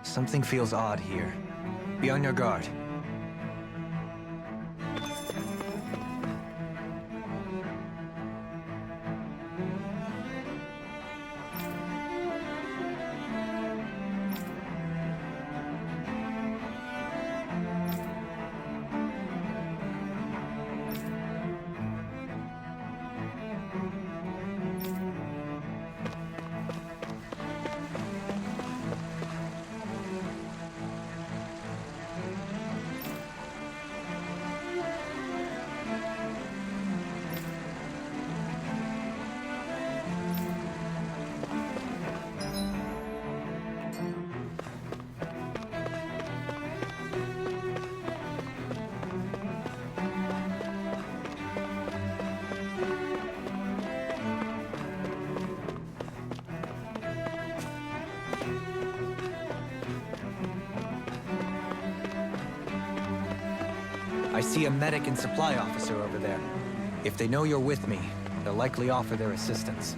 Something feels odd here. Be on your guard. I see a medic and supply officer over there. If they know you're with me, they'll likely offer their assistance.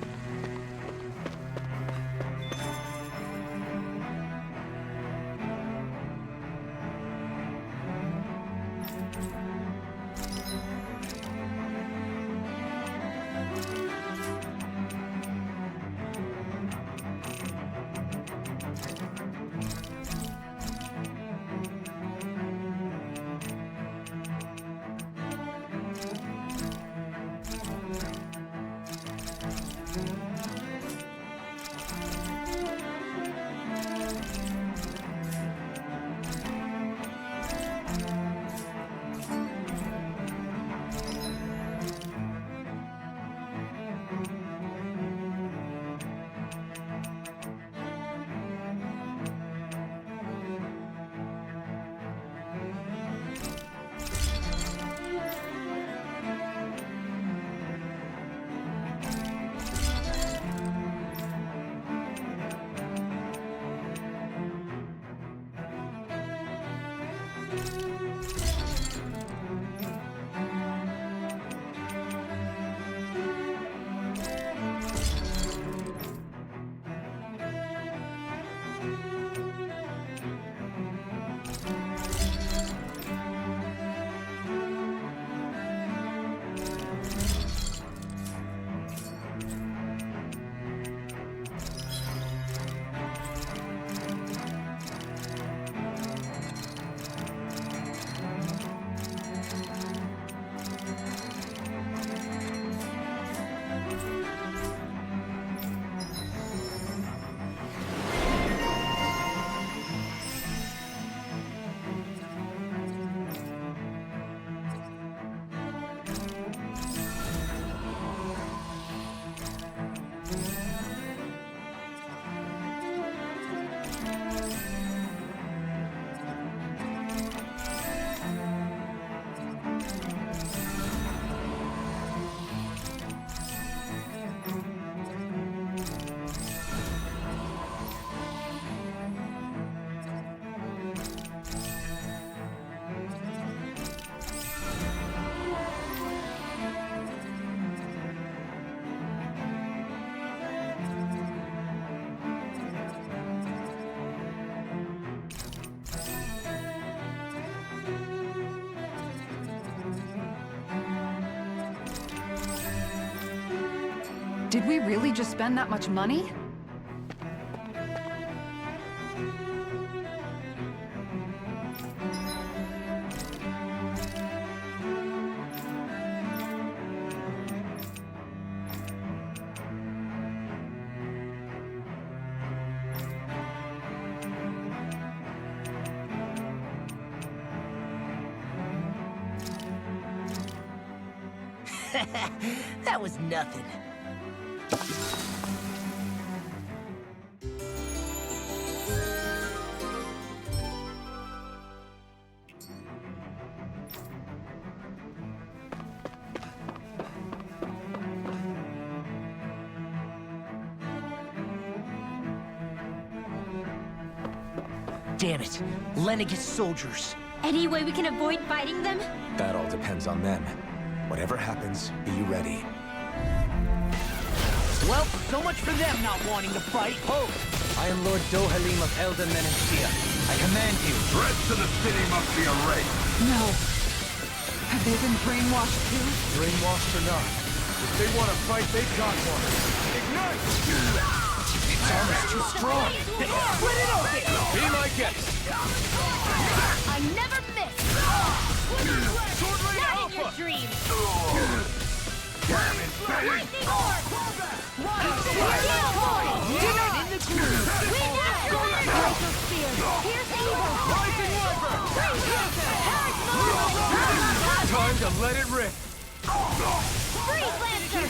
Did we really just spend that much money? That was nothing. Damn it. Lenegis soldiers. Any way we can avoid fighting them? That all depends on them. Whatever happens, be ready. Well, so much for them not wanting to fight. Ho! I am Lord Dohalim of Elden Menancia. I command you. Threats to the city must be erased. No. Have they been brainwashed too? Brainwashed or not, if they want to fight, they've got one. Ignite! It's almost too strong. Split it open! Be my guest. I never miss! Not in your dreams! Damn it, Betty! Lightning orb! Steel void! Get it in the groove! Wind after wind! Glacial spear! Pierce evil! Rising Wyvern! Freeze lancer! Parrish moon! Time to let it rip. Freeze lancer!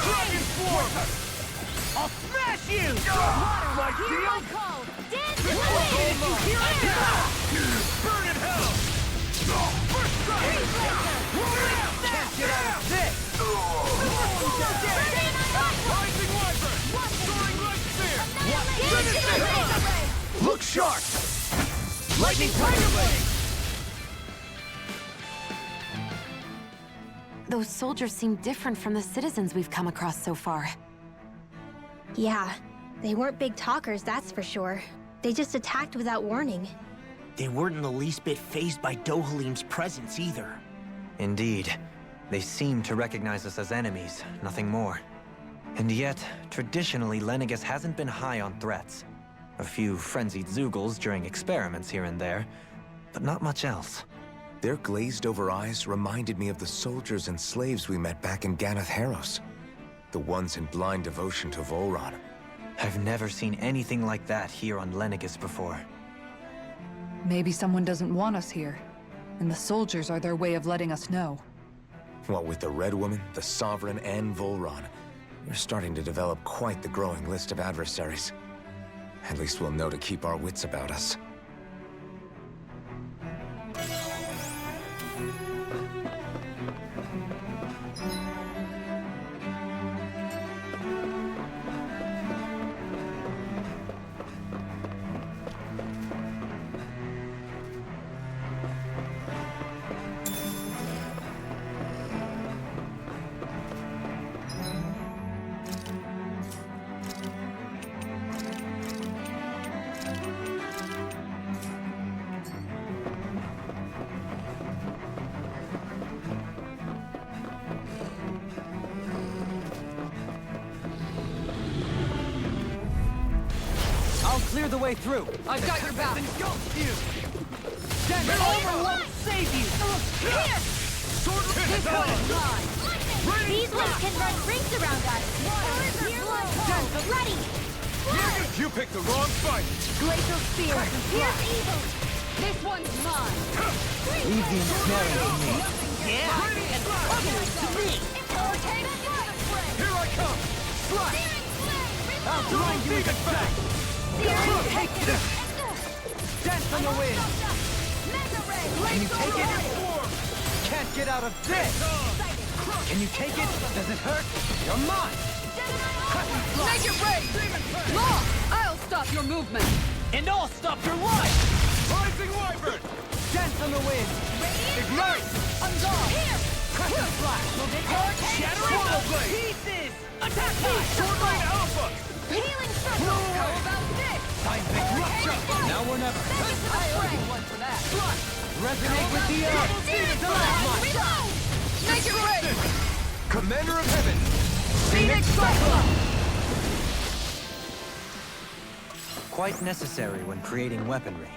Dragon Swarm! I'll smash you! Water! Hear my call! Dance in the wind! Burn in hell! Freeze lancer! Can't get out of this! Rising Wyvern! Soaring Light Spear! Dance in the wind! Look sharp! Lightning Tiger Blade! Those soldiers seem different from the citizens we've come across so far. Yeah, they weren't big talkers, that's for sure. They just attacked without warning. They weren't in the least bit fazed by Dohalim's presence either. Indeed. They seem to recognize us as enemies, nothing more. And yet, traditionally, Lenegis hasn't been high on threats. A few frenzied Zeugles during experiments here and there, but not much else. Their glazed-over eyes reminded me of the soldiers and slaves we met back in Ganath Haros. The ones in blind devotion to Volron. I've never seen anything like that here on Lenegis before. Maybe someone doesn't want us here, and the soldiers are their way of letting us know. What with the Red Woman, the Sovereign, and Volron, you're starting to develop quite the growing list of adversaries. At least we'll know to keep our wits about us. I'll clear the way through. I've got your back. Engulfs you. Over won't save you! Here! This one is mine. These ones can run rings around us! Here one call! Ready! You picked the wrong fight. Glacial spear! Pierce evil! This one's mine! Leave the ensnaring to me. Yeah! And to me! Here I come. Slash. I'll grind you even back. Take this. Dance on the wind. Can you take it? Can't get out of this. Can you take it? Does it hurt? You're mine. Make it rain! Law! I'll stop your movement! And I'll stop your life! Rising Wyvern. Dance on the wind. Ignite. Here! Crescent flash. Shattering Swallow blade. pieces! Attack time! Sword blade alpha. Healing circle! How about this? Seismic rupture. Now or never. I owe you one for that. Resonate with the earth. Reload! Make it rain! Commander of Heaven. Phoenix Cyclone! Quite necessary when creating weaponry.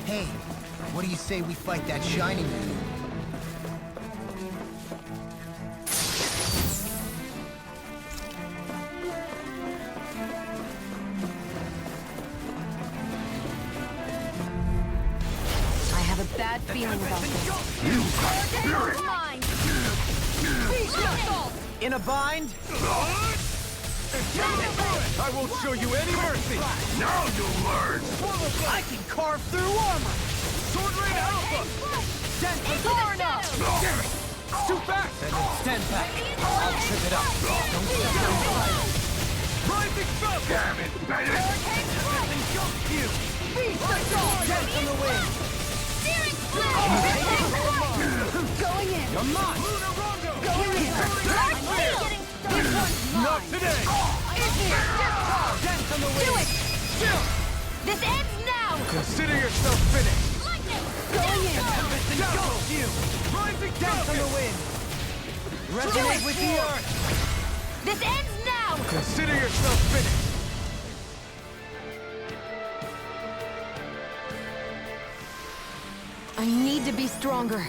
Hey, what do you say we fight that Shining Man? I have a bad feeling about this. Mine! In a bind? I won't show you any mercy! Now you'll learn! I can carve through armor! Sword Rain Alpha! Into the shadows! It's too fast! Stand back. I'll trip it up. Don't step on fire. Rising Falcon! Damn it, Bennett! Everything jumps you! Dance on the wind! Steering flame! Going in. You're mine! Going in. This one's Not mine. today! In here. Discard. Dance on the wind! Do it. Chill! This ends now! Consider yourself finished! Lightning! Going in. Everything jumps you! Rising Dance on the wind! Resonate with the earth! This ends now! Consider yourself finished! I need to be stronger.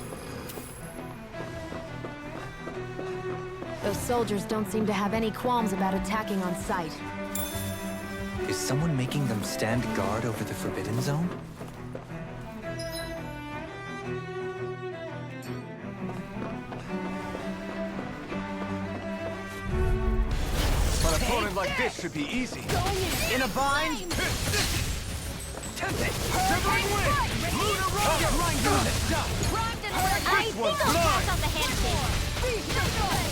Those soldiers don't seem to have any qualms about attacking on sight. Is someone making them stand guard over the Forbidden Zone? An opponent like this should be easy. In a bind? Tempt it! Shivering wind! Lunar rocket! Grind on the stuff! I think I'll pass on the handshake.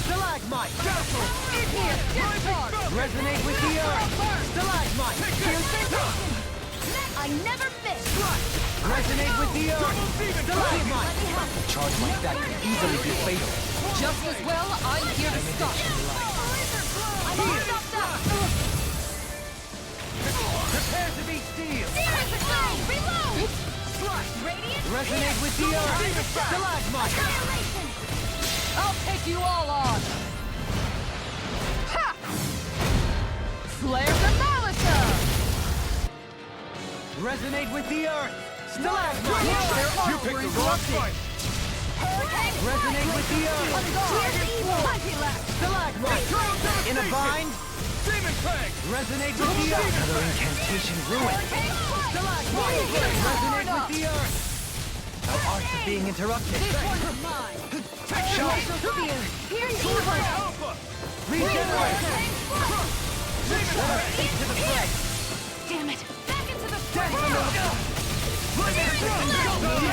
Stalagmite! Dazzle! In here! Resonate with the earth! Stalagmite! I never miss. Resonate with the earth! Stalagmite! A charge like that could easily be fatal. Just as well, I'm here to stop. I'm all stopped up. Prepare to be steel! Steering flame! Reload! Radiant! Resonate with the earth! Stalagmite! Annihilation! I'll take you all on. Ha! Flare the Malisa! Resonate with the earth! Stalagmite! You picked the wrong fight! Resonate with the earth! Stalagmite! In a bind? Demon Fang! Resonate with the earth! Another incantation ruined. Stalagmite! Resonate with the earth! Our arts are being interrupted. This one's mine. Shine! Spear. Here's evil. Alpha! Regenerate! Demon Fang! To the fray! Damn it. Back into the Dance on the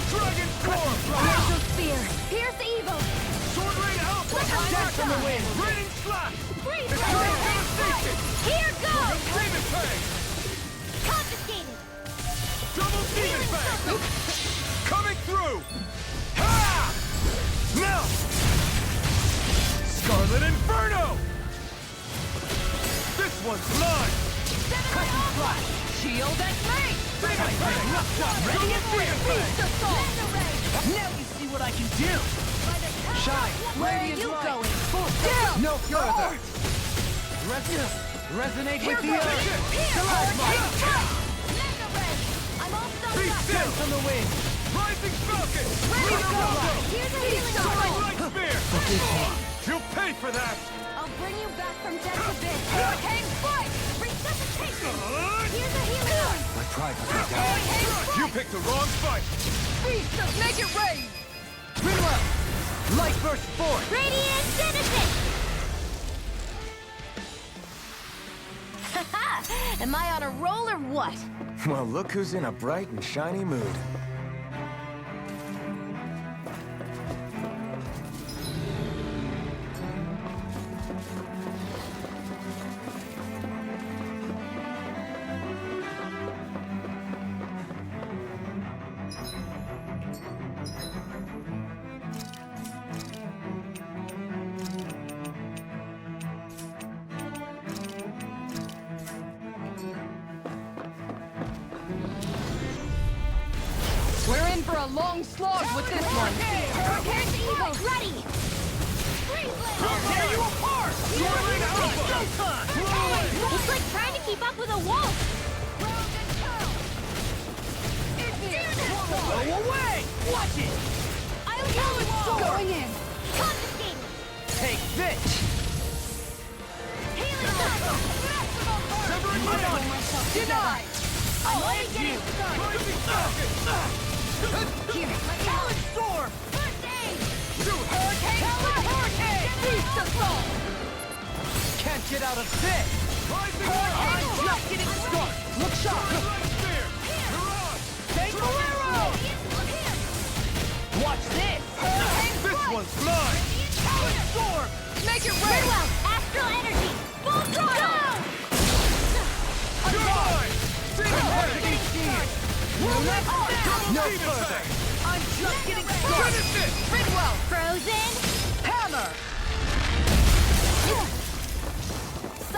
Dragon Core! Glacial spear. Here's the evil. Sword Rain Alpha! Dance on the wind! Raining Slash! Freeze! Destroy Devastation! Here goes! Demon Fang! Confiscated! Double Demon Fang! Coming through! Ha! Melt! Scarlet Inferno! This one's mine! Crescent Flash! Shield at me! Demon Fang! Radiant Demon Fang! Now you see what I can do! Shine! Where are Radiant you Light! going? Down! No further! Resonate with the earth! Stalagmite! I'm all stopped Be up! still! Dance on the wind! Rising Falcon! Ready to go! Here's a healing Sword spell! Light Spear! You'll pay for that! I'll bring you back from death to this! Hurricane Strike! Resuscitation! Here's a healing arm! My pride will be down. You picked the wrong fight! Beast of make it rain! Rinwell! Light Burst forth! Radiant Citizen! Am I on a roll or what? Well, look who's in a bright and shiny mood. We're in for a long slog with this one. Hurricane Evil! Ready! Tear you apart! Sword Rain Alpha! It's like trying to keep up with a wolf! Go away! Watch it! I'll tell it so! Going in. Confiscated! Take this! Healing Circle! Severing Wind! Denied! I'm only getting started! Rising Falcon! Here, Talon Storm! first aid! Shoot! Hurricane! Beast assault! Can't get out of this! Rising Wind! Not getting stuck! Look sharp! Light Spear! Mirage! Take the arrow! Watch this! This one's mine! Storm! Make it rain! Redwell, astral energy! Full throttle! You're mine! Marketing steam! No further! I'm just getting started! Ridwell! Frozen! Hammer!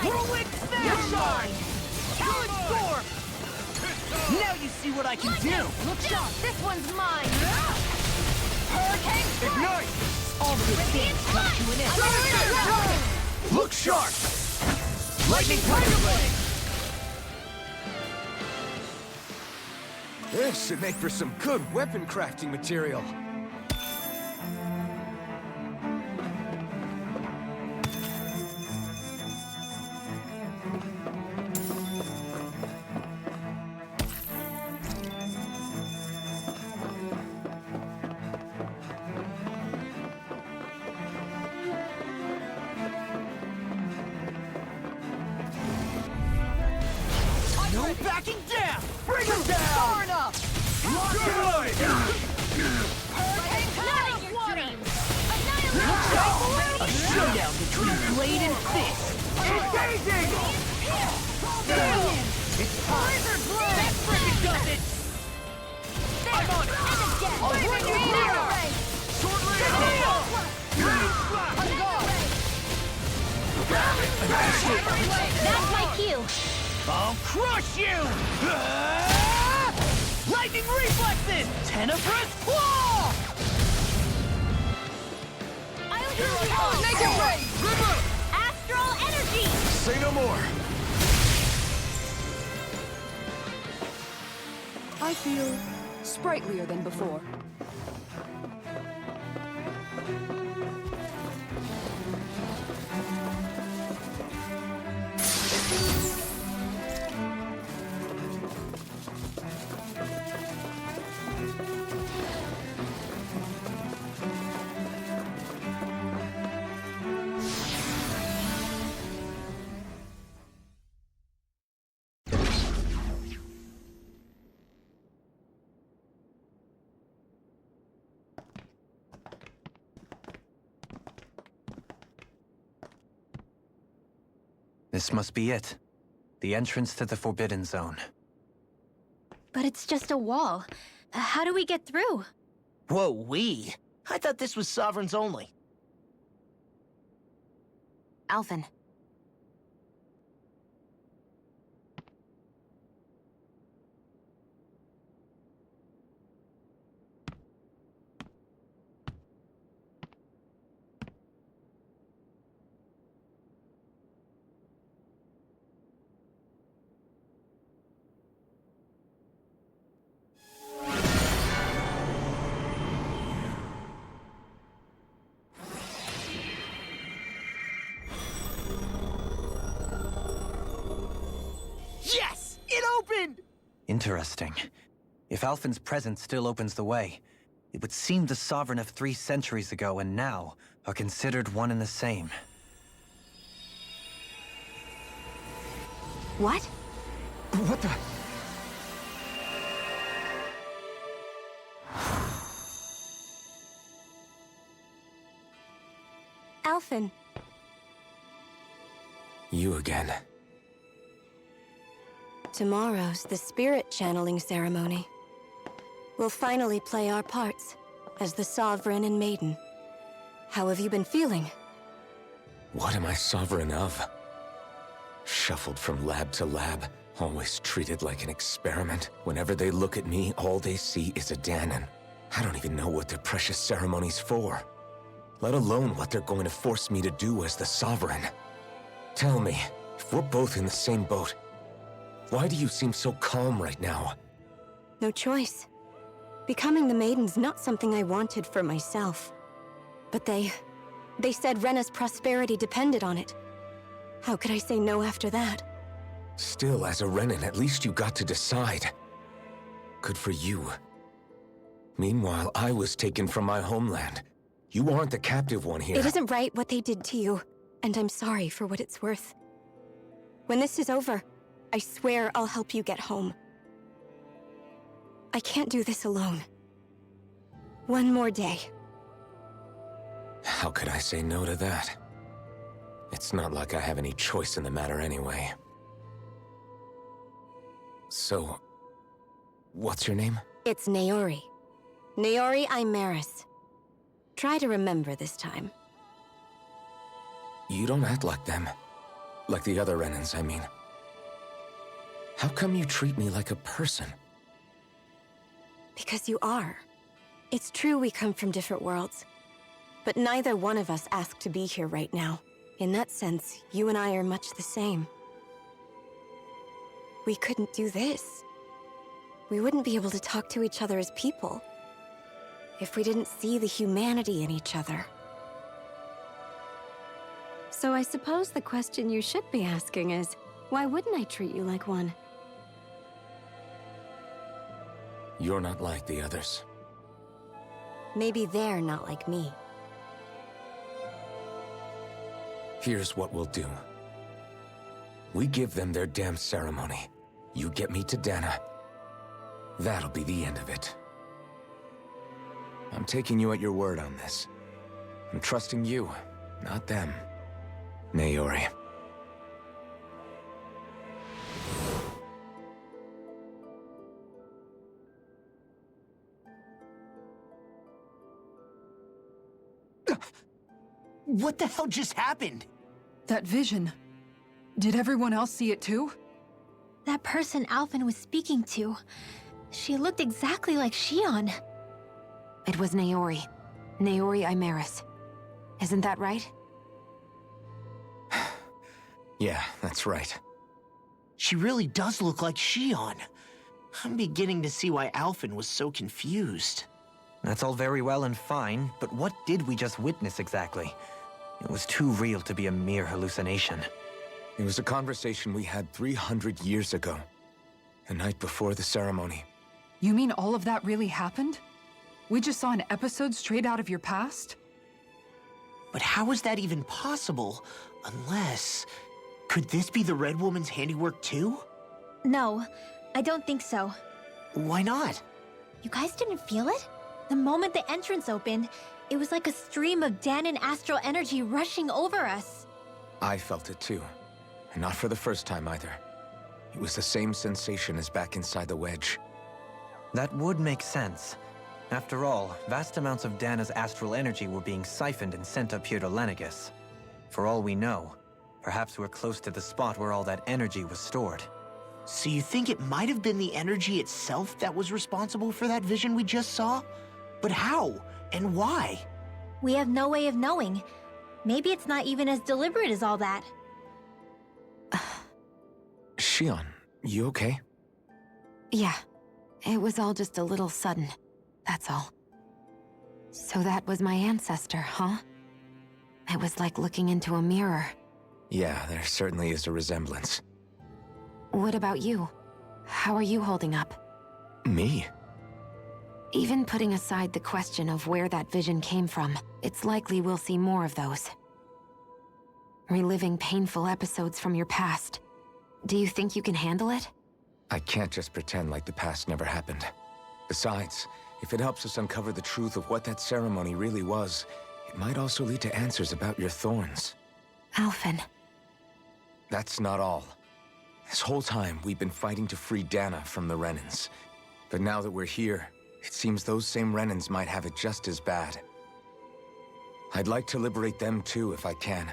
Whirlwind snap! You're mine! Talon storm! Now you see what I can do! Look sharp! This one's mine! Hurricane Ignite! All good things come to an end. Look sharp! Lightning Tiger Blade! This should make for some good weapon crafting material. No backing down! Bring him down! Far enough! Good! Hurricane Annihilate your dreams! Annihilate A showdown between blade and fist! Engaging! It's time! Blizzard Blow! That frickin' does it! I'm on it! and again! I'll bring you here! Sword Leo! Ready slap! On guard! That's my cue! I'll crush you! Lightning reflexes! Tenebrous claw! I'll use it all! Make it rain! Astral energy! Say no more. I feel sprightlier than before. This must be it. The entrance to the Forbidden Zone. But it's just a wall. How do we get through? Whoa, we? I thought this was Sovereigns only. Alphen. Yes! It opened! Interesting. If Alphen's presence still opens the way, it would seem the Sovereign of 3 centuries ago and now are considered one and the same. What? What the? Alphen. You again. Tomorrow's the spirit channeling ceremony. We'll finally play our parts as the Sovereign and Maiden. How have you been feeling? What am I sovereign of? Shuffled from lab to lab, always treated like an experiment. Whenever they look at me, all they see is a Dahnan. I don't even know what their precious ceremony's for. Let alone what they're going to force me to do as the Sovereign. Tell me, if we're both in the same boat, why do you seem so calm right now? No choice. Becoming the Maiden's not something I wanted for myself. But they said Rena's prosperity depended on it. How could I say no after that? Still, as a Renan, at least you got to decide. Good for you. Meanwhile, I was taken from my homeland. You aren't the captive one here. It isn't right what they did to you, and I'm sorry for what it's worth. When this is over, I swear I'll help you get home. I can't do this alone. One more day. How could I say no to that? It's not like I have any choice in the matter anyway. So, what's your name? It's Naori. Naori Imaris. Try to remember this time. You don't act like them. Like the other Renans, I mean. How come you treat me like a person? Because you are. It's true we come from different worlds. But neither one of us asked to be here right now. In that sense, you and I are much the same. We couldn't do this. We wouldn't be able to talk to each other as people if we didn't see the humanity in each other. So I suppose the question you should be asking is, why wouldn't I treat you like one? You're not like the others. Maybe they're not like me. Here's what we'll do. We give them their damn ceremony. You get me to Dana. That'll be the end of it. I'm taking you at your word on this. I'm trusting you, not them. Naori. What the hell just happened? That vision. Did everyone else see it too? That person Alphen was speaking to. She looked exactly like Shion. It was Naori. Naori Imaris. Isn't that right? Yeah, that's right. She really does look like Shion. I'm beginning to see why Alphen was so confused. That's all very well and fine, but what did we just witness exactly? It was too real to be a mere hallucination. It was a conversation we had 300 years ago. The night before the ceremony. You mean all of that really happened? We just saw an episode straight out of your past? But how is that even possible? Unless... Could this be the Red Woman's handiwork too? No, I don't think so. Why not? You guys didn't feel it? The moment the entrance opened, it was like a stream of Danon astral energy rushing over us. I felt it too. And not for the first time either. It was the same sensation as back inside the wedge. That would make sense. After all, vast amounts of Dana's astral energy were being siphoned and sent up here to Lenegis. For all we know, perhaps we're close to the spot where all that energy was stored. So you think it might have been the energy itself that was responsible for that vision we just saw? But how? And why? We have no way of knowing. Maybe it's not even as deliberate as all that. Shion, you okay? Yeah. It was all just a little sudden. That's all. So that was my ancestor, huh? It was like looking into a mirror. Yeah, there certainly is a resemblance. What about you? How are you holding up? Me? Even putting aside the question of where that vision came from, it's likely we'll see more of those. Reliving painful episodes from your past. Do you think you can handle it? I can't just pretend like the past never happened. Besides, if it helps us uncover the truth of what that ceremony really was, it might also lead to answers about your thorns. Alphen. That's not all. This whole time, we've been fighting to free Dana from the Renans. But now that we're here, it seems those same Renans might have it just as bad. I'd like to liberate them too if I can.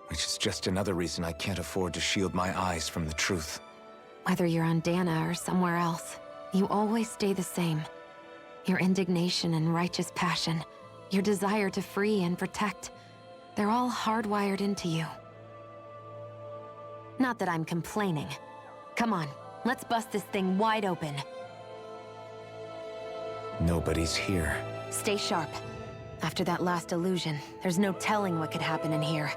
Which is just another reason I can't afford to shield my eyes from the truth. Whether you're on Dana or somewhere else, you always stay the same. Your indignation and righteous passion, your desire to free and protect, they're all hardwired into you. Not that I'm complaining. Come on, let's bust this thing wide open. Nobody's here. Stay sharp. After that last illusion, there's no telling what could happen in here.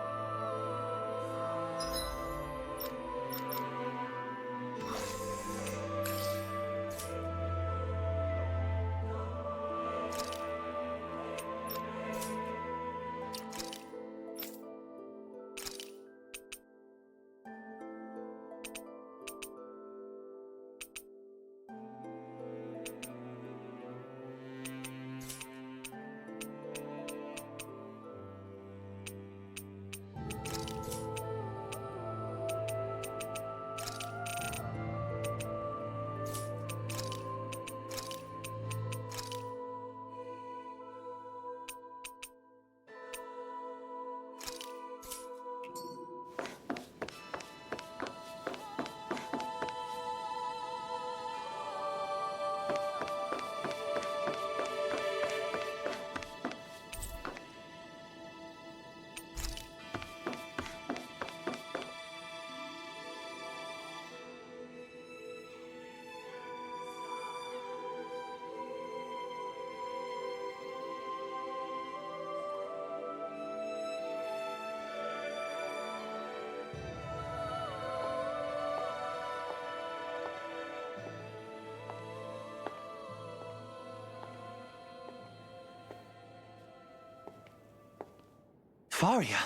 Faria,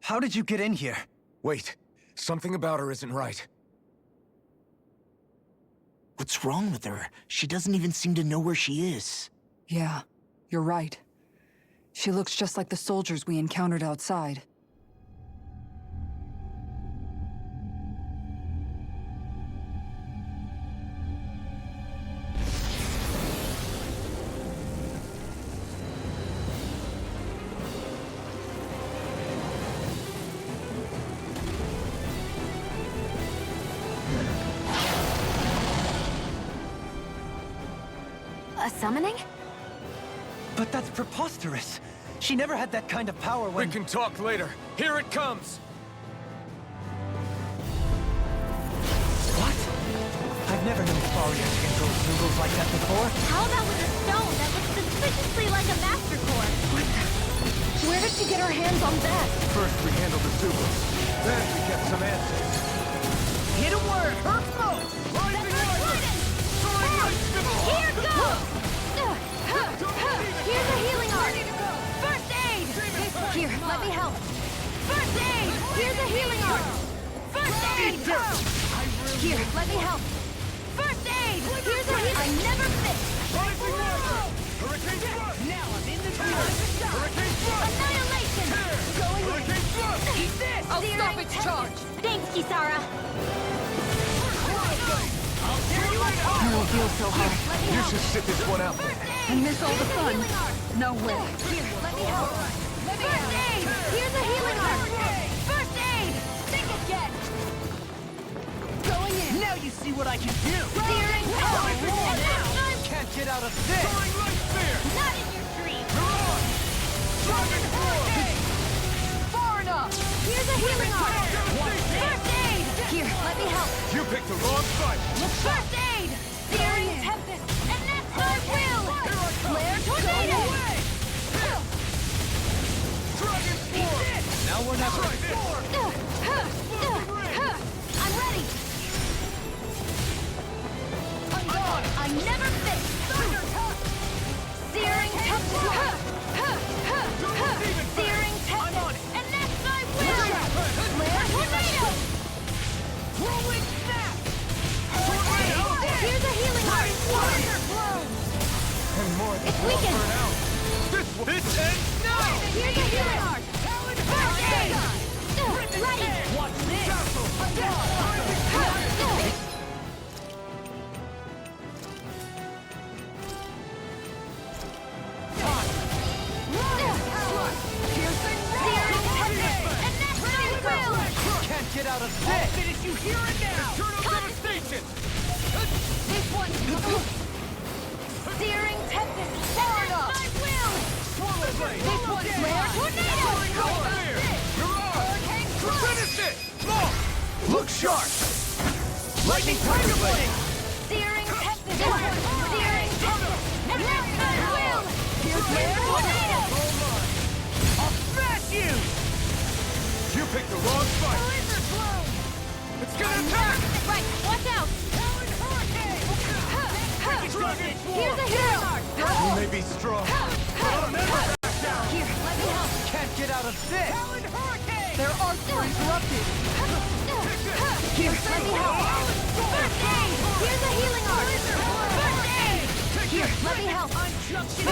how did you get in here? Wait, something about her isn't right. What's wrong with her? She doesn't even seem to know where she is. Yeah, you're right. She looks just like the soldiers we encountered outside. A summoning? But that's preposterous. She never had that kind of power when— We can talk later. Here it comes! What? I've never known Faria to control Zugos like that before. How about with a stone that looks suspiciously like a Master Core? Where did she get her hands on that? First we handle the Zubas, then we get some answers. Hit a word! Her smoke! Here goes! Here's a healing art! First aid! Here, let me help. First aid! Here's a healing art! First aid! Here, let me help. First aid! Here's a healing— I never miss! Hurricane Thrust! Now I'm in the zone! Hurricane Thrust! Annihilation! Going in! Hurricane Thrust! Eat this! I'll stop its charge! Thanks, Kisara. I don't feel so hot. You should sit this one out. And miss all the fun. No way. Here, let me help. First aid! Here's a healing art! First aid! Think again! Going in! Now you see what I can do! Searing power! And now I'm Can't get out of this! not in your dream! Far enough! Here's a healing art! First aid! Here, let me help. You picked the wrong fight! First aid! Searing tempest! And that's my will! Flare tornado! Now we're not I'm ready! I'm gone! I never miss! Searing tempest! Searing tempest! And that's my will! Flare tornado! Rolling snap! Here's a healing art! And more than It's weakened! This ends now! Here's a healing art! First aid! Ready! Watch this! Can't get out of this! Finish you here and now! Devastation! This one! Searing tempest! Far enough! My will! This one! Flare tornado! Hurricane thrust! Finish it! Long! Look sharp! Lightning Tiger Blade! Searing tempest! Searing tempest! And that's my will! Here's flare tornado! I'll smash you! You picked the wrong fight! Blizzard blow! It's gonna attack! Right, watch out! Here's a healing art! You may be strong, but I'll never back down! Here, let me help! Can't get out of this! Their arcs were interrupted. Here, let me help! First aid! Here's a healing art! First aid! Here, let me help! First aid!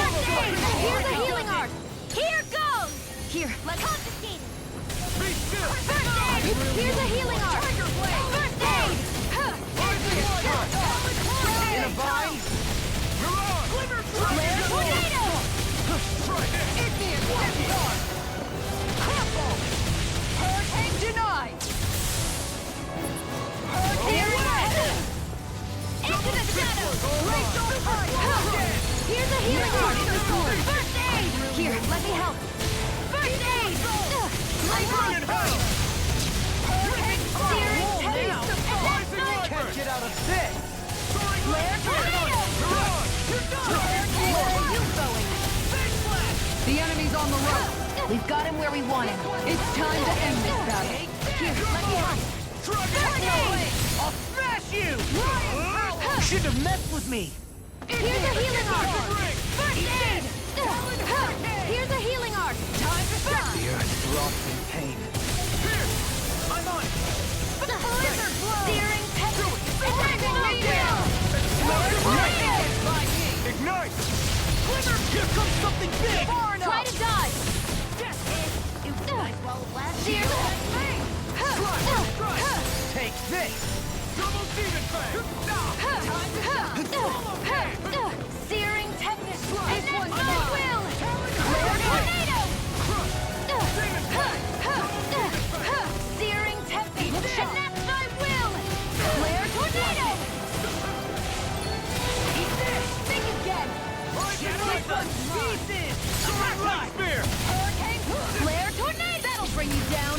Here's a healing art! Here goes! Here, let's confiscate it! Be still! First aid! Here's a healing art! First aid! In a bind? You're on! Flare tornado! Hurricane denied! Into the shadows! Here's a healing art! First aid! Here, let me help! First aid! Burn in hell! Searing tempest! And that's my Can't get out of this! flare tornado! Where are you going? The enemy's on the run. We've got him where we want him. It's time to end this battle. Here, let me help! First aid! I'll smash you! You shouldn't have messed with me! Here's a healing art! First aid! Here's a healing art! Time to shine! You're strong. lost in pain. I'm on it! Blizzard blow! Searing tempest! Ignite! Glimmer! Here comes something big! Try to dodge! Searing Take this! Double demon fang! Searing tempest! And that's my will! Flare tornado! Searing tempest! And that's my will! Flare tornado! Eat this! Think again! Pieces! Light spear! Hurricane! Flare tornado! That'll bring you down!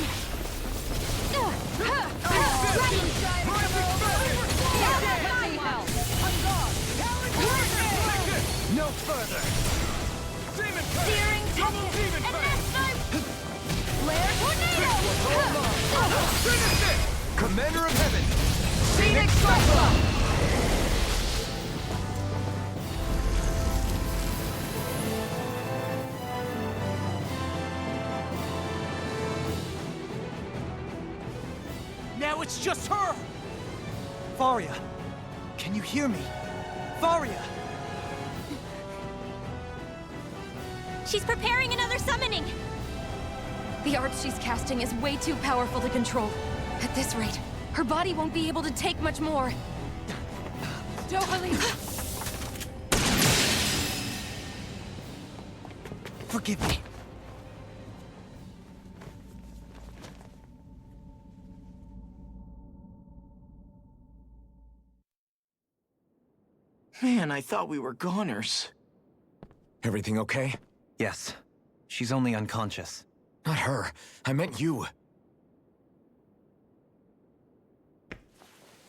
No further! Demon Searing Double tempest! demon And fang! that's my... Flare tornado! Finish it! Commander of Heaven! Phoenix Cyclone! Now it's just her! Faria, can you hear me? Faria! She's preparing another summoning! The art she's casting is way too powerful to control. At this rate, her body won't be able to take much more. Dohalim! Forgive me. Man, I thought we were goners. Everything okay? Yes. She's only unconscious. Not her. I meant you.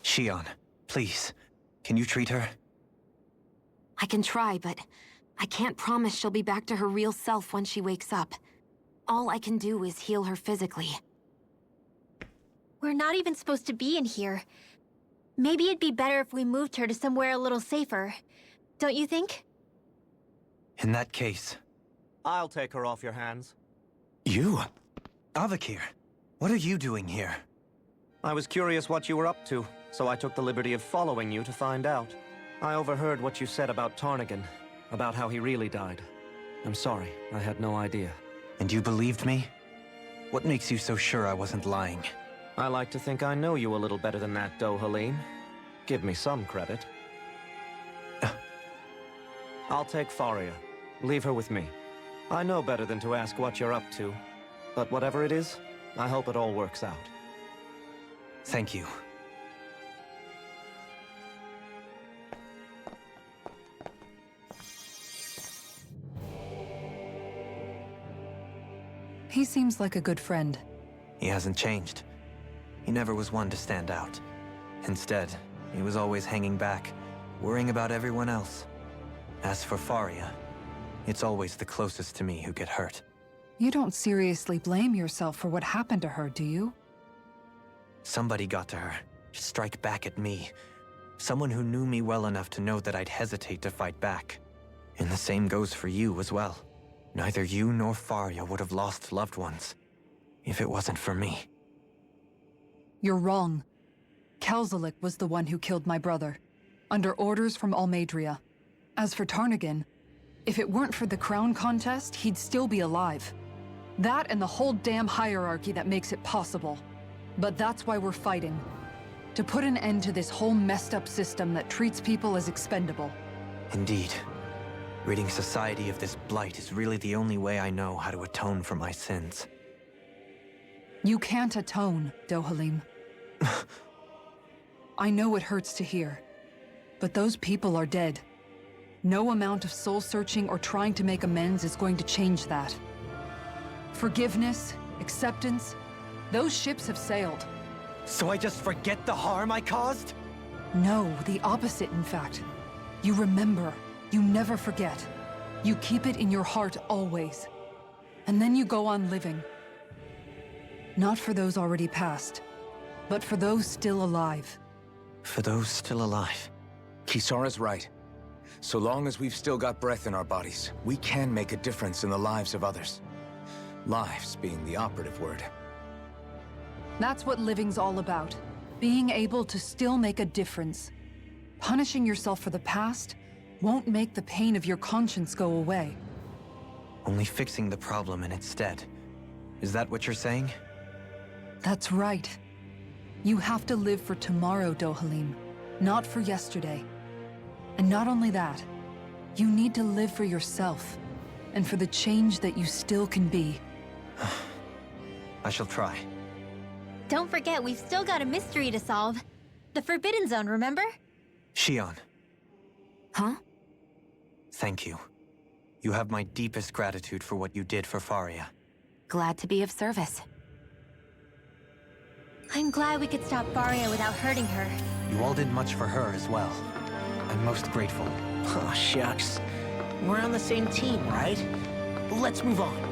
Shion, please. Can you treat her? I can try, but I can't promise she'll be back to her real self when she wakes up. All I can do is heal her physically. We're not even supposed to be in here. Maybe it'd be better if we moved her to somewhere a little safer. Don't you think? In that case... I'll take her off your hands. You? Avakir, what are you doing here? I was curious what you were up to, so I took the liberty of following you to find out. I overheard what you said about Tarnagin, about how he really died. I'm sorry, I had no idea. And you believed me? What makes you so sure I wasn't lying? I like to think I know you a little better than that, Dohalim. Give me some credit. I'll take Faria. Leave her with me. I know better than to ask what you're up to. But whatever it is, I hope it all works out. Thank you. He seems like a good friend. He hasn't changed. He never was one to stand out. Instead, he was always hanging back, worrying about everyone else. As for Faria, it's always the closest to me who get hurt. You don't seriously blame yourself for what happened to her, do you? Somebody got to her, to strike back at me. Someone who knew me well enough to know that I'd hesitate to fight back. And the same goes for you as well. Neither you nor Faria would have lost loved ones, if it wasn't for me. You're wrong. Kelzelik was the one who killed my brother, under orders from Almeidria. As for Tarnagin, if it weren't for the crown contest, he'd still be alive. That and the whole damn hierarchy that makes it possible. But that's why we're fighting. To put an end to this whole messed up system that treats people as expendable. Indeed. Ridding society of this blight is really the only way I know how to atone for my sins. You can't atone, Dohalim. I know it hurts to hear, but those people are dead. No amount of soul-searching or trying to make amends is going to change that. Forgiveness, acceptance, those ships have sailed. So I just forget the harm I caused? No, the opposite, in fact. You remember. You never forget. You keep it in your heart always. And then you go on living. Not for those already past, but for those still alive. For those still alive. Kisara's right. So long as we've still got breath in our bodies, we can make a difference in the lives of others. Lives being the operative word. That's what living's all about. Being able to still make a difference. Punishing yourself for the past won't make the pain of your conscience go away. Only fixing the problem in its stead. Is that what you're saying? That's right. You have to live for tomorrow, Dohalim, not for yesterday. And not only that, you need to live for yourself, and for the change that you still can be. I shall try. Don't forget, we've still got a mystery to solve. The Forbidden Zone, remember? Shion, Huh? thank you. You have my deepest gratitude for what you did for Faria. Glad to be of service. I'm glad we could stop Faria without hurting her. You all did much for her as well. I'm most grateful. Oh, shucks. We're on the same team, right? Let's move on.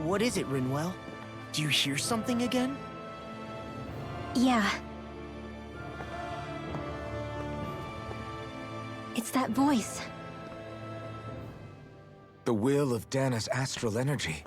What is it, Rinwell? Do you hear something again? Yeah. It's that voice. The will of Dana's astral energy.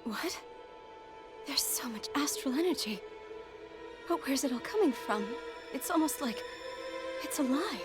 What? There's so much astral energy. But where's it all coming from? It's almost like it's alive.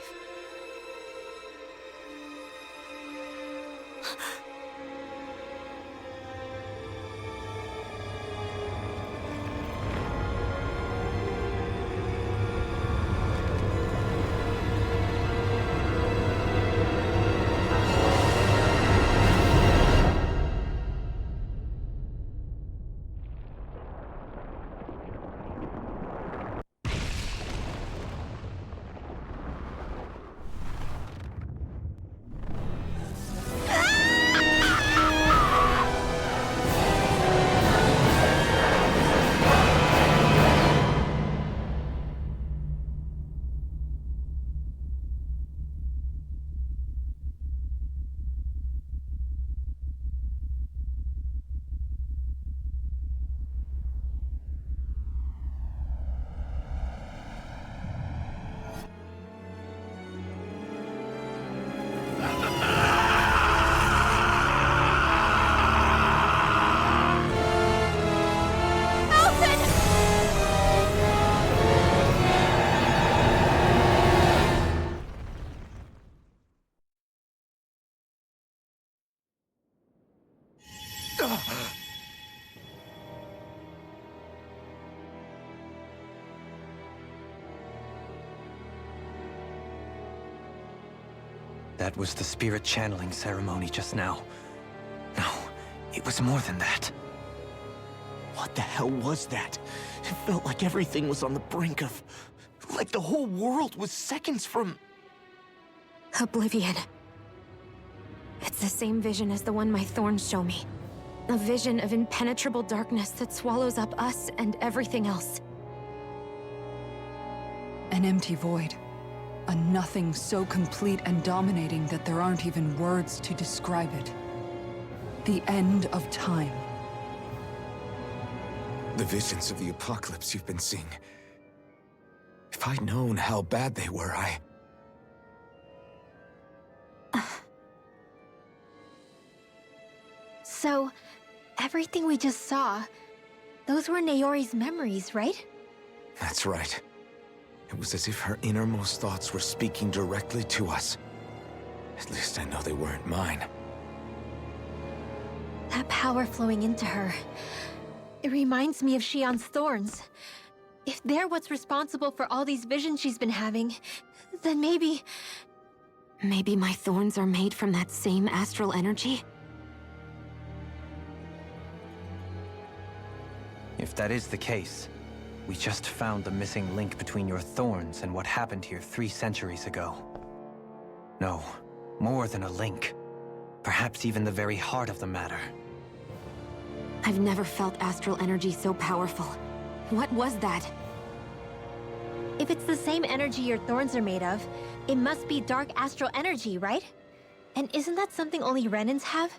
That was the spirit channeling ceremony just now. No, it was more than that. What the hell was that? It felt like everything was on the brink of... like the whole world was seconds from... Oblivion. It's the same vision as the one my thorns show me. A vision of impenetrable darkness that swallows up us and everything else. An empty void. A nothing so complete and dominating that there aren't even words to describe it. The end of time. The visions of the apocalypse you've been seeing. If I'd known how bad they were, So, everything we just saw, those were Naori's memories, right? That's right. It was as if her innermost thoughts were speaking directly to us. At least I know they weren't mine. That power flowing into her. It reminds me of Shion's thorns. If they're what's responsible for all these visions she's been having, then maybe... Maybe my thorns are made from that same astral energy? If that is the case, we just found the missing link between your thorns and what happened here 3 centuries ago. No, more than a link. Perhaps even the very heart of the matter. I've never felt astral energy so powerful. What was that? If it's the same energy your thorns are made of, it must be dark astral energy, right? And isn't that something only Renans have?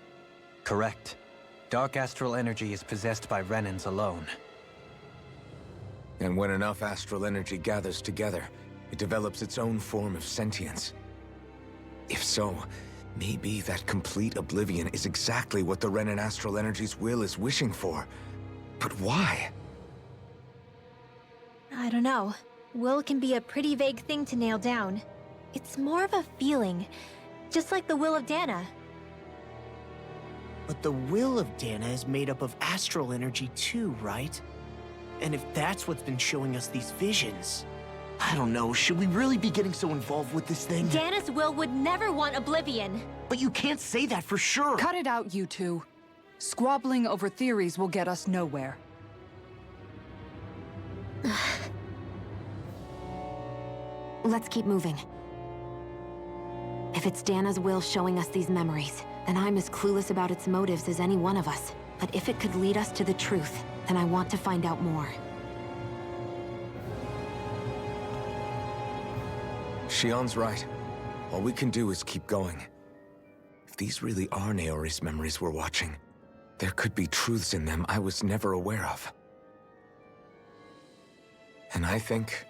Correct. Dark astral energy is possessed by Renans alone. And when enough astral energy gathers together, it develops its own form of sentience. If so, maybe that complete oblivion is exactly what the Renan astral energy's will is wishing for. But why? I don't know. Will can be a pretty vague thing to nail down. It's more of a feeling, just like the will of Dana. But the will of Dana is made up of astral energy too, right? And if that's what's been showing us these visions... I don't know, should we really be getting so involved with this thing? Dana's will would never want oblivion. But you can't say that for sure! Cut it out, you two. Squabbling over theories will get us nowhere. Let's keep moving. If it's Dana's will showing us these memories, then I'm as clueless about its motives as any one of us. But if it could lead us to the truth, then I want to find out more. Shion's right. All we can do is keep going. If these really are Naori's memories we're watching, there could be truths in them I was never aware of. And I think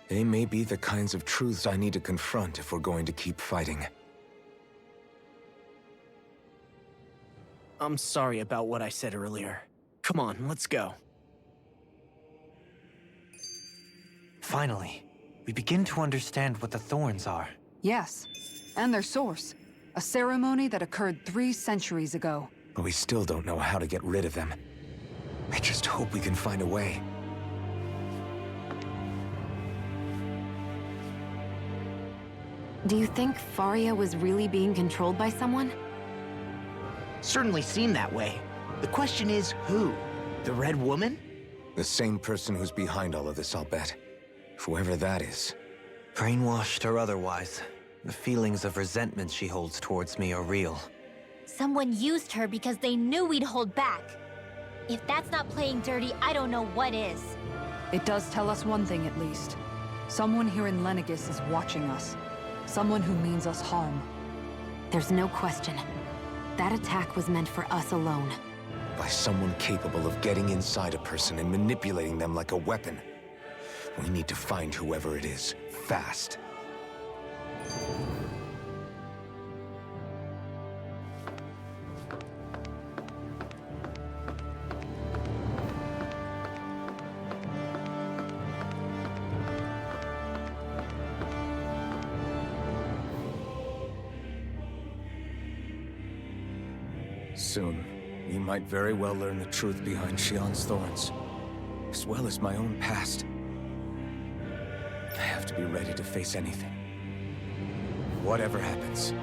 they may be the kinds of truths I need to confront if we're going to keep fighting. I'm sorry about what I said earlier. Come on, let's go. Finally, we begin to understand what the thorns are. Yes, and their source. A ceremony that occurred 3 centuries ago. But we still don't know how to get rid of them. I just hope we can find a way. Do you think Faria was really being controlled by someone? Certainly seemed that way. The question is, who? The Red Woman? The same person who's behind all of this, I'll bet. Whoever that is. Brainwashed or otherwise, the feelings of resentment she holds towards me are real. Someone used her because they knew we'd hold back. If that's not playing dirty, I don't know what is. It does tell us one thing at least. Someone here in Lenegis is watching us. Someone who means us harm. There's no question. That attack was meant for us alone. By someone capable of getting inside a person and manipulating them like a weapon. We need to find whoever it is, fast. Soon, we might very well learn the truth behind Shion's thorns, as well as my own past. I have to be ready to face anything. Whatever happens.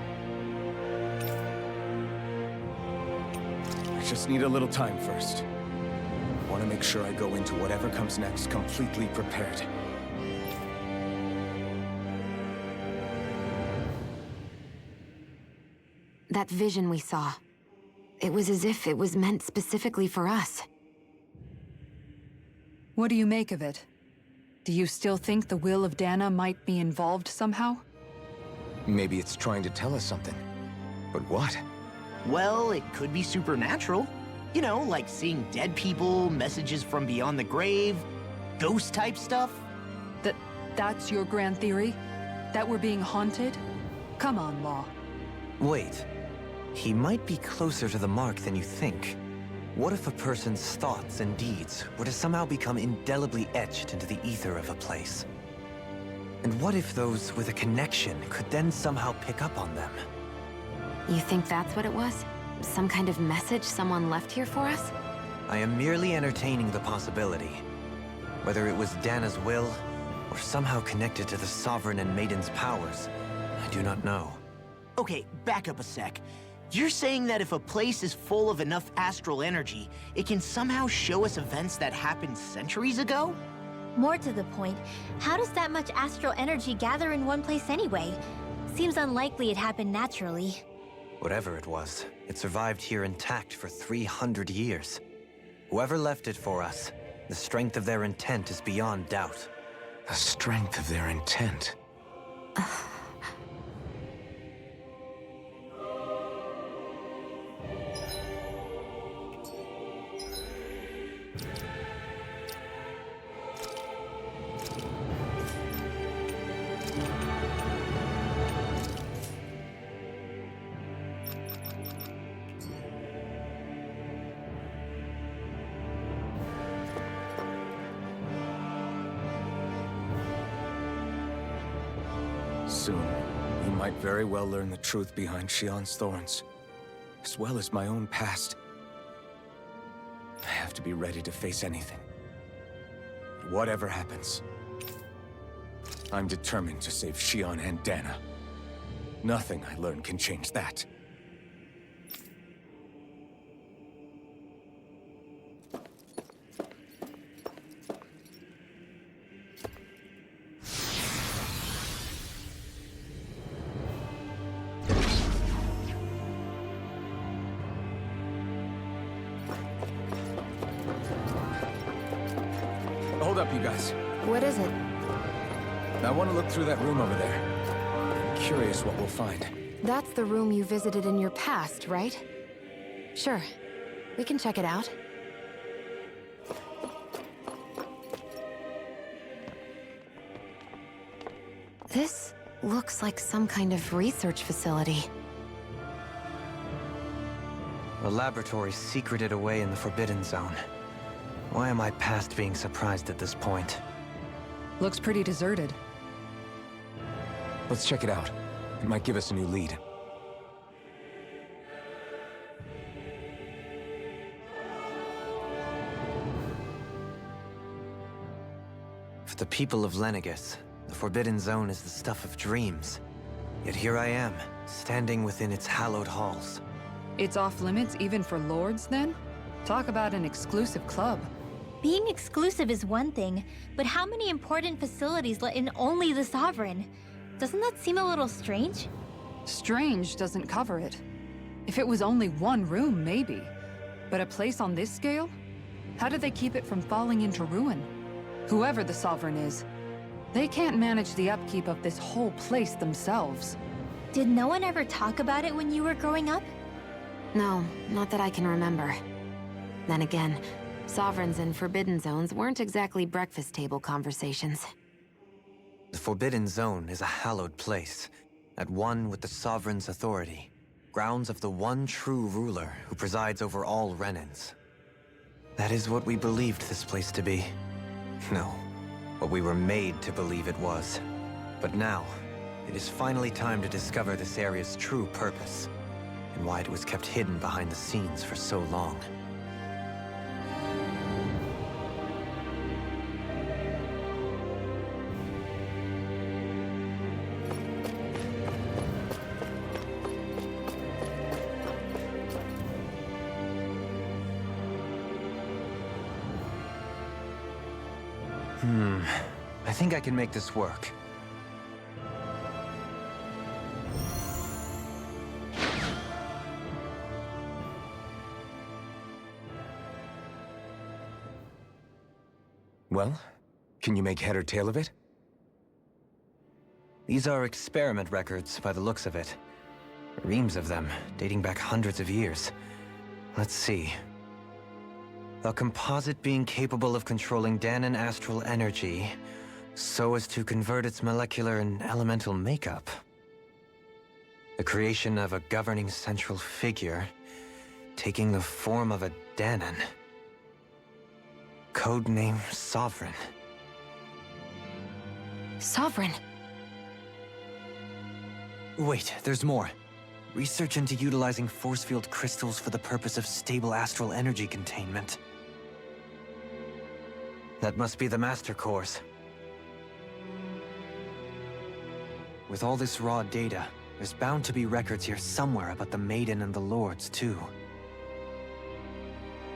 I just need a little time first. I want to make sure I go into whatever comes next completely prepared. That vision we saw. It was as if it was meant specifically for us. What do you make of it? Do you still think the will of Dana might be involved somehow? Maybe it's trying to tell us something. But what? Well, it could be supernatural. You know, like seeing dead people, messages from beyond the grave, ghost-type stuff. That's your grand theory? That we're being haunted? Come on, Law. Wait. He might be closer to the mark than you think. What if a person's thoughts and deeds were to somehow become indelibly etched into the ether of a place? And what if those with a connection could then somehow pick up on them? You think that's what it was? some kind of message someone left here for us? I am merely entertaining the possibility. Whether it was Dana's will, or somehow connected to the Sovereign and Maiden's powers, I do not know. Okay, back up a sec. You're saying that if a place is full of enough astral energy, it can somehow show us events that happened centuries ago? More to the point, how does that much astral energy gather in one place anyway? Seems unlikely it happened naturally. Whatever it was, it survived here intact for 300 years. Whoever left it for us, the strength of their intent is beyond doubt. The strength of their intent. Soon, we might very well learn the truth behind Shionne's thorns, as well as my own past. I have to be ready to face anything. Whatever happens, I'm determined to save Shionne and Dana. Nothing I learn can change that. Hold up, you guys. What is it? I want to look through that room over there. I'm curious what we'll find. That's the room you visited in your past, right? Sure. We can check it out. This looks like some kind of research facility. A laboratory secreted away in the Forbidden Zone. Why am I past being surprised at this point? Looks pretty deserted. Let's check it out. It might give us a new lead. For the people of Lenegis, the Forbidden Zone is the stuff of dreams. Yet here I am, standing within its hallowed halls. It's off limits even for lords, then? Talk about an exclusive club. Being exclusive is one thing, but how many important facilities let in only the Sovereign? Doesn't that seem a little strange? Strange doesn't cover it. If it was only one room, maybe. But a place on this scale? How did they keep it from falling into ruin? Whoever the Sovereign is, they can't manage the upkeep of this whole place themselves. Did no one ever talk about it when you were growing up? No, not that I can remember. Then again, Sovereigns and Forbidden Zones weren't exactly breakfast table conversations. The Forbidden Zone is a hallowed place, at one with the Sovereign's authority, grounds of the one true ruler who presides over all Renans. That is what we believed this place to be. No, what we were made to believe it was. But now, it is finally time to discover this area's true purpose, and why it was kept hidden behind the scenes for so long. I think I can make this work. Well, can you make head or tail of it? These are experiment records by the looks of it. Reams of them, dating back hundreds of years. Let's see. A composite being capable of controlling Danan astral energy so as to convert its molecular and elemental makeup. The creation of a governing central figure taking the form of a Danan. Codename Sovereign. Sovereign! Wait, there's more. Research into utilizing force field crystals for the purpose of stable astral energy containment. That must be the Master Cores. With all this raw data, there's bound to be records here somewhere about the Maiden and the Lords, too.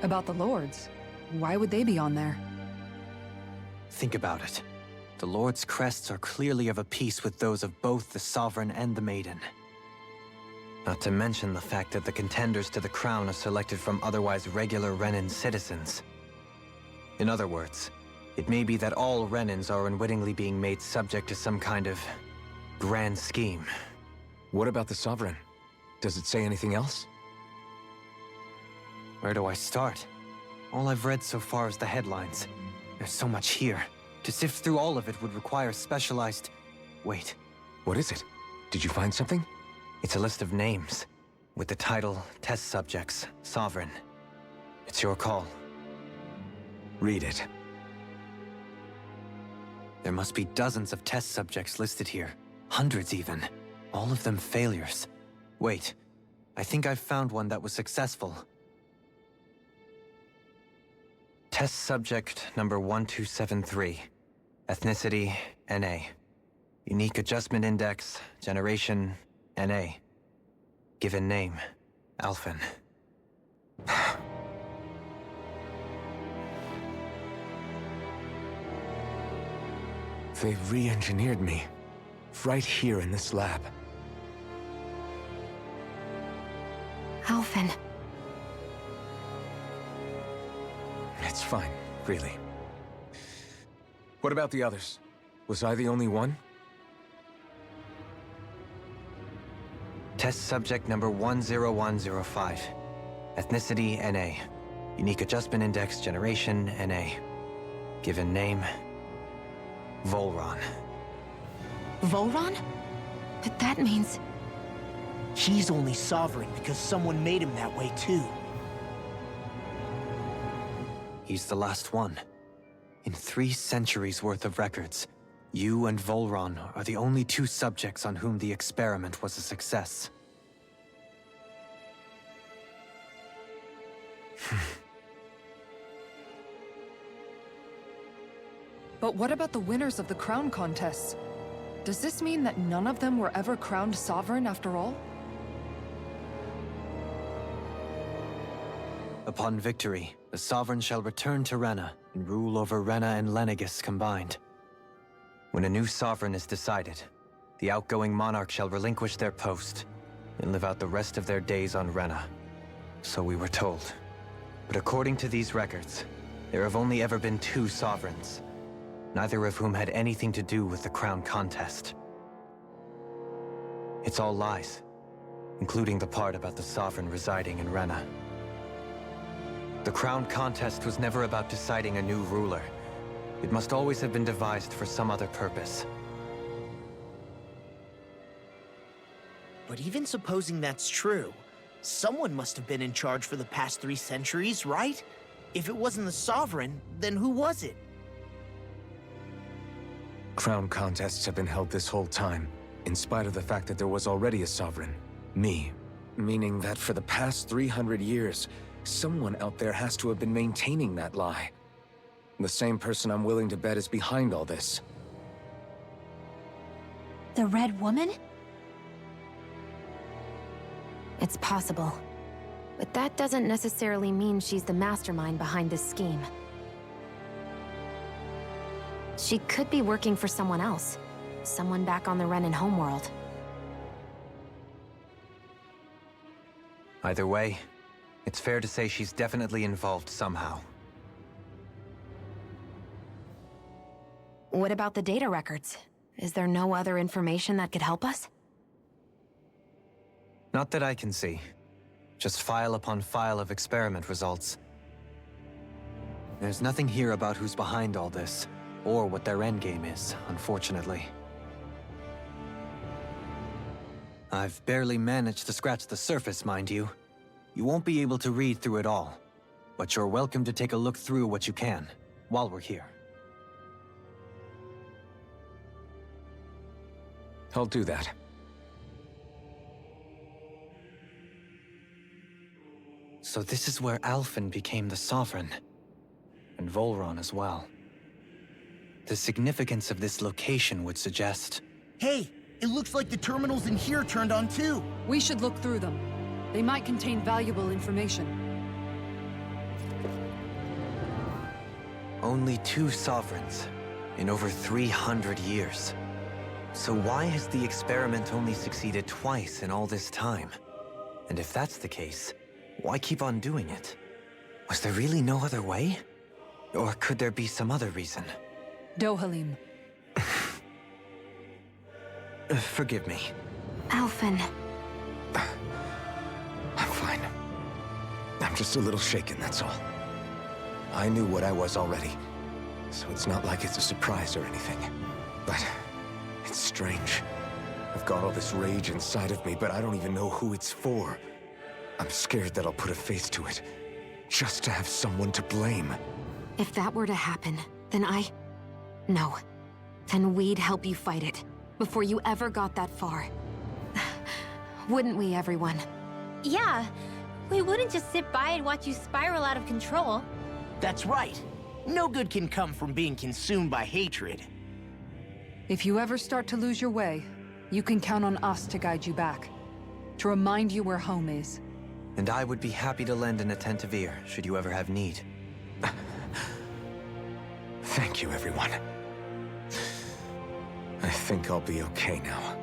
About the Lords? Why would they be on there? Think about it. The Lord's crests are clearly of a piece with those of both the Sovereign and the Maiden. Not to mention the fact that the contenders to the crown are selected from otherwise regular Renan citizens. In other words, it may be that all Renans are unwittingly being made subject to some kind of grand scheme. What about the Sovereign? Does it say anything else? Where do I start? All I've read so far is the headlines. There's so much here. To sift through all of it would require specialized... Wait. What is it? Did you find something? It's a list of names, with the title, Test Subjects, Sovereign. It's your call. Read it. There must be dozens of test subjects listed here. Hundreds even. All of them failures. Wait, I think I've found one that was successful. Test subject number 1273. Ethnicity, NA. Unique adjustment index, generation, NA. Given name, Alphen. They re-engineered me. Right here in this lab. Alphen. It's fine, really. What about the others? Was I the only one? Test subject number 10105. Ethnicity, NA. Unique adjustment index, generation, NA. Given name, Volron. Volron? But that means... He's only Sovereign because someone made him that way too. He's the last one. In 3 centuries worth of records, you and Volron are the only 2 subjects on whom the experiment was a success. But what about the winners of the crown contests? Does this mean that none of them were ever crowned sovereign after all? Upon victory, the Sovereign shall return to Rena and rule over Rena and Lenegis combined. When a new Sovereign is decided, the outgoing monarch shall relinquish their post and live out the rest of their days on Rena. So we were told. But according to these records, there have only ever been 2 Sovereigns, neither of whom had anything to do with the crown contest. It's all lies, including the part about the Sovereign residing in Rena. The crown contest was never about deciding a new ruler. It must always have been devised for some other purpose. But even supposing that's true, someone must have been in charge for the past 3 centuries, right? If it wasn't the Sovereign, then who was it? Crown contests have been held this whole time, in spite of the fact that there was already a Sovereign. Me. Meaning that for the past 300 years, someone out there has to have been maintaining that lie. The same person I'm willing to bet is behind all this. The Red Woman? It's possible. But that doesn't necessarily mean she's the mastermind behind this scheme. She could be working for someone else. Someone back on the Renan homeworld. Either way, it's fair to say she's definitely involved somehow. What about the data records? Is there no other information that could help us? Not that I can see. Just file upon file of experiment results. There's nothing here about who's behind all this, or what their endgame is, unfortunately. I've barely managed to scratch the surface, mind you. You won't be able to read through it all, but you're welcome to take a look through what you can, while we're here. I'll do that. So this is where Alphen became the Sovereign. And Volron as well. The significance of this location would suggest... Hey, it looks like the terminals in here turned on too. We should look through them. They might contain valuable information. Only 2 sovereigns in over 300 years. So why has the experiment only succeeded twice in all this time? And if that's the case, why keep on doing it? Was there really no other way? Or could there be some other reason? Dohalim. Forgive me. Alphen. I'm fine. I'm just a little shaken, that's all. I knew what I was already, so it's not like it's a surprise or anything. But it's strange. I've got all this rage inside of me, but I don't even know who it's for. I'm scared that I'll put a face to it, just to have someone to blame. If that were to happen, then No. Then we'd help you fight it, before you ever got that far. Wouldn't we, everyone? Yeah, we wouldn't just sit by and watch you spiral out of control. That's right. No good can come from being consumed by hatred. If you ever start to lose your way, you can count on us to guide you back. To remind you where home is. And I would be happy to lend an attentive ear, should you ever have need. Thank you, everyone. I think I'll be okay now.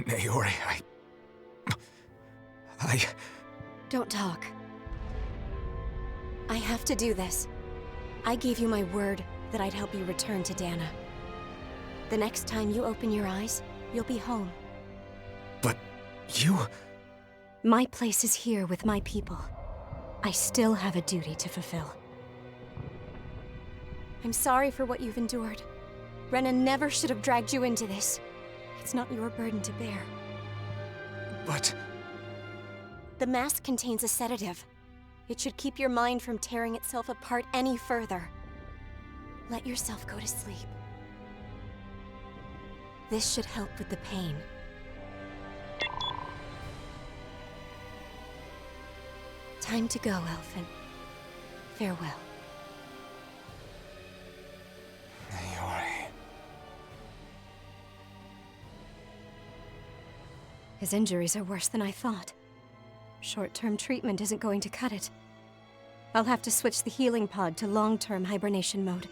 Naori, I... Don't talk. I have to do this. I gave you my word that I'd help you return to Dana. The next time you open your eyes, you'll be home. But you... My place is here with my people. I still have a duty to fulfill. I'm sorry for what you've endured. Rena never should have dragged you into this. It's not your burden to bear. But... The mask contains a sedative. It should keep your mind from tearing itself apart any further. Let yourself go to sleep. This should help with the pain. Time to go, Elfin. Farewell. Naori... His injuries are worse than I thought. Short-term treatment isn't going to cut it. I'll have to switch the healing pod to long-term hibernation mode.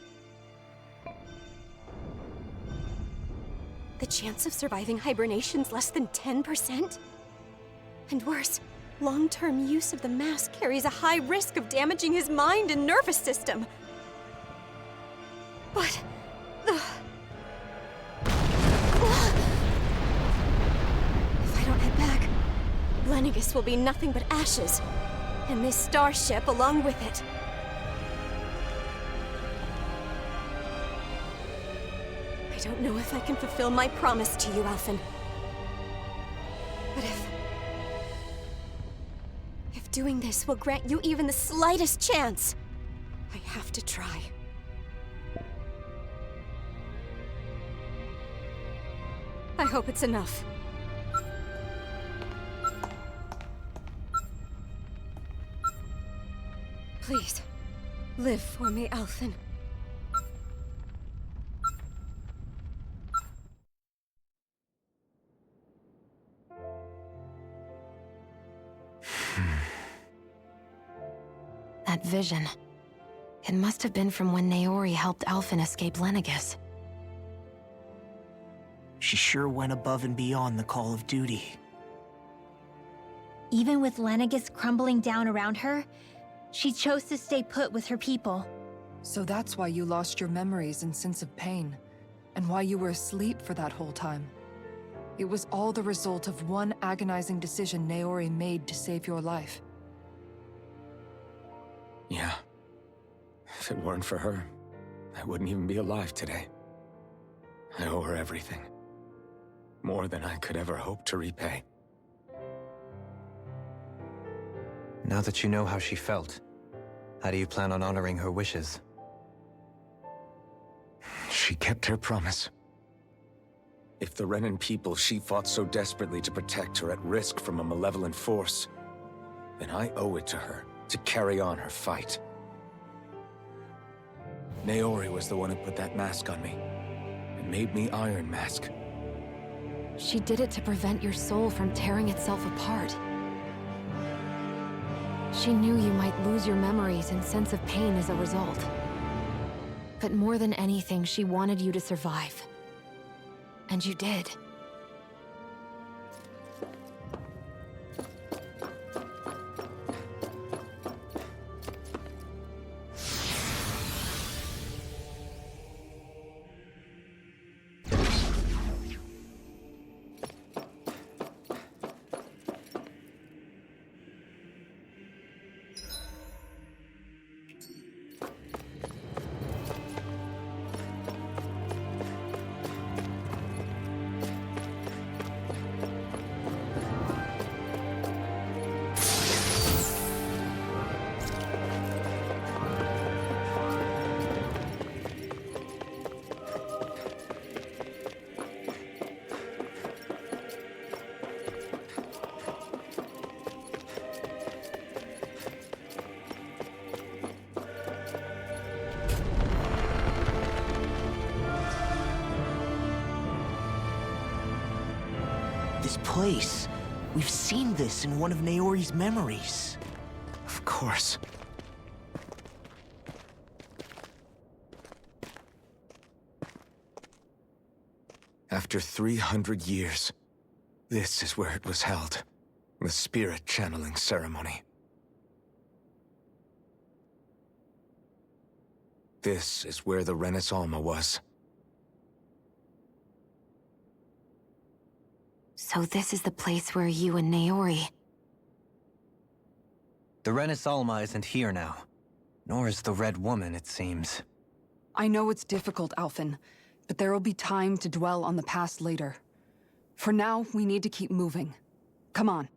The chance of surviving hibernation's less than 10%? And worse, long-term use of the mask carries a high risk of damaging his mind and nervous system. But... If I don't head back, Lenegis will be nothing but ashes, and this starship along with it. I don't know if I can fulfill my promise to you, Alphen. But if doing this will grant you even the slightest chance, I have to try. I hope it's enough. Please, live for me, Alphen. That vision. It must have been from when Naori helped Alphen escape Lenegis. She sure went above and beyond the call of duty. Even with Lenegis crumbling down around her, she chose to stay put with her people. So that's why you lost your memories and sense of pain, and why you were asleep for that whole time. It was all the result of one agonizing decision Naori made to save your life. Yeah. If it weren't for her, I wouldn't even be alive today. I owe her everything. More than I could ever hope to repay. Now that you know how she felt, how do you plan on honoring her wishes? She kept her promise. If the Renan people she fought so desperately to protect are at risk from a malevolent force, then I owe it to her to carry on her fight. Naori was the one who put that mask on me, and made me Iron Mask. She did it to prevent your soul from tearing itself apart. She knew you might lose your memories and sense of pain as a result. But more than anything, she wanted you to survive. And you did. This place. We've seen this in one of Naori's memories. Of course. After 300 years, This is where it was held. The spirit channeling ceremony. This is where the Renis Alma was. So this is the place where you and Naori... The Renis Alma isn't here now. Nor is the Red Woman, it seems. I know it's difficult, Alphen, but there will be time to dwell on the past later. For now, we need to keep moving. Come on.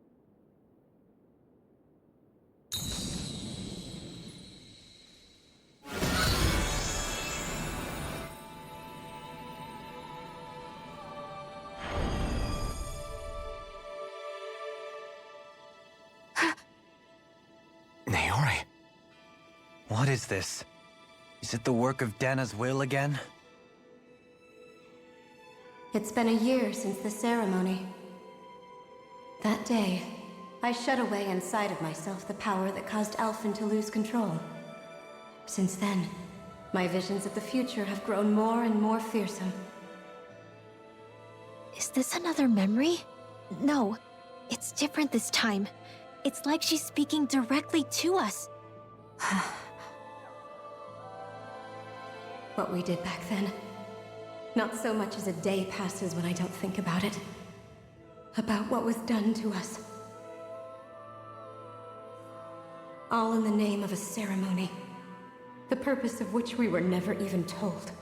Naori. What is this? Is it the work of Dana's will again? It's been a year since the ceremony. That day, I shut away inside of myself the power that caused Alphen to lose control. Since then, my visions of the future have grown more and more fearsome. Is this another memory? No, it's different this time. It's like she's speaking directly to us. What we did back then. Not so much as a day passes when I don't think about it. About what was done to us. All in the name of a ceremony. The purpose of which we were never even told.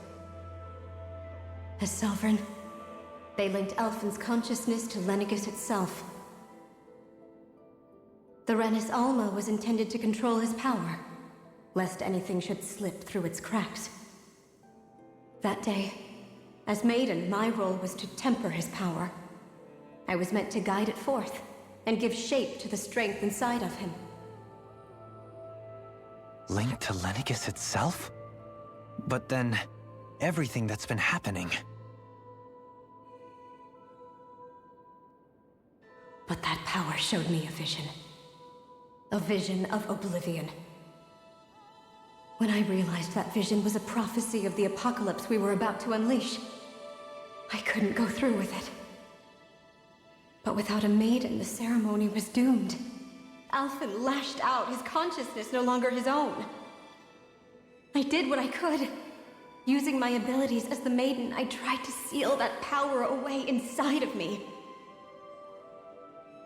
As Sovereign, they linked Alphen's consciousness to Lenegis itself. The Renis Alma was intended to control his power, lest anything should slip through its cracks. That day, as Maiden, my role was to temper his power. I was meant to guide it forth, and give shape to the strength inside of him. Linked to Lenegis itself? But then, everything that's been happening... But that power showed me a vision. A vision of oblivion. When I realized that vision was a prophecy of the apocalypse we were about to unleash, I couldn't go through with it. But without a maiden, the ceremony was doomed. Alphen lashed out, his consciousness no longer his own. I did what I could. Using my abilities as the maiden, I tried to seal that power away inside of me.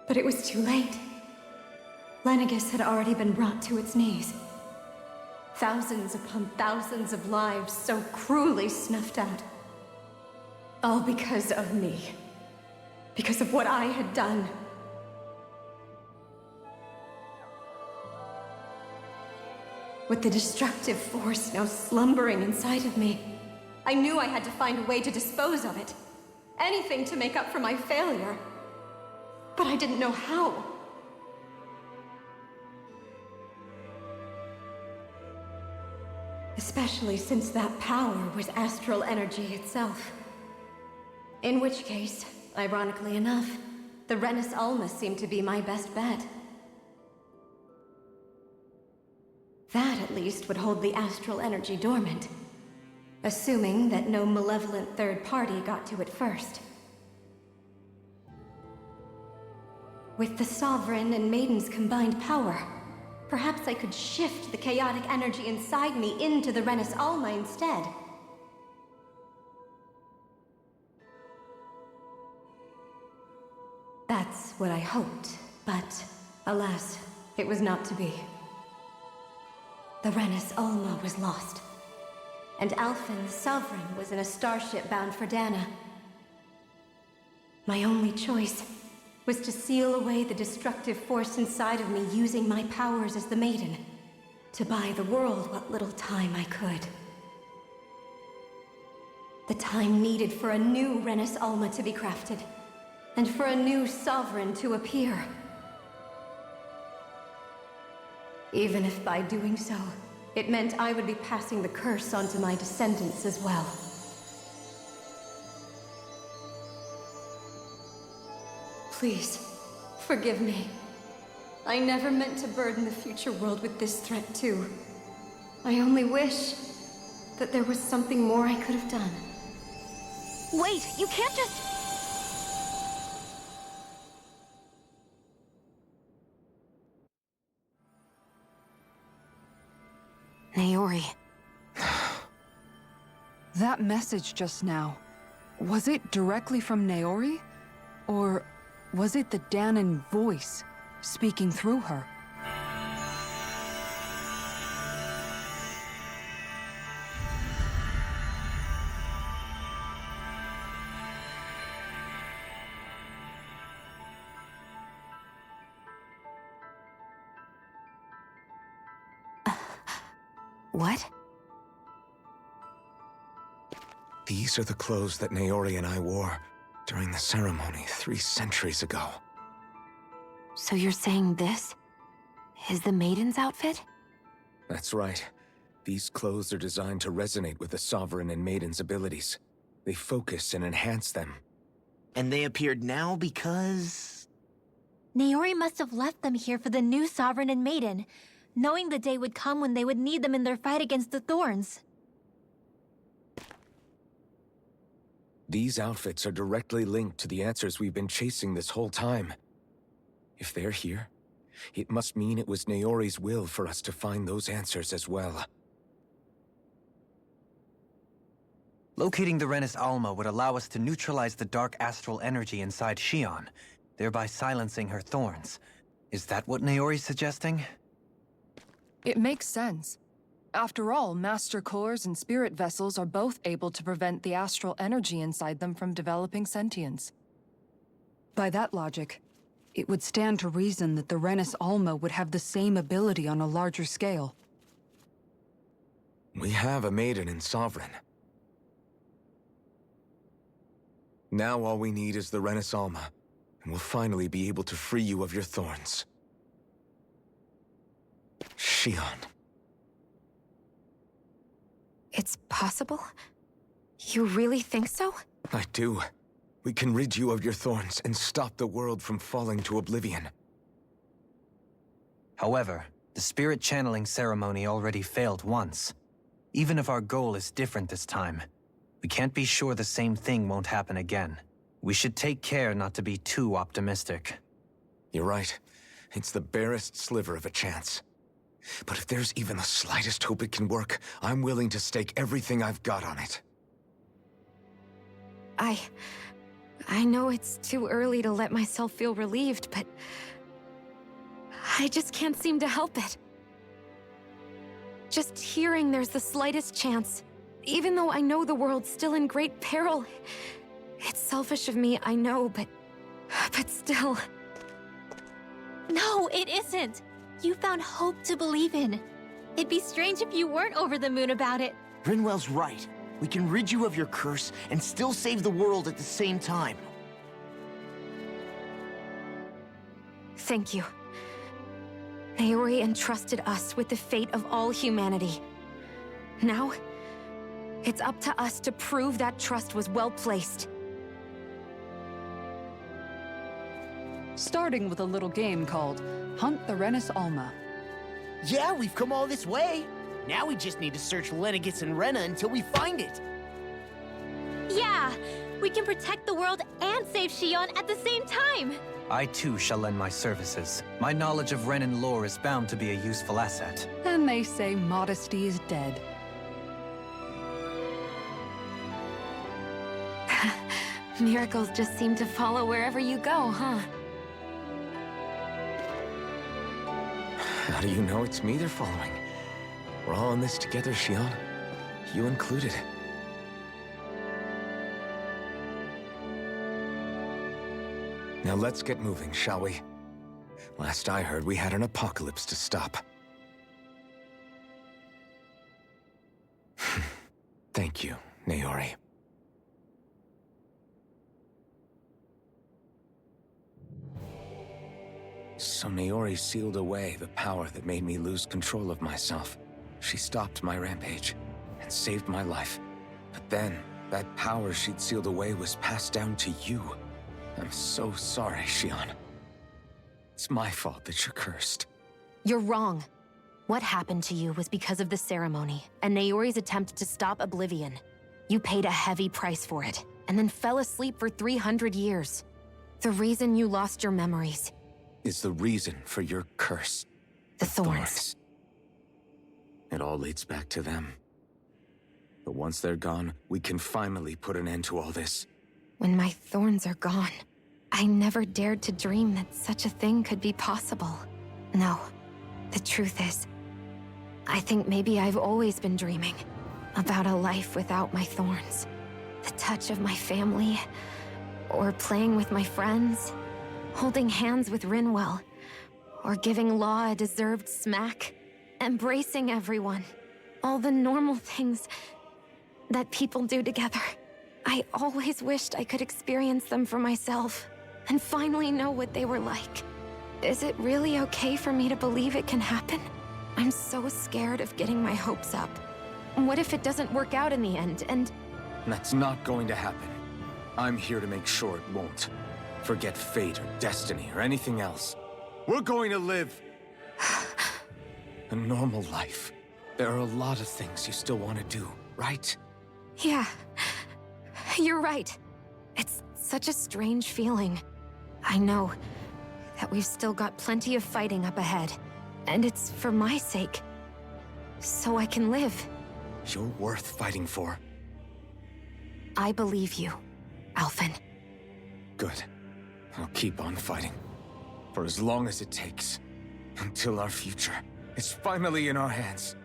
But it was too late. Lenegis had already been brought to its knees. Thousands upon thousands of lives so cruelly snuffed out. All because of me. Because of what I had done. With the destructive force now slumbering inside of me, I knew I had to find a way to dispose of it. Anything to make up for my failure. But I didn't know how. Especially since that power was astral energy itself. In which case, ironically enough, the Renis Alma seemed to be my best bet. That, at least, would hold the astral energy dormant. Assuming that no malevolent third party got to it first. With the Sovereign and Maiden's combined power, perhaps I could shift the chaotic energy inside me into the Renis Alma instead. That's what I hoped, but alas, it was not to be. The Renis Alma was lost, and Alphen, the Sovereign, was in a starship bound for Dana. My only choice was to seal away the destructive force inside of me using my powers as the Maiden, to buy the world what little time I could. The time needed for a new Renis Alma to be crafted, and for a new Sovereign to appear. Even if by doing so, it meant I would be passing the curse onto my descendants as well. Please, forgive me. I never meant to burden the future world with this threat too. I only wish that there was something more I could have done. Wait, you can't just... Naori. That message just now, was it directly from Naori? Or was it the Dahnan voice speaking through her? What? These are the clothes that Naori and I wore during the ceremony 3 centuries ago. So you're saying this is the Maiden's outfit? That's right. These clothes are designed to resonate with the Sovereign and Maiden's abilities. They focus and enhance them. And they appeared now because... Naori must have left them here for the new Sovereign and Maiden, knowing the day would come when they would need them in their fight against the Thorns. These outfits are directly linked to the answers we've been chasing this whole time. If they're here, it must mean it was Naori's will for us to find those answers as well. Locating the Renis Alma would allow us to neutralize the dark astral energy inside Xion, thereby silencing her thorns. Is that what Naori's suggesting? It makes sense. After all, Master Cores and Spirit Vessels are both able to prevent the astral energy inside them from developing sentience. By that logic, it would stand to reason that the Renis Alma would have the same ability on a larger scale. We have a Maiden and Sovereign. Now all we need is the Renis Alma, and we'll finally be able to free you of your thorns. Xion. It's possible? You really think so? I do. We can rid you of your thorns and stop the world from falling to oblivion. However, the spirit channeling ceremony already failed once. Even if our goal is different this time, we can't be sure the same thing won't happen again. We should take care not to be too optimistic. You're right. It's the barest sliver of a chance. But if there's even the slightest hope it can work, I'm willing to stake everything I've got on it. I know it's too early to let myself feel relieved, but I just can't seem to help it. Just hearing there's the slightest chance, even though I know the world's still in great peril. It's selfish of me, I know, but still. No, it isn't. You found hope to believe in. It'd be strange if you weren't over the moon about it. Rinwell's right. We can rid you of your curse and still save the world at the same time. Thank you. Naori entrusted us with the fate of all humanity. Now, it's up to us to prove that trust was well placed. Starting with a little game called Hunt the Renis Alma. Yeah, we've come all this way. Now we just need to search Lenegis and Rena until we find it. Yeah, we can protect the world and save Xion at the same time. I too shall lend my services. My knowledge of Renan lore is bound to be a useful asset. And they say modesty is dead. Miracles just seem to follow wherever you go, huh? How do you know it's me they're following? We're all in this together, Xion. You included. Now let's get moving, shall we? Last I heard, we had an apocalypse to stop. Thank you, Naori. So Naori sealed away the power that made me lose control of myself. She stopped my rampage and saved my life. But then, that power she'd sealed away was passed down to you. I'm so sorry, Xion. It's my fault that you're cursed. You're wrong. What happened to you was because of the ceremony, and Naori's attempt to stop Oblivion. You paid a heavy price for it, and then fell asleep for 300 years. The reason you lost your memories is the reason for your curse. The thorns. It all leads back to them. But once they're gone, we can finally put an end to all this. When my thorns are gone, I never dared to dream that such a thing could be possible. No, the truth is, I think maybe I've always been dreaming about a life without my thorns. The touch of my family, or playing with my friends, holding hands with Rinwell, or giving Law a deserved smack, embracing everyone. All the normal things that people do together. I always wished I could experience them for myself, and finally know what they were like. Is it really okay for me to believe it can happen? I'm so scared of getting my hopes up. What if it doesn't work out in the end, and... That's not going to happen. I'm here to make sure it won't. Forget fate or destiny or anything else. We're going to live a normal life. There are a lot of things you still want to do, right? Yeah, you're right. It's such a strange feeling. I know that we've still got plenty of fighting up ahead, and it's for my sake, so I can live. You're worth fighting for. I believe you, Alphen. Good. I'll keep on fighting. For as long as it takes. Until our future is finally in our hands.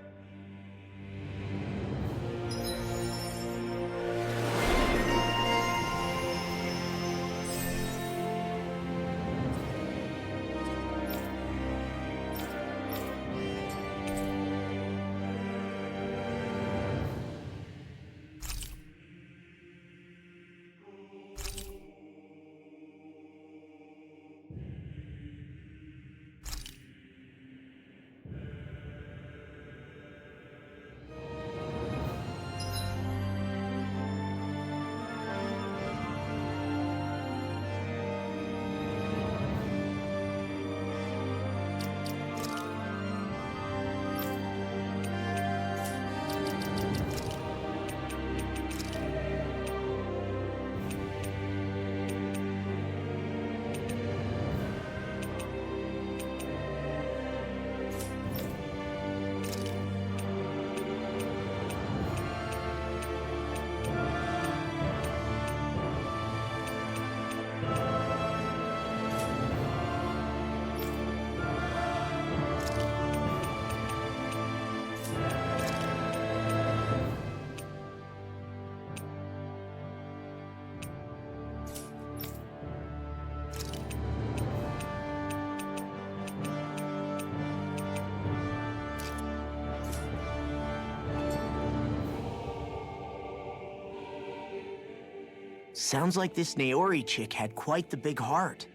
Sounds like this Naori chick had quite the big heart.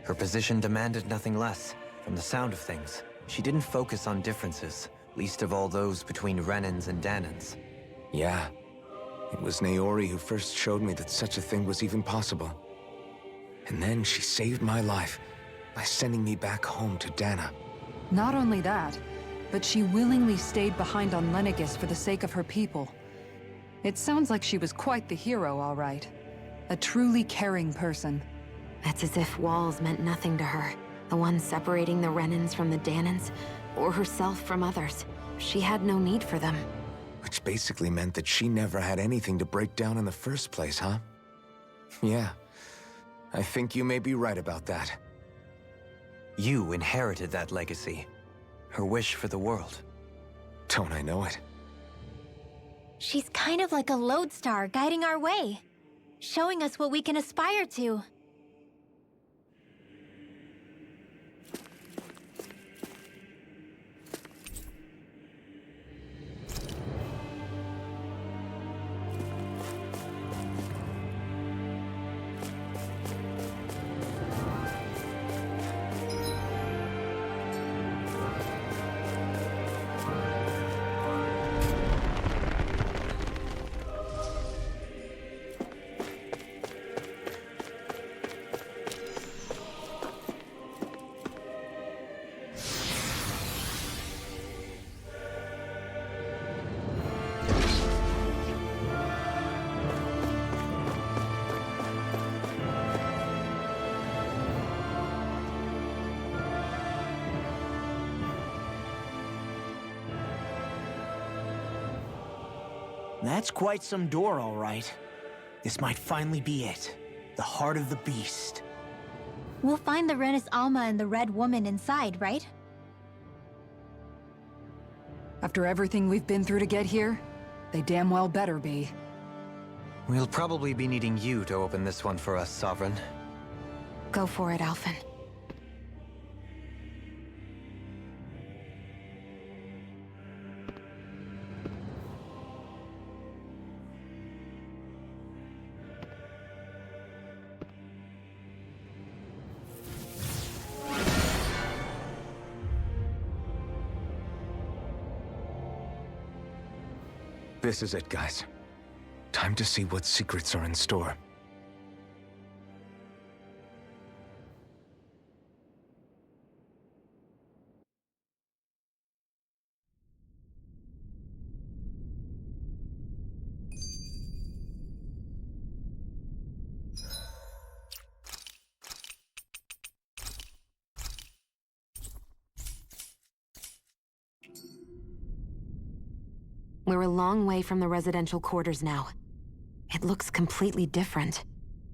Her position demanded nothing less. From the sound of things, she didn't focus on differences, least of all those between Renans and Dahnans. Yeah. It was Naori who first showed me that such a thing was even possible. And then she saved my life by sending me back home to Dahna. Not only that, but she willingly stayed behind on Lenegis for the sake of her people. It sounds like she was quite the hero, all right. A truly caring person. It's as if walls meant nothing to her. The one separating the Renans from the Dahnans, or herself from others. She had no need for them. Which basically meant that she never had anything to break down in the first place, huh? Yeah. I think you may be right about that. You inherited that legacy. Her wish for the world. Don't I know it? She's kind of like a lodestar guiding our way, showing us what we can aspire to. That's quite some door, all right. This might finally be it. The heart of the beast. We'll find the Renis Alma and the Red Woman inside, right? After everything we've been through to get here, they damn well better be. We'll probably be needing you to open this one for us, Sovereign. Go for it, Alphen. This is it, guys. Time to see what secrets are in store. We're a long way from the residential quarters now. It looks completely different.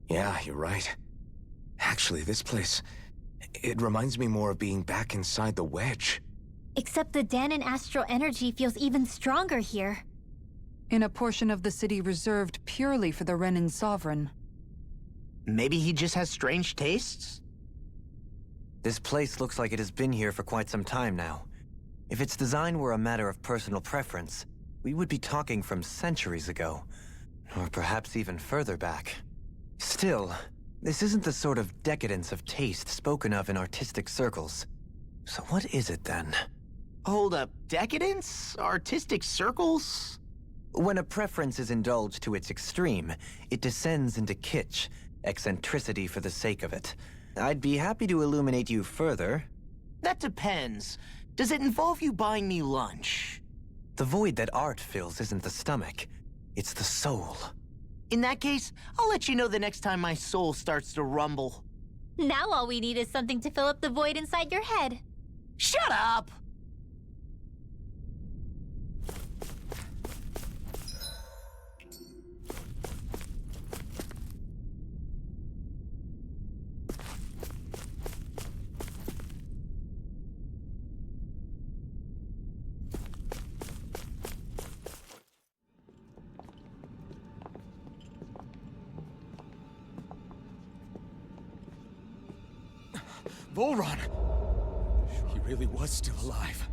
Yeah, you're right. Actually, this place... it reminds me more of being back inside the Wedge. Except the Dahnan astral energy feels even stronger here. In a portion of the city reserved purely for the Renin Sovereign. Maybe he just has strange tastes? This place looks like it has been here for quite some time now. If its design were a matter of personal preference, we would be talking from centuries ago. Or perhaps even further back. Still, this isn't the sort of decadence of taste spoken of in artistic circles. So what is it then? Hold up, decadence? Artistic circles? When a preference is indulged to its extreme, it descends into kitsch, eccentricity for the sake of it. I'd be happy to illuminate you further. That depends. Does it involve you buying me lunch? The void that art fills isn't the stomach, it's the soul. In that case, I'll let you know the next time my soul starts to rumble. Now all we need is something to fill up the void inside your head. Shut up! Volron! He really was still alive.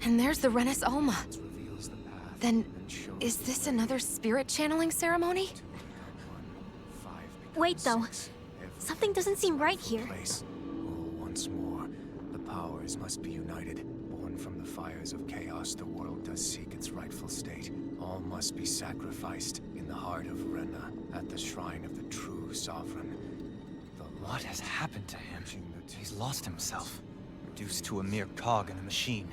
And there's the Renis Alma. Then, is this another spirit channeling ceremony? Wait, though. Something doesn't seem right here. Once more, the powers must be united. Born from the fires of chaos, the world does seek its rightful state. All must be sacrificed in the heart of Rena, at the shrine of the true sovereign. What has happened to him? He's lost himself, reduced to a mere cog in a machine.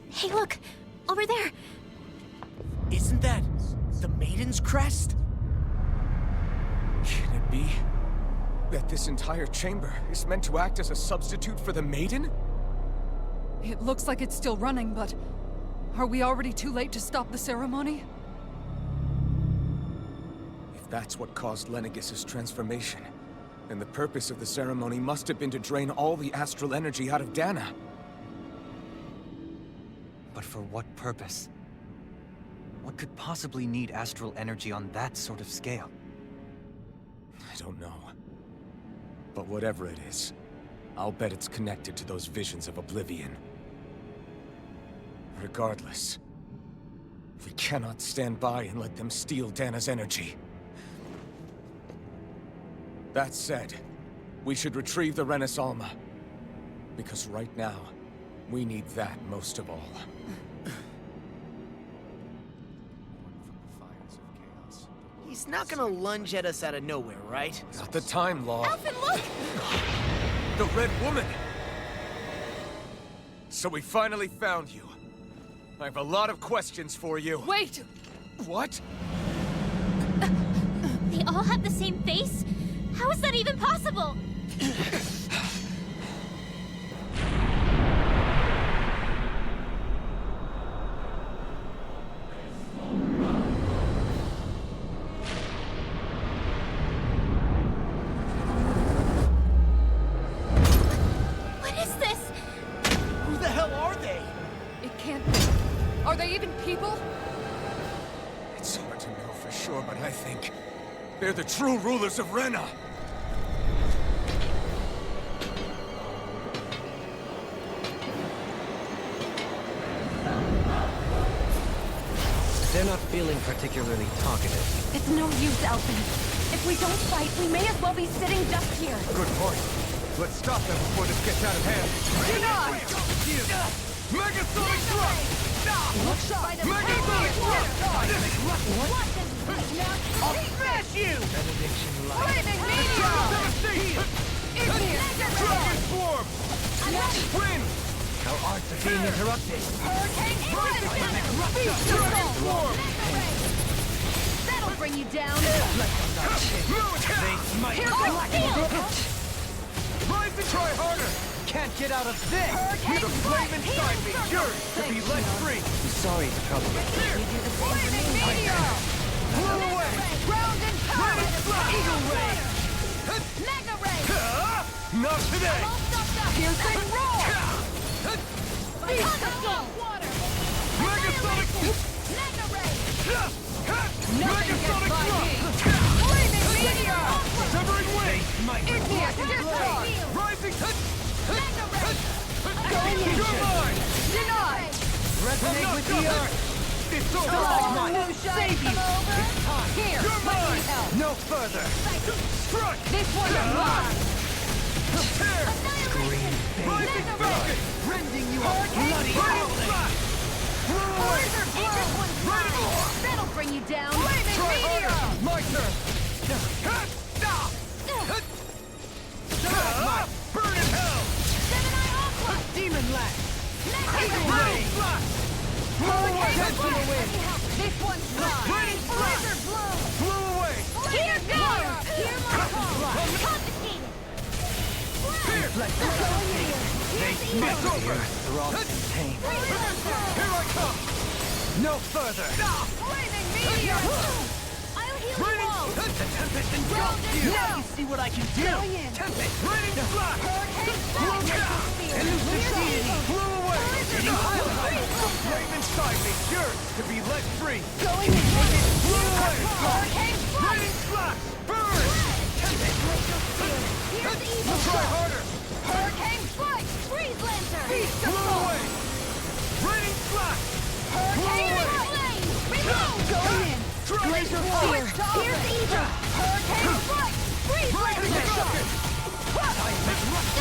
Hey, look! Over there! Isn't that the Maiden's crest? Can it be that this entire chamber is meant to act as a substitute for the Maiden? It looks like it's still running, but... are we already too late to stop the ceremony? If that's what caused Lenegis' transformation, then the purpose of the ceremony must have been to drain all the astral energy out of Dahna. But for what purpose? What could possibly need astral energy on that sort of scale? I don't know. But whatever it is, I'll bet it's connected to those visions of oblivion. Regardless, we cannot stand by and let them steal Dahna's energy. That said, we should retrieve the Renis Alma. Because right now, we need that most of all. He's not gonna lunge at us out of nowhere, right? Not the time, Law. Alphen, look! The Red Woman! So we finally found you. I have a lot of questions for you. Wait! What? They all have the same face? How is that even possible? They're the true rulers of Rena! They're not feeling particularly talkative. It's no use, Elfin. If we don't fight, we may as well be sitting just here. Good point. Let's stop them before this gets out of hand. Deny! Megasonic Thrust! Megasonic Thrust! I'll smash you! Benediction light. Flaming meteor! Dragon Swarm! Wind! Our arts are being interrupted. Hurricane Beast Dragon Swarm! That'll bring you down. They smite. Here's the steel! Rise and try harder! Can't get out of this! The flame inside me yearns to be let free! I'm sorry to trouble you. Flaming meteor! Blow away! Ground and power! Eagle Ray! Mega ray! Not today! Piercing roar! Water! Megasonic! Mega ray! Megasonic Thrust! Flaming meteor! Severing Wind! Igneous discharge! Rising! Mega ray! You're mine! Denied! Resonate with the earth! It's over! Save you! Here, You're let me mine! help! No further! Strike! This one's mine! Tear! Rising Falcon! Rending you a bloody Flash! Laser blow! That'll bring you down. Flaming Try meteor! harder! My turn! Burn in hell! Gemini Aqua! demon lash! Eagle Ray! Flash! Hurricane Gentle Blade! wind! This one's mine! Rain Laser blow! Blew away! Here goes! Hear my call! Confiscated! Here! It's over! Thrall and tame. Here I come! No further! Flaming meteor! I'll heal you all! The Tempest engulfs you! Now you see what I can do! Tempest! Raining Flash! Elusive deity! Blew away! Getting highlighted! The flame inside me yearns to be let free! Going in! Blew away! Hurricane Raining Flash! Burn! Here's the evil Try shot! harder! Hurricane Strike! Freeze Lantern! Blew away! Raining Flash! Hurricane Flame! Reload! Going in! Dragon Fear! Here's Ether! Hurricane Strike! Freeze Lantern!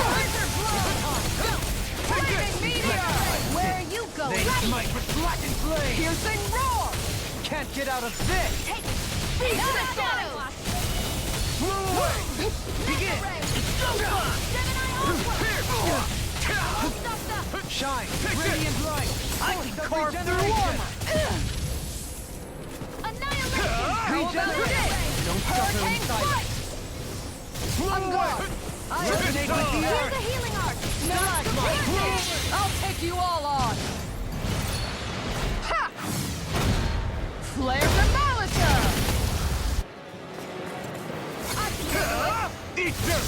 Laser blow! Flaming meteor! Where are you going? They smite with blackened flame! Piercing roar! Can't get out of this! Beast the shadows! Blew away! Begin! Gemini Aqua! Shine! Radiant light! I can carve through armor! Annihilation! How about Regenerate! this? Don't suffer in Hurricane silence! Strike! I'm gone! Resonate with the Here's earth! the healing art! I'll take you all on! Ha! Flare the Molitor! I can handle it! Eat this!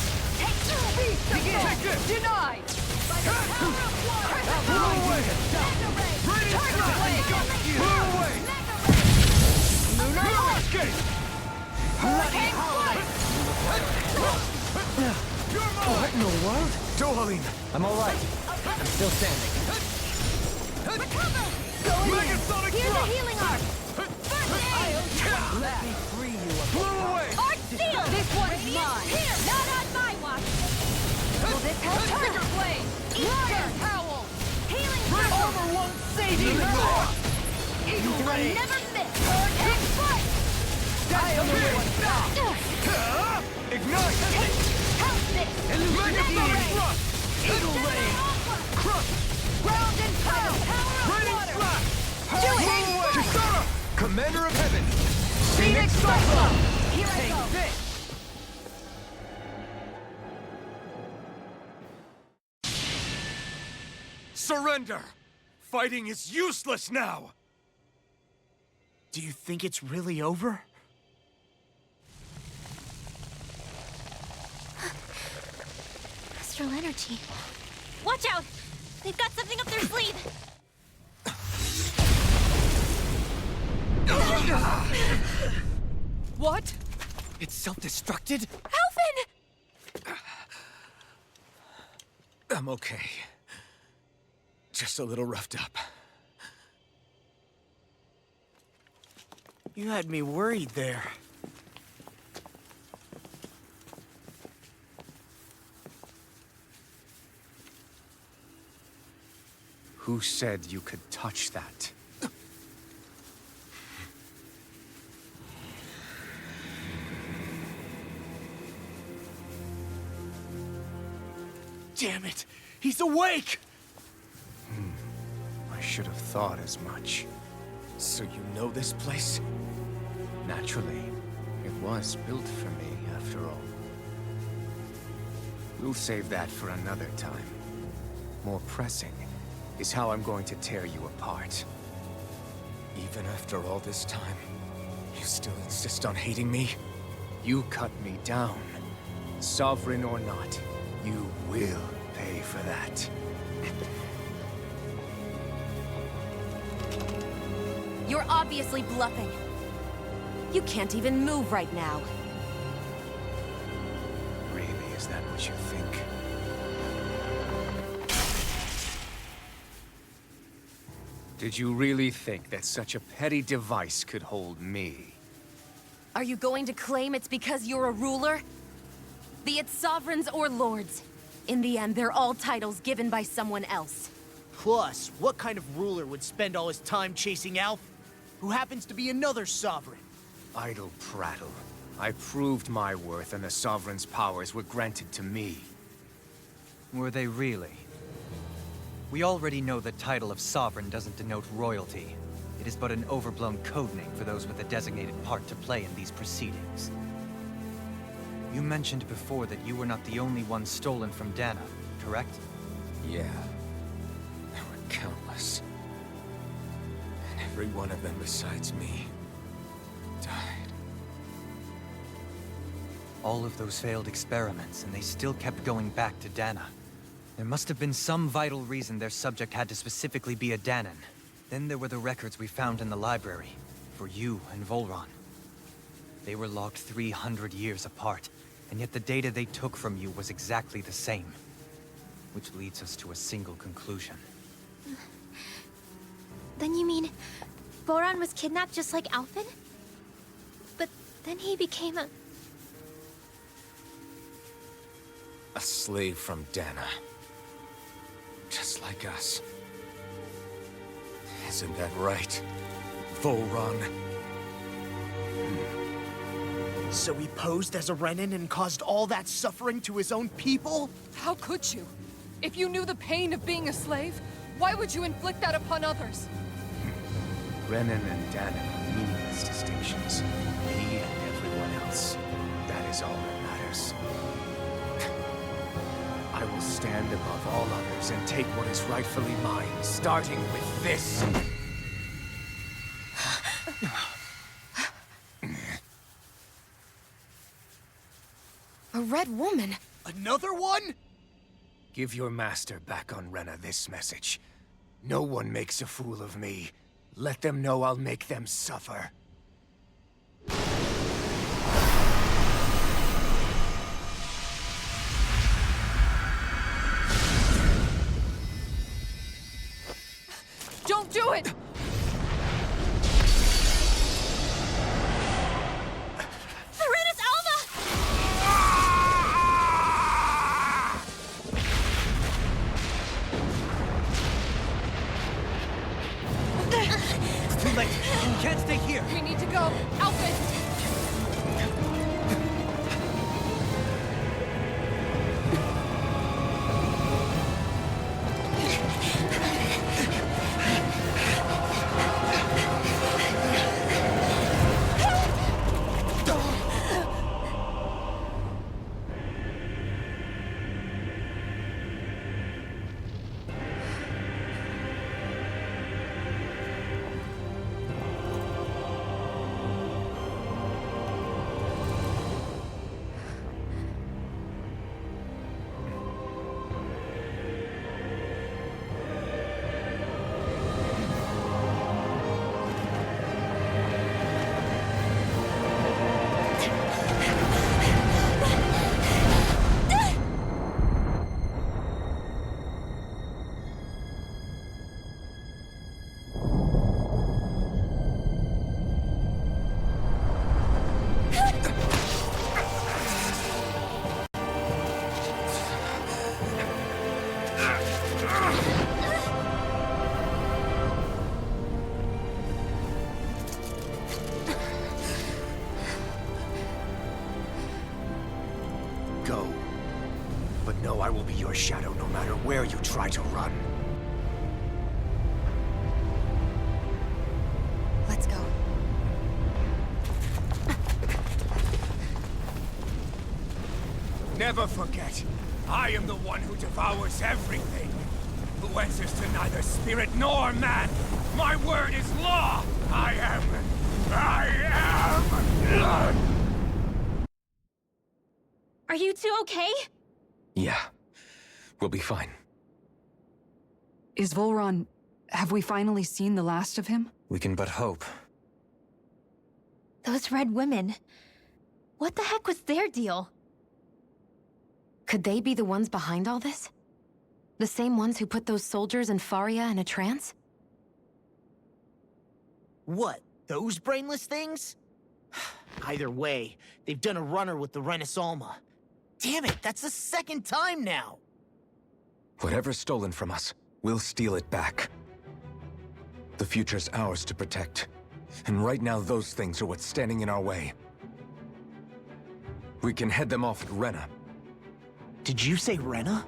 Take this! Denied! By the power of water! Blew away! Mega Ray! Radiant Tiger Flash! Blade! Blew away! Mega Ray! Lunar Escape! Hurricane Strike! You're mine! What in the world? Dohalim! I'm alright. I'm still standing. Recover! Going in! Megasonic Here's the Thrust! healing art! First aid! Let me free you of Blew away! Art Steel! This one's mine! Here! Not on my watch! Will this help? Tiger Blade! Easter Howl! Healing Armor won't save you! Eagle Ray! Never miss! Hurricane Strike! That's the way! Ignite! Help this! Megasonic Thrust! Eagle Ray! Crush! Ground and power! Power of Raining water! Flash! Hurricane Blew away! Kisara! Commander of Heaven! Phoenix Cyclone! Here I Take go! this! Surrender! Fighting is useless now! Do you think it's really over? Astral energy. Watch out! They've got something up their sleeve! What? It's self-destructed? Alphen! I'm okay. Just a little roughed up. You had me worried there. Who said you could touch that? Damn it! He's awake! I should have thought as much. So you know this place? Naturally, it was built for me, after all. We'll save that for another time. More pressing is how I'm going to tear you apart. Even after all this time, you still insist on hating me? You cut me down. Sovereign or not, you will pay for that. You're obviously bluffing. You can't even move right now. Really, is that what you think? Did you really think that such a petty device could hold me? Are you going to claim it's because you're a ruler? Be it sovereigns or lords. In the end, they're all titles given by someone else. Plus, what kind of ruler would spend all his time chasing Alph, who happens to be another sovereign? Idle prattle. I proved my worth and the Sovereign's powers were granted to me. Were they really? We already know the title of Sovereign doesn't denote royalty. It is but an overblown codename for those with a designated part to play in these proceedings. You mentioned before that you were not the only one stolen from Dana, correct? Yeah. There were countless. And every one of them besides me died. All of those failed experiments, and they still kept going back to Dana. There must have been some vital reason their subject had to specifically be a Danan. Then there were the records we found in the library, for you and Volron. They were logged 300 years apart, and yet the data they took from you was exactly the same. Which leads us to a single conclusion. Then you mean Voron was kidnapped just like Alphen? But then he became a... A slave from Dana. Just like us. Isn't that right, Volron? So he posed as a Renan and caused all that suffering to his own people? How could you? If you knew the pain of being a slave, why would you inflict that upon others? Renan and Danan are meaningless distinctions. Me and everyone else. That is all that matters. I will stand above all others and take what is rightfully mine, starting with this. A red woman? Another one? Give your master back on Rena this message. No one makes a fool of me. Let them know I'll make them suffer. Don't do it! Serenus Alva! It's too late. You can't stay here. We need to go. Alphen! go. But know I will be your shadow no matter where you try to run. Let's go. Never forget, I am the one who devours everything. Who answers to neither spirit nor man. My word is law. I am. Are you two okay? Yeah. We'll be fine. Is Volron... have we finally seen the last of him? We can but hope. Those red women. What the heck was their deal? Could they be the ones behind all this? The same ones who put those soldiers in Faria in a trance? What? Those brainless things? Either way, they've done a runner with the Renis Alma. Damn it, that's the second time now! Whatever's stolen from us, we'll steal it back. The future's ours to protect. And right now, those things are what's standing in our way. We can head them off at Rena. Did you say Rena?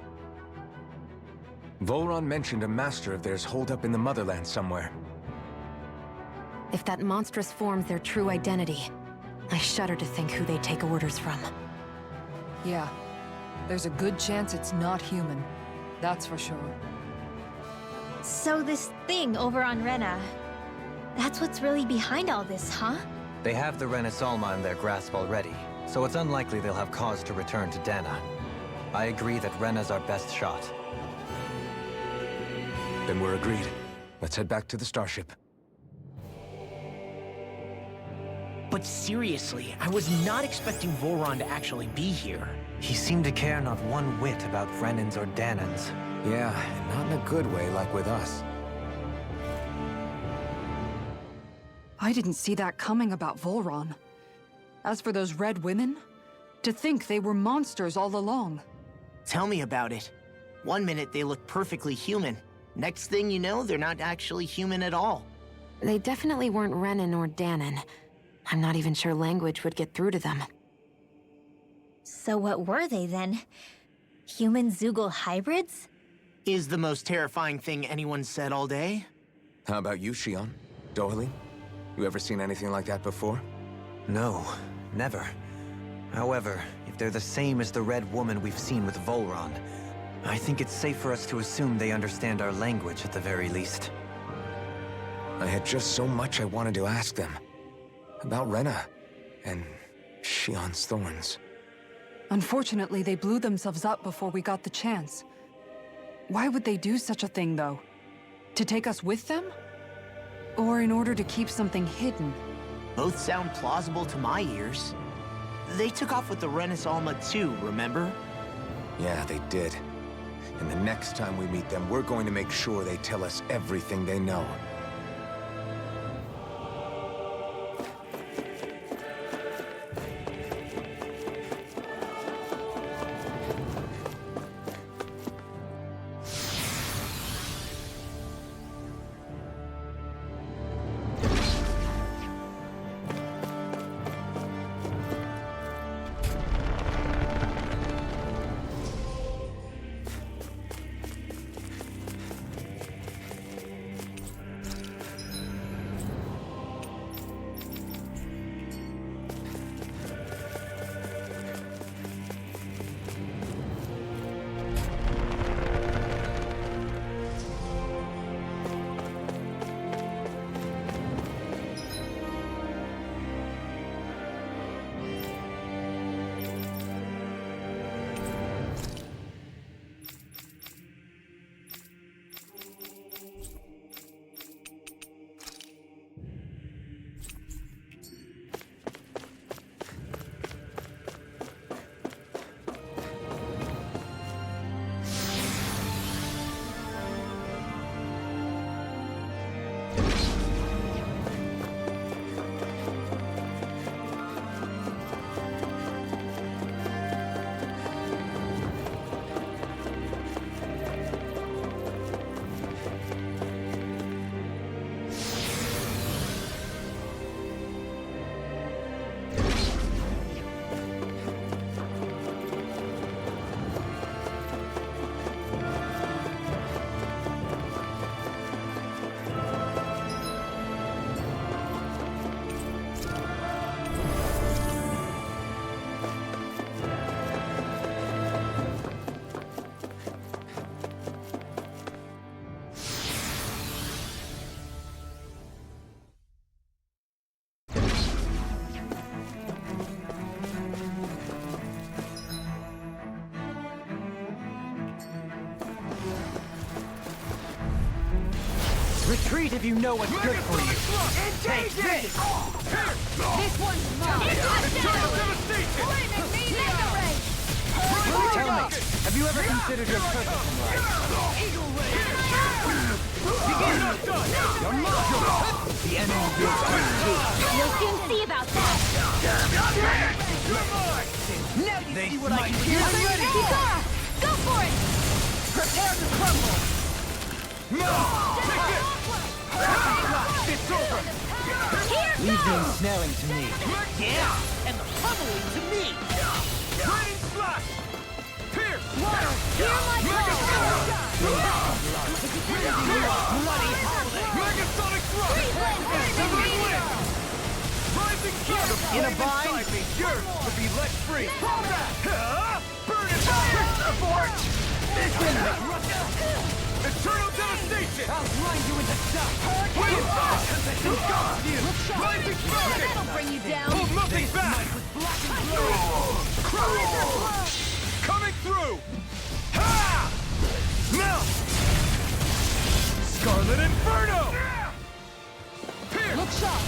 Volron mentioned a master of theirs holed up in the Motherland somewhere. If that monstrous form's their true identity, I shudder to think who they take orders from. Yeah. There's a good chance it's not human. That's for sure. So this thing over on Rena... that's what's really behind all this, huh? They have the Renis Alma in their grasp already, so it's unlikely they'll have cause to return to Dana. I agree that Rena's our best shot. Then we're agreed. Let's head back to the starship. But seriously, I was not expecting Volron to actually be here. He seemed to care not one whit about Renans or Danans. Yeah, and not in a good way like with us. I didn't see that coming about Volron. As for those red women, to think they were monsters all along. Tell me about it. One minute they look perfectly human. Next thing you know, they're not actually human at all. They definitely weren't Renan or Danan. I'm not even sure language would get through to them. So what were they then? Human Zoogle hybrids? Is the most terrifying thing anyone said all day? How about you, Shion? Dohalim? You ever seen anything like that before? No, never. However, if they're the same as the Red Woman we've seen with Volron, I think it's safe for us to assume they understand our language at the very least. I had just so much I wanted to ask them. About Rena, and Shion's thorns. Unfortunately, they blew themselves up before we got the chance. Why would they do such a thing, though? To take us with them? Or in order to keep something hidden? Both sound plausible to my ears. They took off with the Renis Alma too, remember? Yeah, they did. And the next time we meet them, we're going to make sure they tell us everything they know. Retreat if you know what's good for you. Take this! This one's mine. Eternal devastation! Mega Ray! Tell me, have you ever considered your purpose in life? Eagle Ray! You're mine! The enemy will turn too. You'll soon see about that. Now you see what I can do! Kisara, go for it! Prepare to crumble! Take this! It's over! Leave the ensnaring to me. Yeah! And the pummeling to me! Lightning slash! Pierce! Water, hear my call! Bloody howling! Megasonic thrust! Seven wind! Rising sun! In a bind? Yours to be let free! Burn it! Abort! Eternal devastation! I'll grind you into dust. Wind! Rising falcon! That'll bring you down. Hold nothing back! Coming through! Ha! Now! Scarlet Inferno! Pierce! Look sharp.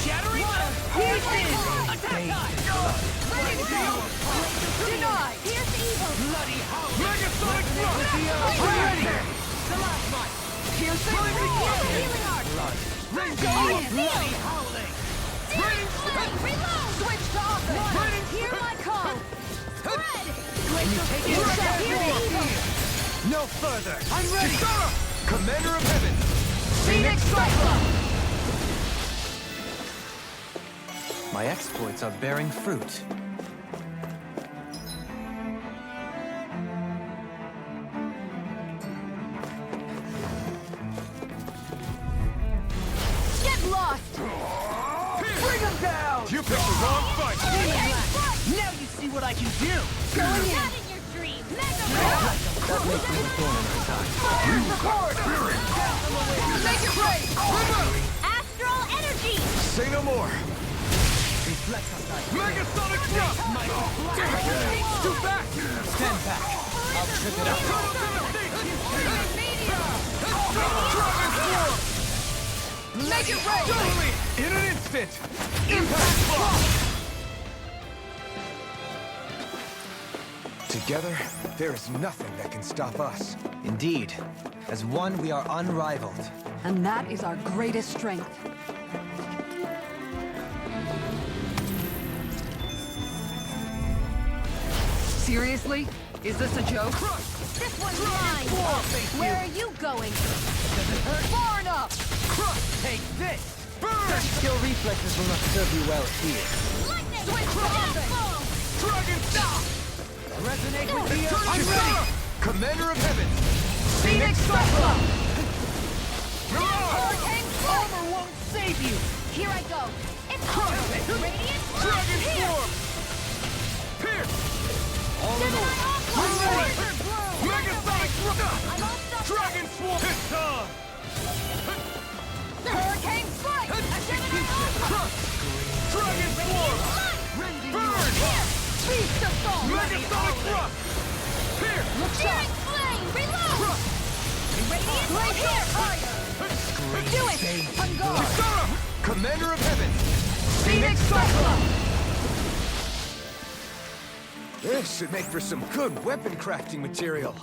Shattering! Pieces! Attack! Denied. Here's evil. Bloody howl! Megasonic thrust! Ready! The last one. Piercing. Rising Here's the fire! healing art. Bloody howling! Searing flame. Reload. Switch to offense. Hear my call. Spread. Here's the evil. No further. I'm ready! Kisara! Commander of Heaven! Phoenix Cyclone. My exploits are bearing fruit. Get lost. Bring him down! You picked the wrong fight! Now you see what I can do! Going in. Not in your dream. Mega Ray. That makes me a thorn in our side. Make it rain. Astral energy. Say no more! Reflect on that. Megasonic thrust! Too fast! Stand back. I'll trip it up. Dragon Swarm! Make it rain. Totally! In an instant! Impact block! Together, there is nothing that can stop us. Indeed. As one, we are unrivaled. And that is our greatest strength. Seriously? Is this a joke? This one's mine. Where are you going? Far enough. Take this! Such skill reflexes will not serve you well here. Lightning. Switch to offense. Dragon Stop! Resonate with the I'm ready! Commander of Heaven! Phoenix Cyclone. Hurricane Armor won't save you. Here I go. It's over. Radiant Dragon Here. Swarm! Pierce! all in all. Megasonic thrust! I'm all stuck. Dragon Swarm! It's on! Hurricane Strike. Crush! Dragon Swarm! Burn! Beast of Fall. Megasonic thrust! Pierce! Searing Flame. Reload. Radiant right here. Do it. On guard. Kisara! Commander of Heaven! Phoenix Cyclone. This should make for some good weapon crafting material.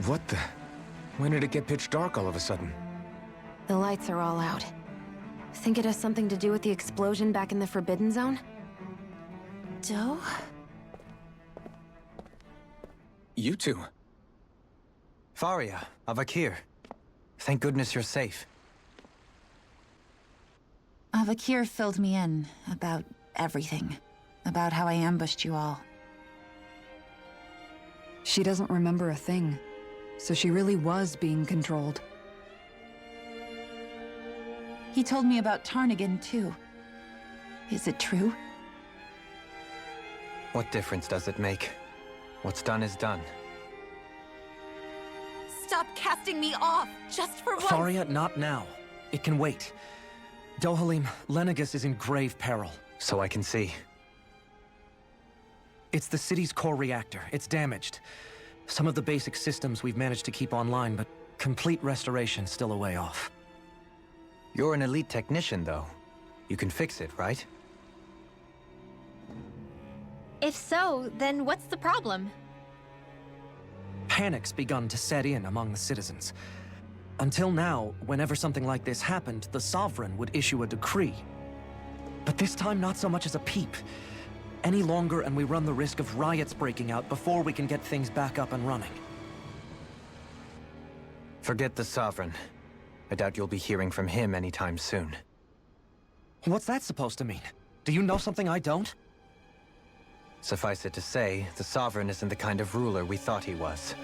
What the? When did it get pitch dark all of a sudden? The lights are all out. Think it has something to do with the explosion back in the Forbidden Zone? Doe? You two. Faria, Avakir. Thank goodness you're safe. Avakir filled me in about everything. About how I ambushed you all. She doesn't remember a thing, so she really was being controlled. He told me about Tarnagin, too. Is it true? What difference does it make? What's done is done. Stop casting me off, just for once! Faria, not now. It can wait. Dohalim, Lenegis is in grave peril. So I can see. It's the city's core reactor. It's damaged. Some of the basic systems we've managed to keep online, but complete restoration's still a way off. You're an elite technician, though. You can fix it, right? If so, then what's the problem? Panic's begun to set in among the citizens. Until now, whenever something like this happened, the Sovereign would issue a decree. But this time, not so much as a peep. Any longer, and we run the risk of riots breaking out before we can get things back up and running. Forget the Sovereign. I doubt you'll be hearing from him anytime soon. What's that supposed to mean? Do you know something I don't? Suffice it to say, the Sovereign isn't the kind of ruler we thought he was.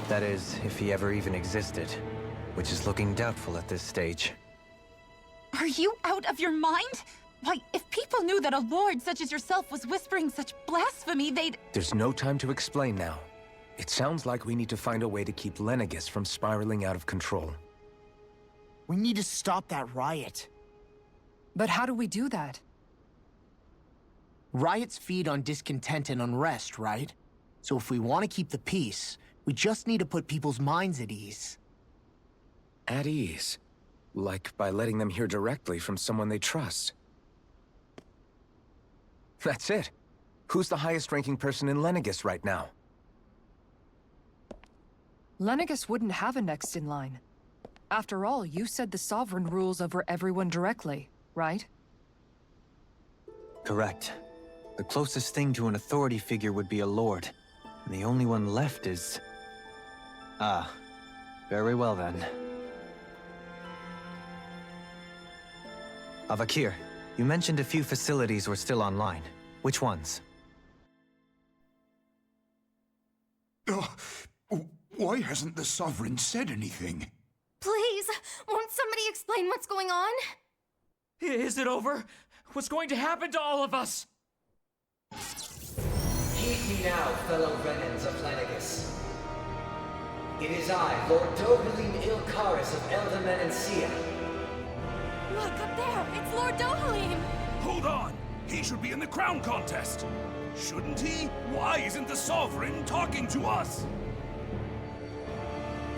That is, if he ever even existed, which is looking doubtful at this stage. Are you out of your mind? Why, if people knew that a lord such as yourself was whispering such blasphemy, they'd... There's no time to explain now. It sounds like we need to find a way to keep Lenegis from spiraling out of control. We need to stop that riot. But how do we do that? Riots feed on discontent and unrest, right? So if we want to keep the peace, we just need to put people's minds at ease. At ease? Like by letting them hear directly from someone they trust. That's it. Who's the highest-ranking person in Lenegis right now? Lenegis wouldn't have a next in line. After all, you said the Sovereign rules over everyone directly, right? Correct. The closest thing to an authority figure would be a lord. And the only one left is... Ah. Very well then. Avakir, you mentioned a few facilities were still online. Which ones? Why hasn't the Sovereign said anything? Please, won't somebody explain what's going on? Is it over? What's going to happen to all of us? Heed me now, fellow Renans of Lenegis. It is I, Lord Dohalim Ilkaris of Eldaman and Sia. Look, up there! It's Lord Dohalim! Hold on! He should be in the crown contest! Shouldn't he? Why isn't the Sovereign talking to us?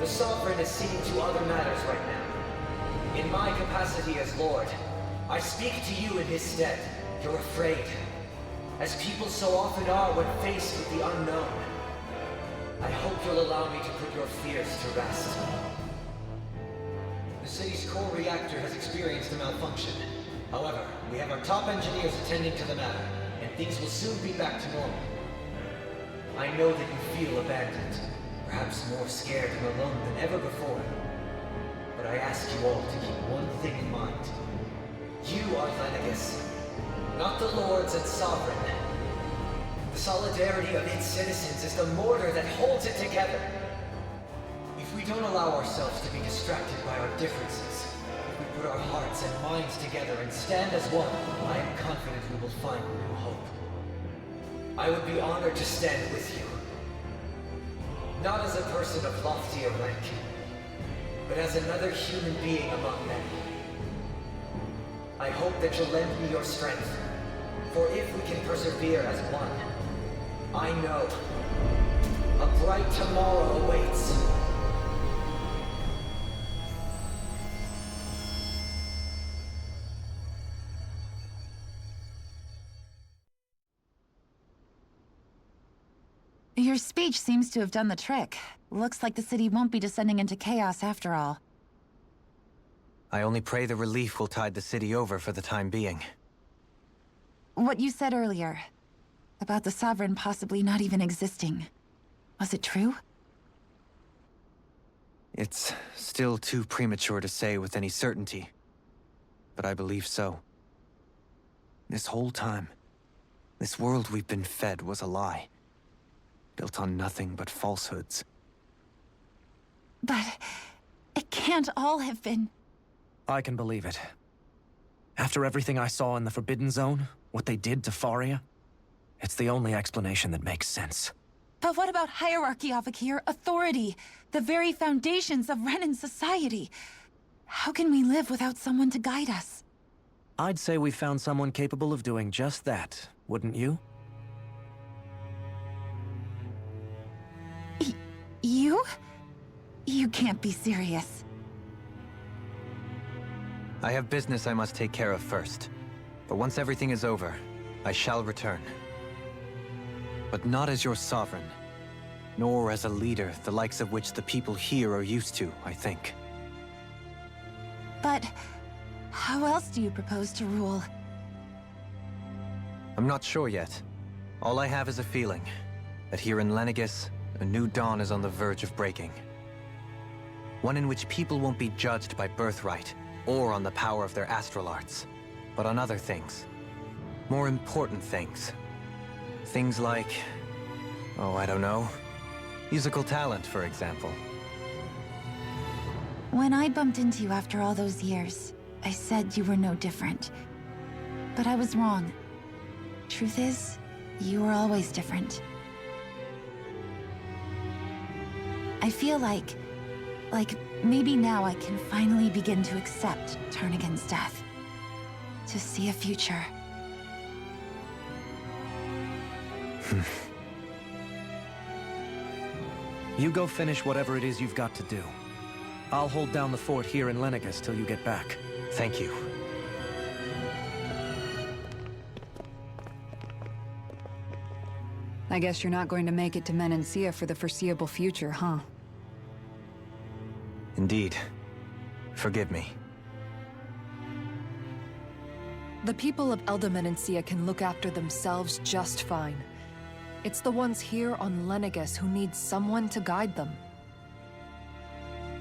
The Sovereign is seeing to other matters right now. In my capacity as Lord, I speak to you in his stead. You're afraid. As people so often are when faced with the unknown. I hope you'll allow me to put your fears to rest. The city's core reactor has experienced a malfunction. However, we have our top engineers attending to the matter, and things will soon be back to normal. I know that you feel abandoned, perhaps more scared and alone than ever before. But I ask you all to keep one thing in mind. You are Lenegis, not the Lords and Sovereign. The solidarity of its citizens is the mortar that holds it together. If we don't allow ourselves to be distracted by our differences, if we put our hearts and minds together and stand as one, I am confident we will find new hope. I would be honored to stand with you. Not as a person of loftier rank, but as another human being among many. I hope that you'll lend me your strength, for if we can persevere as one, I know a bright tomorrow awaits. Your speech seems to have done the trick. Looks like the city won't be descending into chaos after all. I only pray the relief will tide the city over for the time being. What you said earlier, about the Sovereign possibly not even existing, was it true? It's still too premature to say with any certainty, but I believe so. This whole time, this world we've been fed was a lie, built on nothing but falsehoods. But it can't all have been... I can believe it. After everything I saw in the Forbidden Zone, what they did to Faria, it's the only explanation that makes sense. But what about hierarchy, Avakir? Authority? The very foundations of Renan society? How can we live without someone to guide us? I'd say we found someone capable of doing just that, wouldn't you? You? You can't be serious. I have business I must take care of first. But once everything is over, I shall return. But not as your sovereign, nor as a leader the likes of which the people here are used to, I think. But how else do you propose to rule? I'm not sure yet. All I have is a feeling that here in Lenegis, a new dawn is on the verge of breaking. One in which people won't be judged by birthright or on the power of their astral arts, but on other things. More important things. Things like, oh, I don't know, musical talent, for example. When I bumped into you after all those years, I said you were no different. But I was wrong. Truth is, you were always different. I feel like maybe now I can finally begin to accept Tarnigan's death. To see a future. You go finish whatever it is you've got to do. I'll hold down the fort here in Lenegis till you get back. Thank you. I guess you're not going to make it to Menancia for the foreseeable future, huh? Indeed. Forgive me. The people of Elda Menancia can look after themselves just fine. It's the ones here on Lenegis who need someone to guide them.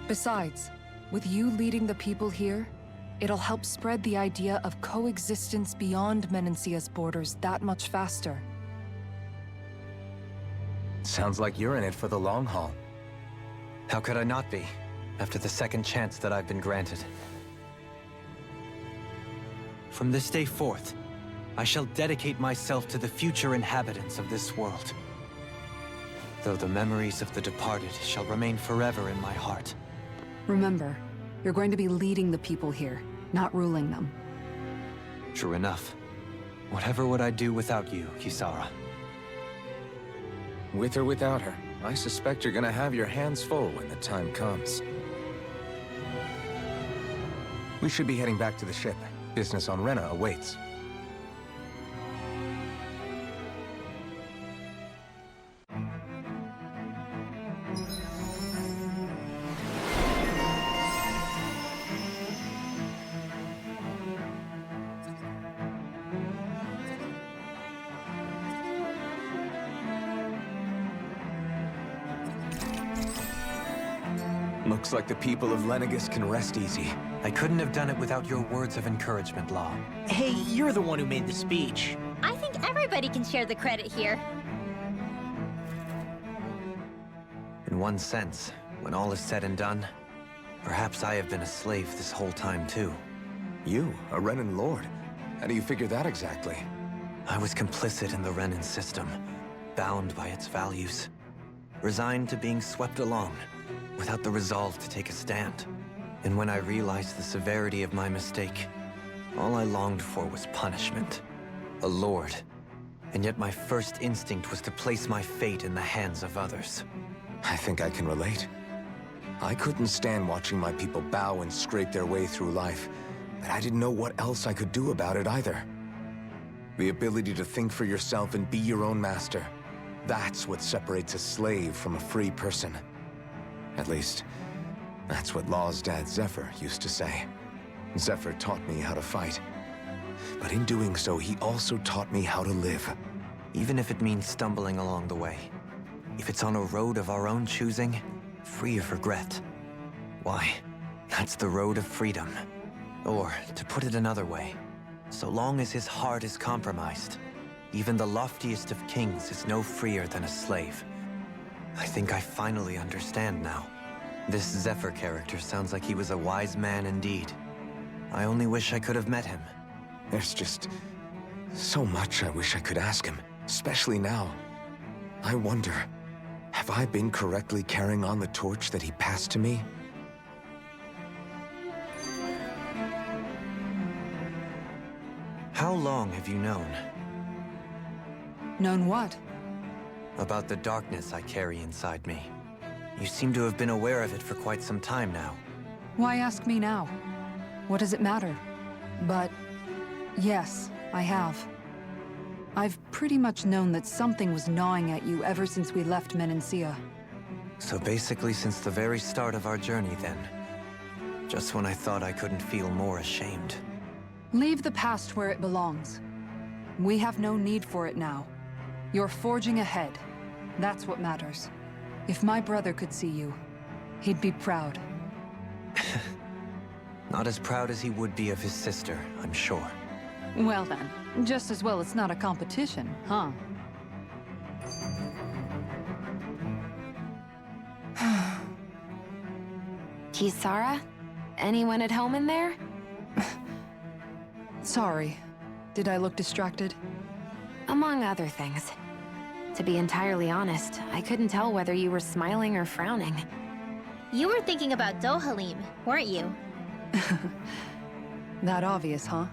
Besides, with you leading the people here, it'll help spread the idea of coexistence beyond Menancia's borders that much faster. Sounds like you're in it for the long haul. How could I not be, after the second chance that I've been granted? From this day forth, I shall dedicate myself to the future inhabitants of this world. Though the memories of the departed shall remain forever in my heart. Remember, you're going to be leading the people here, not ruling them. True enough. Whatever would I do without you, Kisara? With or without her, I suspect you're gonna have your hands full when the time comes. We should be heading back to the ship. Business on Rena awaits. Looks like the people of Lenegis can rest easy. I couldn't have done it without your words of encouragement, Law. Hey, you're the one who made the speech. I think everybody can share the credit here. In one sense, when all is said and done, perhaps I have been a slave this whole time too. You, a Renan Lord? How do you figure that exactly? I was complicit in the Renan system, bound by its values, resigned to being swept along, without the resolve to take a stand. And when I realized the severity of my mistake, all I longed for was punishment. A lord. And yet my first instinct was to place my fate in the hands of others. I think I can relate. I couldn't stand watching my people bow and scrape their way through life, but I didn't know what else I could do about it either. The ability to think for yourself and be your own master. That's what separates a slave from a free person. At least, that's what Law's dad Zephyr used to say. Zephyr taught me how to fight. But in doing so, he also taught me how to live. Even if it means stumbling along the way. If it's on a road of our own choosing, free of regret. Why, that's the road of freedom. Or, to put it another way, so long as his heart is compromised, even the loftiest of kings is no freer than a slave. I think I finally understand now. This Zephyr character sounds like he was a wise man indeed. I only wish I could have met him. There's just so much I wish I could ask him, especially now. I wonder, have I been correctly carrying on the torch that he passed to me? How long have you known? Known what? About the darkness I carry inside me. You seem to have been aware of it for quite some time now. Why ask me now? What does it matter? But yes, I have. I've pretty much known that something was gnawing at you ever since we left Menancia. So basically since the very start of our journey then. Just when I thought I couldn't feel more ashamed. Leave the past where it belongs. We have no need for it now. You're forging ahead. That's what matters. If my brother could see you, he'd be proud. Not as proud as he would be of his sister, I'm sure. Well then, just as well it's not a competition, huh? Kisara? Anyone at home in there? Sorry. Did I look distracted? Among other things. To be entirely honest, I couldn't tell whether you were smiling or frowning. You were thinking about Dohalim, weren't you? That obvious, huh?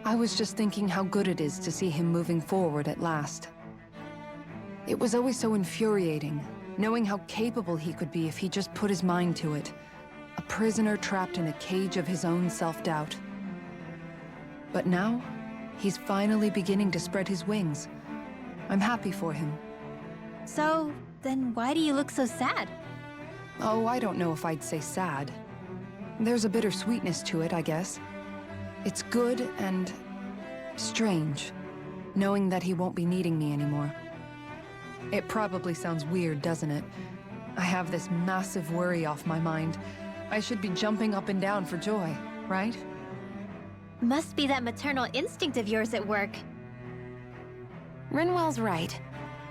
I was just thinking how good it is to see him moving forward at last. It was always so infuriating, knowing how capable he could be if he just put his mind to it. A prisoner trapped in a cage of his own self-doubt. But now, he's finally beginning to spread his wings. I'm happy for him. So, then why do you look so sad? Oh, I don't know if I'd say sad. There's a bittersweetness to it, I guess. It's good and strange, knowing that he won't be needing me anymore. It probably sounds weird, doesn't it? I have this massive worry off my mind. I should be jumping up and down for joy, right? Must be that maternal instinct of yours at work. Rinwell's right.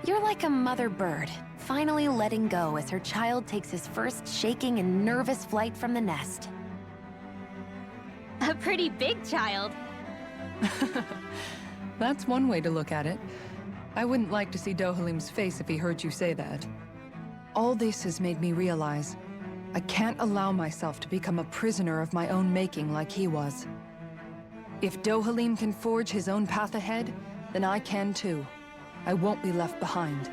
You're like a mother bird, finally letting go as her child takes his first shaking and nervous flight from the nest. A pretty big child. That's one way to look at it. I wouldn't like to see Dohalim's face if he heard you say that. All this has made me realize I can't allow myself to become a prisoner of my own making like he was. If Dohalim can forge his own path ahead, then I can too. I won't be left behind.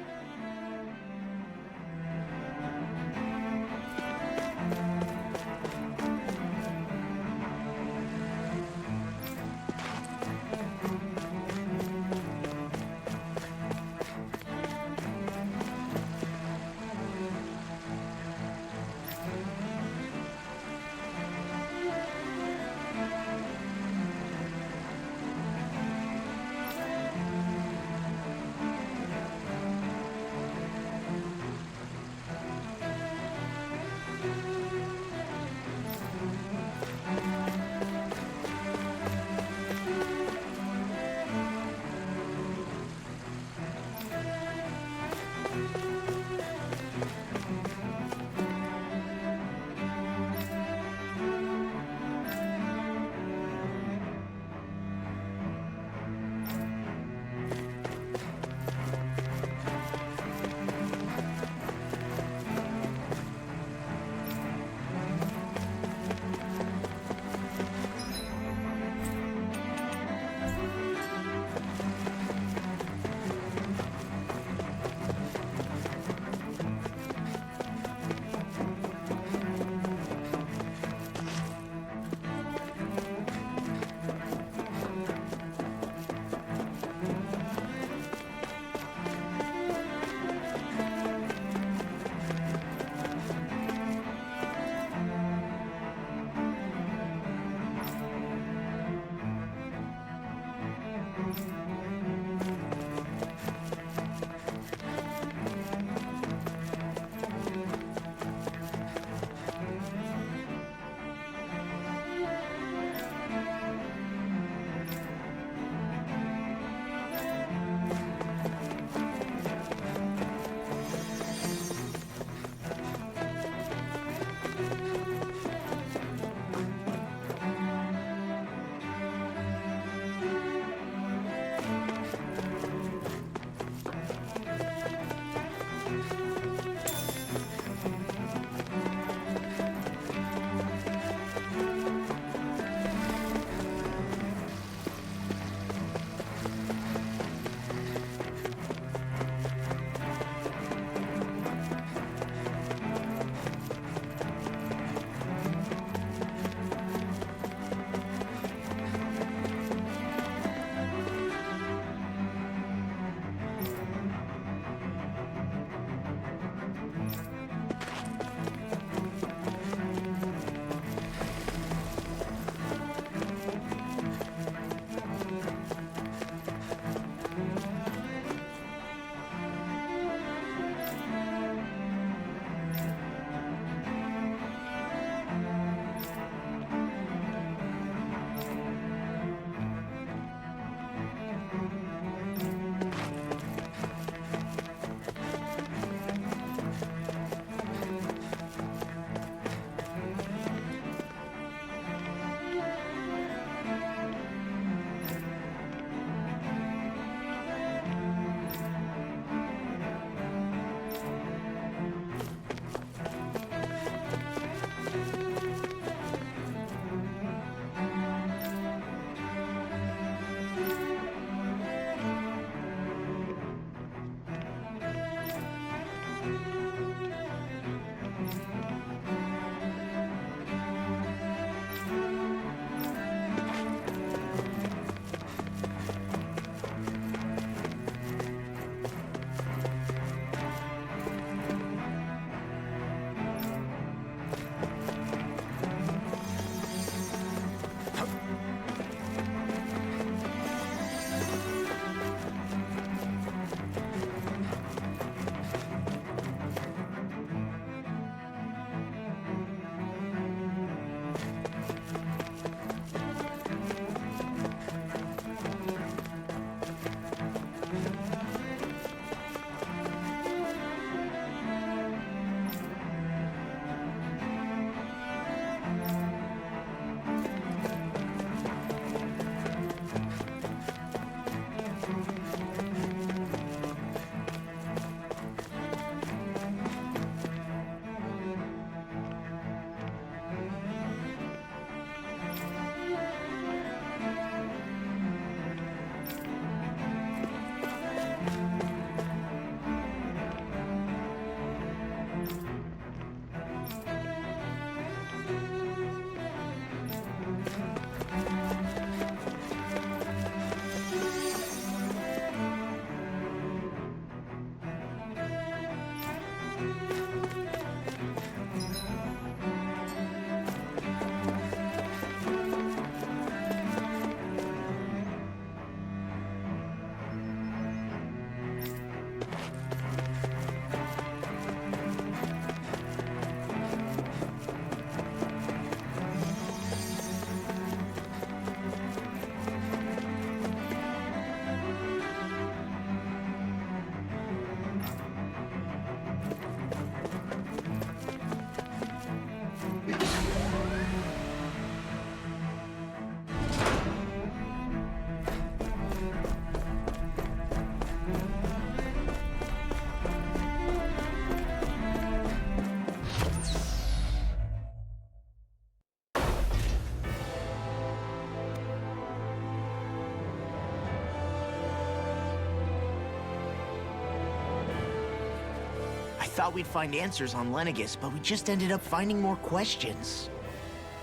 thought we'd find answers on Lenegis, but we just ended up finding more questions.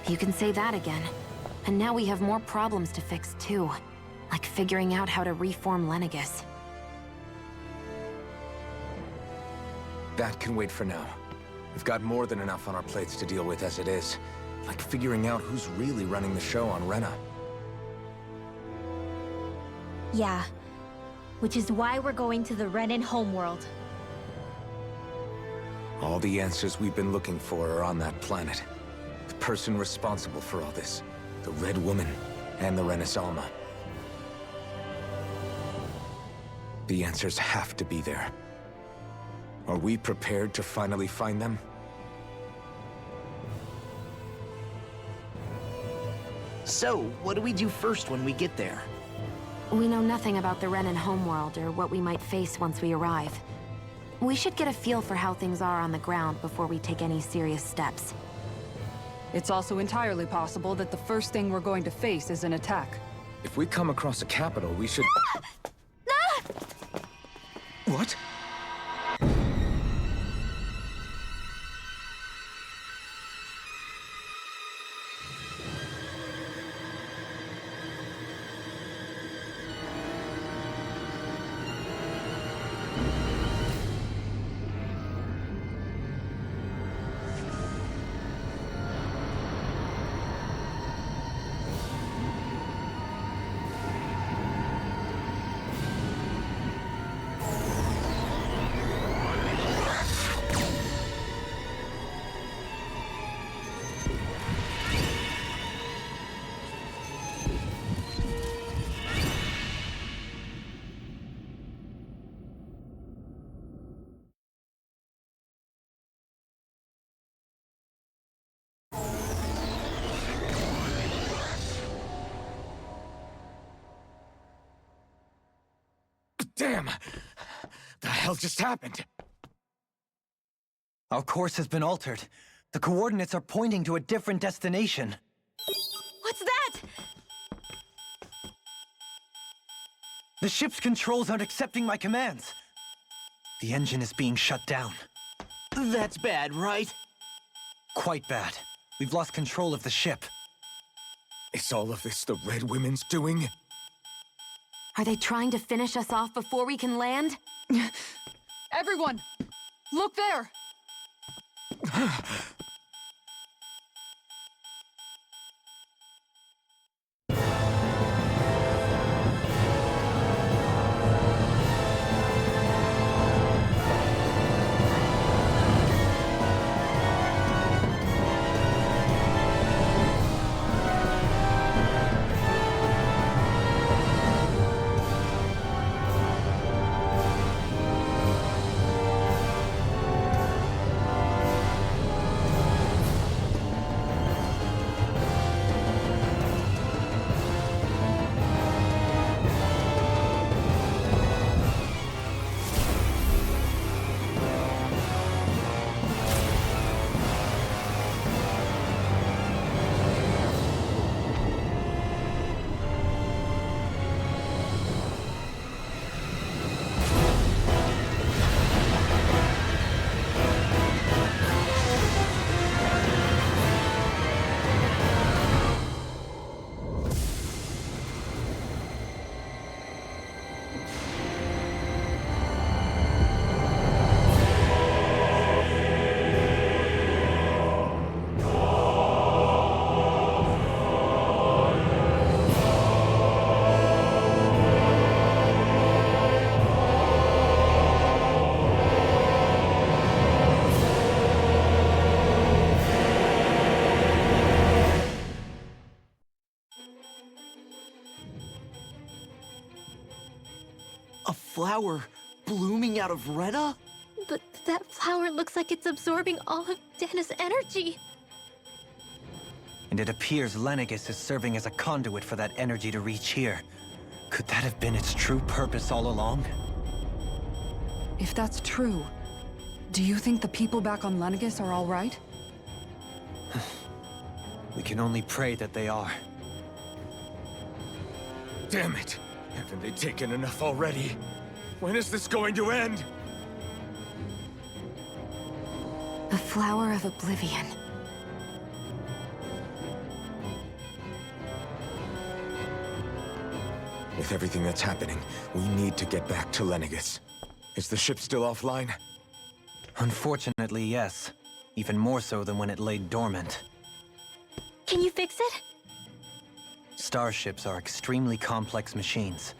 You can say that again. And now we have more problems to fix, too. Like figuring out how to reform Lenegis. That can wait for now. We've got more than enough on our plates to deal with as it is. Like figuring out who's really running the show on Rena. Yeah. Which is why we're going to the Renan homeworld. All the answers we've been looking for are on that planet. The person responsible for all this, the Red Woman, and the Renaissama. The answers have to be there. Are we prepared to finally find them? So, what do we do first when we get there? We know nothing about the Renan homeworld or what we might face once we arrive. We should get a feel for how things are on the ground before we take any serious steps. It's also entirely possible that the first thing we're going to face is an attack. If we come across a capital, we should... What? Damn! The hell just happened? Our course has been altered. The coordinates are pointing to a different destination. What's that? The ship's controls aren't accepting my commands. The engine is being shut down. That's bad, right? Quite bad. We've lost control of the ship. Is all of this the Red Women's doing? Are they trying to finish us off before we can land? Everyone! Look there! A flower blooming out of Rena? But that flower looks like it's absorbing all of Dana's energy. And it appears Lenegis is serving as a conduit for that energy to reach here. Could that have been its true purpose all along? If that's true, do you think the people back on Lenegis are all right? We can only pray that they are. Damn it! Haven't they taken enough already? When is this going to end? The Flower of Oblivion. With everything that's happening, we need to get back to Lenegis. Is the ship still offline? Unfortunately, yes. Even more so than when it lay dormant. Can you fix it? Starships are extremely complex machines.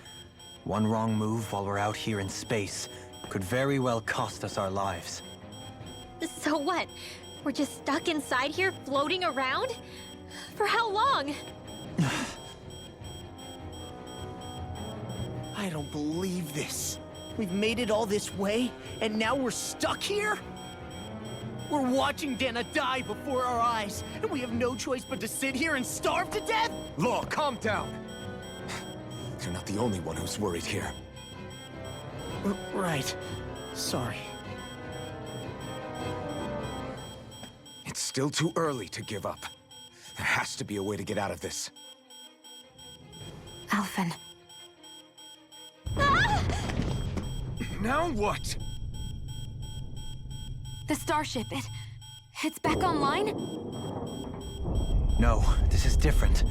One wrong move while we're out here in space could very well cost us our lives. So what? We're just stuck inside here, floating around? For how long? I don't believe this. We've made it all this way, and now we're stuck here? We're watching Dana die before our eyes, and we have no choice but to sit here and starve to death? Law, calm down. You're not the only one who's worried here. Right. Sorry. It's still too early to give up. There has to be a way to get out of this. Alphen. Now what? The starship, it's back online? No, this is different.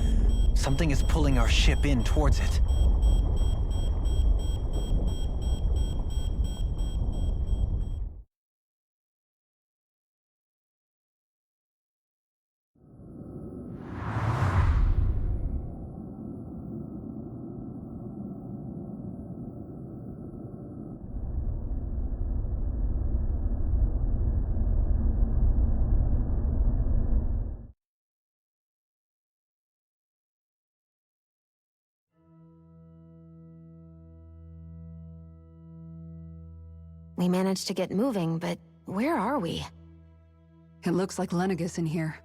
Something is pulling our ship in towards it. We managed to get moving, but where are we? It looks like Lenegis in here.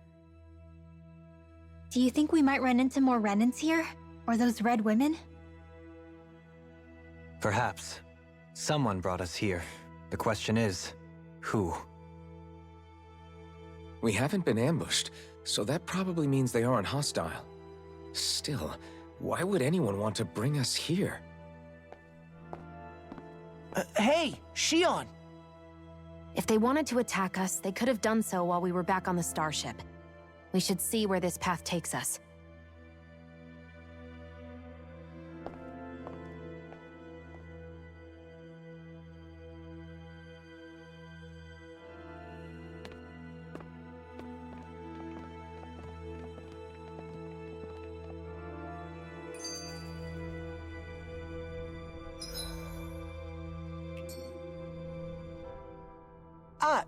Do you think we might run into more Renans here? Or those red women? Perhaps. Someone brought us here. The question is, who? We haven't been ambushed, so that probably means they aren't hostile. Still, why would anyone want to bring us here? Hey, Shion! If they wanted to attack us, they could have done so while we were back on the starship. We should see where this path takes us.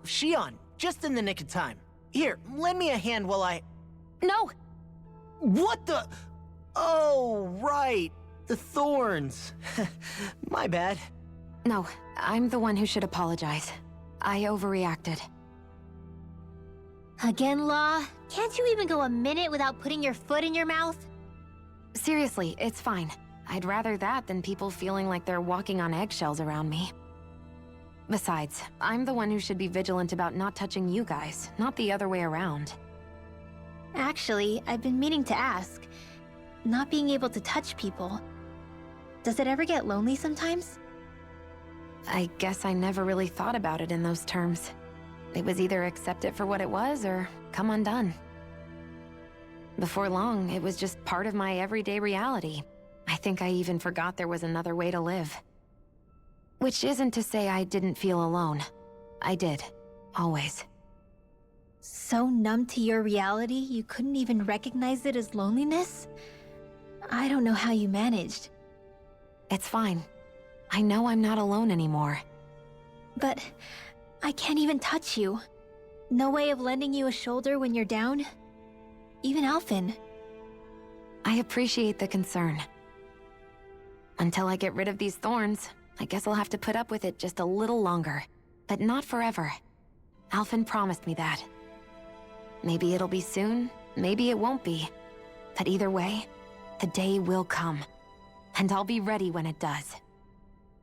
Shion, just in the nick of time. Here, lend me a hand while I... No! What the... Oh, right. The thorns. My bad. No, I'm the one who should apologize. I overreacted. Again, Law? Can't you even go a minute without putting your foot in your mouth? Seriously, it's fine. I'd rather that than people feeling like they're walking on eggshells around me. Besides, I'm the one who should be vigilant about not touching you guys, not the other way around. Actually, I've been meaning to ask. Not being able to touch people, does it ever get lonely sometimes? I guess I never really thought about it in those terms. It was either accept it for what it was, or come undone. Before long, it was just part of my everyday reality. I think I even forgot there was another way to live. Which isn't to say I didn't feel alone. I did. Always. So numb to your reality, you couldn't even recognize it as loneliness? I don't know how you managed. It's fine. I know I'm not alone anymore. But I can't even touch you. No way of lending you a shoulder when you're down? Even Alphen. I appreciate the concern. Until I get rid of these thorns, I guess I'll have to put up with it just a little longer. But not forever. Alphen promised me that. Maybe it'll be soon, maybe it won't be. But either way, the day will come. And I'll be ready when it does.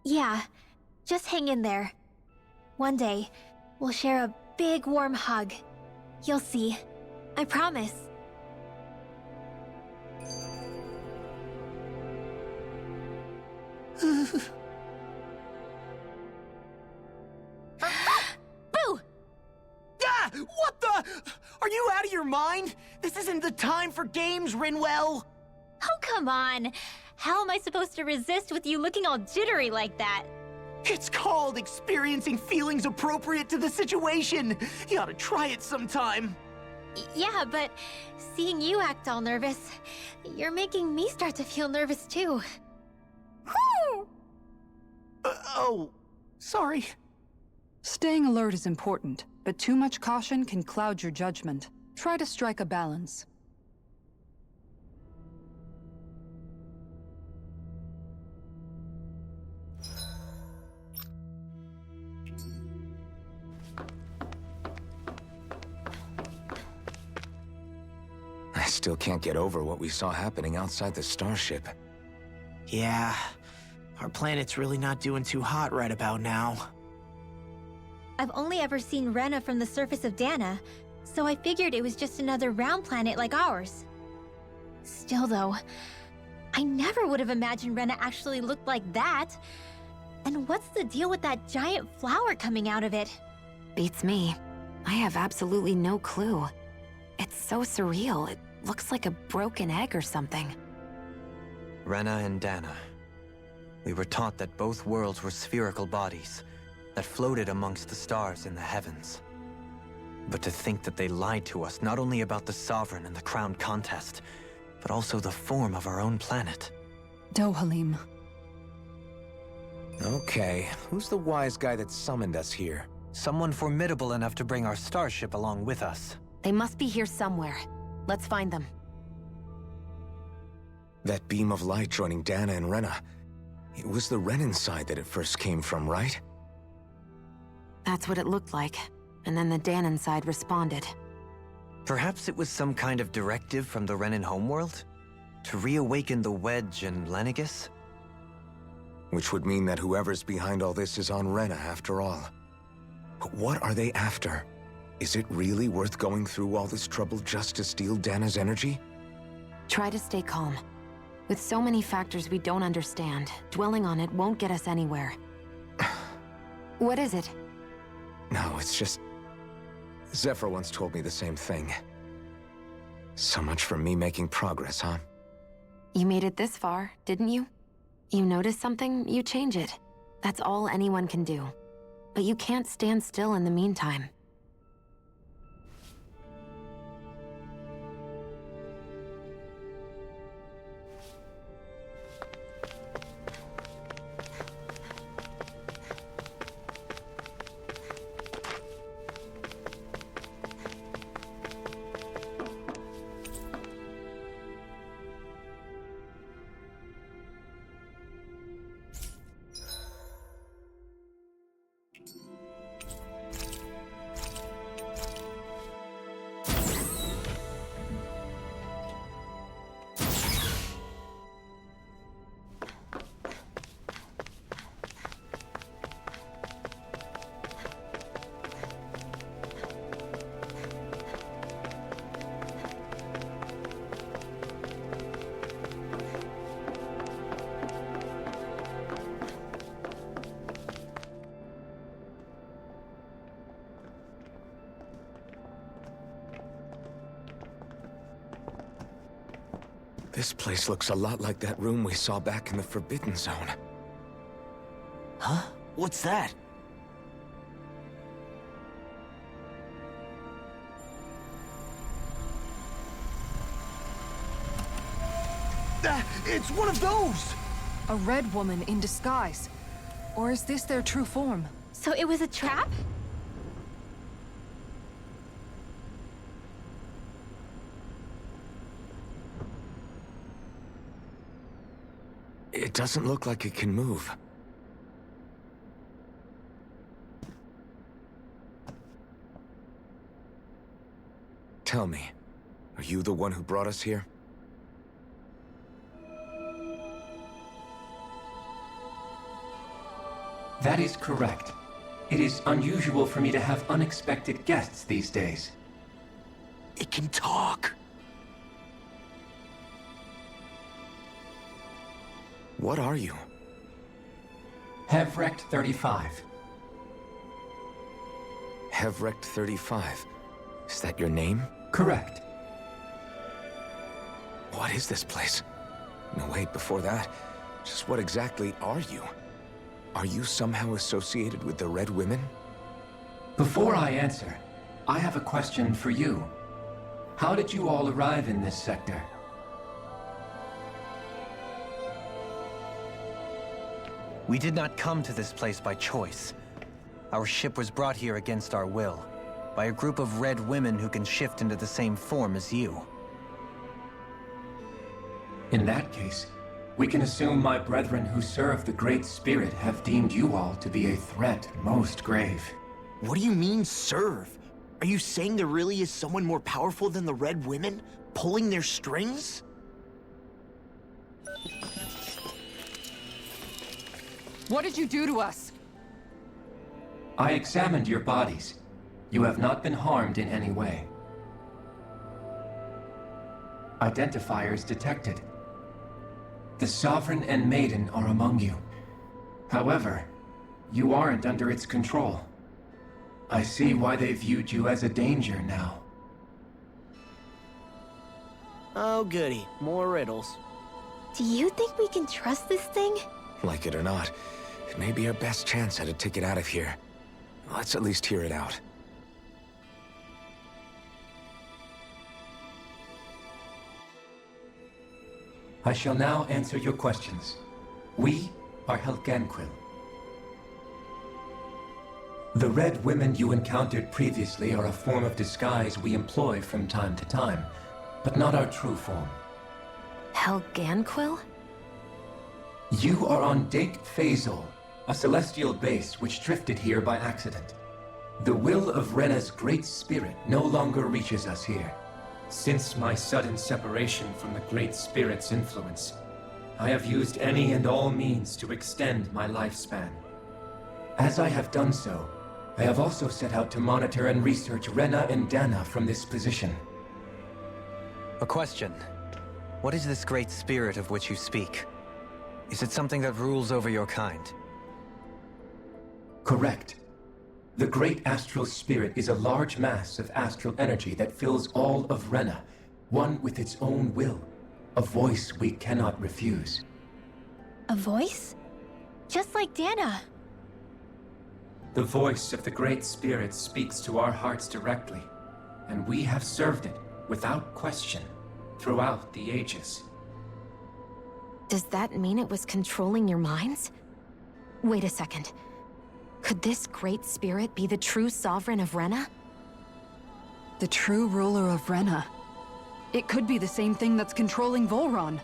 Yeah, just hang in there. One day, we'll share a big warm hug. You'll see. I promise. Boo! Ah! What the? Are you out of your mind? This isn't the time for games, Rinwell! Oh, come on. How am I supposed to resist with you looking all jittery like that? It's called experiencing feelings appropriate to the situation. You ought to try it sometime. Yeah, but seeing you act all nervous, you're making me start to feel nervous too. Whew! Oh, sorry. Staying alert is important, but too much caution can cloud your judgment. Try to strike a balance. I still can't get over what we saw happening outside the starship. Yeah, our planet's really not doing too hot right about now. I've only ever seen Rena from the surface of Dana, so I figured it was just another round planet like ours. Still though, I never would have imagined Rena actually looked like that. And what's the deal with that giant flower coming out of it? Beats me. I have absolutely no clue. It's so surreal. It looks like a broken egg or something. Rena and Dana. We were taught that both worlds were spherical bodies that floated amongst the stars in the heavens. But to think that they lied to us not only about the Sovereign and the Crown contest, but also the form of our own planet. Dohalim. Okay, who's the wise guy that summoned us here? Someone formidable enough to bring our starship along with us. They must be here somewhere. Let's find them. That beam of light joining Dana and Rena. It was the Renan side that it first came from, right? That's what it looked like. And then the Danon side responded. Perhaps it was some kind of directive from the Renan homeworld? To reawaken the Wedge and Lenegis? Which would mean that whoever's behind all this is on Rena after all. But what are they after? Is it really worth going through all this trouble just to steal Dana's energy? Try to stay calm. With so many factors we don't understand, dwelling on it won't get us anywhere. What is it? No, it's just... Zephyr once told me the same thing. So much for me making progress, huh? You made it this far, didn't you? You notice something, you change it. That's all anyone can do. But you can't stand still in the meantime. This place looks a lot like that room we saw back in the Forbidden Zone. Huh? What's that? It's one of those! A red woman in disguise. Or is this their true form? So it was a trap? It doesn't look like it can move. Tell me, are you the one who brought us here? That is correct. It is unusual for me to have unexpected guests these days. It can talk. What are you? Hevrect 35. Hevrect 35. Is that your name? Correct. What is this place? No, wait, before that, just what exactly are you? Are you somehow associated with the Red Women? Before I answer, I have a question for you. How did you all arrive in this sector? We did not come to this place by choice. Our ship was brought here against our will, by a group of red women who can shift into the same form as you. In that case, we can assume my brethren who serve the Great Spirit have deemed you all to be a threat most grave. What do you mean, serve? Are you saying there really is someone more powerful than the Red Women, pulling their strings? What did you do to us? I examined your bodies. You have not been harmed in any way. Identifiers detected. The Sovereign and Maiden are among you. However, you aren't under its control. I see why they viewed you as a danger now. Oh goody, more riddles. Do you think we can trust this thing? Like it or not, it may be our best chance at a ticket out of here. Let's at least hear it out. I shall now answer your questions. We are Helganquil. The Red Women you encountered previously are a form of disguise we employ from time to time, but not our true form. Helganquil? You are on Dake Phasol, a celestial base which drifted here by accident. The will of Rena's Great Spirit no longer reaches us here. Since my sudden separation from the Great Spirit's influence, I have used any and all means to extend my lifespan. As I have done so, I have also set out to monitor and research Rena and Dana from this position. A question. What is this Great Spirit of which you speak? Is it something that rules over your kind? Correct. The Great Astral Spirit is a large mass of astral energy that fills all of Rena, one with its own will, a voice we cannot refuse. A voice? Just like Dana. The voice of the Great Spirit speaks to our hearts directly, and we have served it without question throughout the ages. Does that mean it was controlling your minds? Wait a second. Could this Great Spirit be the true Sovereign of Rena? The true ruler of Rena. It could be the same thing that's controlling Volron.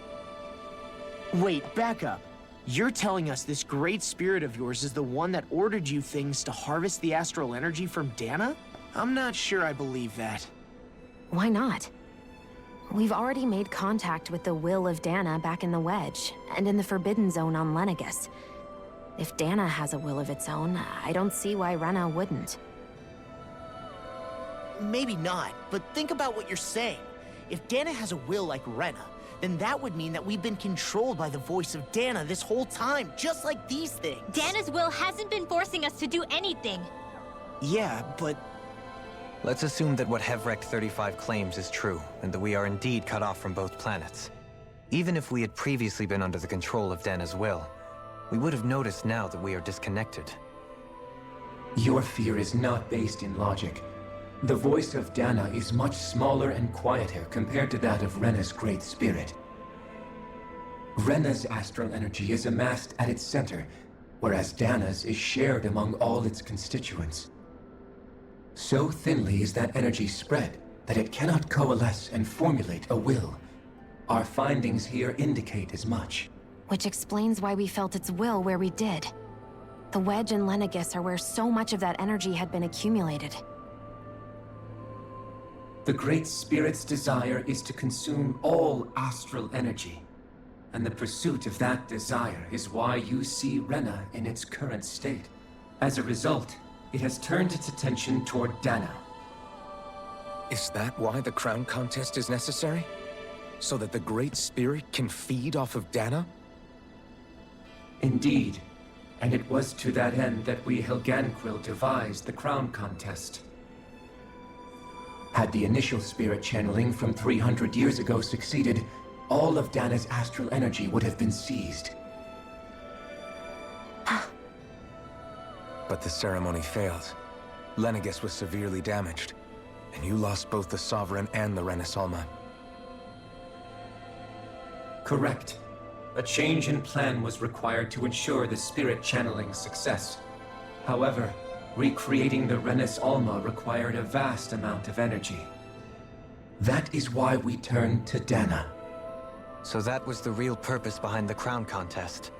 Wait, back up. You're telling us this Great Spirit of yours is the one that ordered you things to harvest the astral energy from Dana? I'm not sure I believe that. Why not? We've already made contact with the will of Dana back in the Wedge, and in the Forbidden Zone on Lenegis. If Dana has a will of its own, I don't see why Rena wouldn't. Maybe not, but think about what you're saying. If Dana has a will like Rena, then that would mean that we've been controlled by the voice of Dana this whole time, just like these things. Dana's will hasn't been forcing us to do anything. Yeah, but... Let's assume that what Hevrect 35 claims is true, and that we are indeed cut off from both planets. Even if we had previously been under the control of Dana's will, we would have noticed now that we are disconnected. Your fear is not based in logic. The voice of Dana is much smaller and quieter compared to that of Rena's Great Spirit. Rena's astral energy is amassed at its center, whereas Dana's is shared among all its constituents. So thinly is that energy spread that it cannot coalesce and formulate a will. Our findings here indicate as much. Which explains why we felt its will where we did. The Wedge and Lenegis are where so much of that energy had been accumulated. The Great Spirit's desire is to consume all astral energy, and the pursuit of that desire is why you see Rena in its current state. As a result, it has turned its attention toward Dana. Is that why the crown contest is necessary? So that the Great Spirit can feed off of Dana? Indeed, and it was to that end that we Helganquil devised the crown contest. Had the initial spirit channeling from 300 years ago succeeded, all of Dana's astral energy would have been seized. But the ceremony failed. Lenegis was severely damaged, and you lost both the Sovereign and the Rena's Alma. Correct. A change in plan was required to ensure the spirit channeling's success. However, recreating the Renis Alma required a vast amount of energy. That is why we turned to Dana. So that was the real purpose behind the crown contest.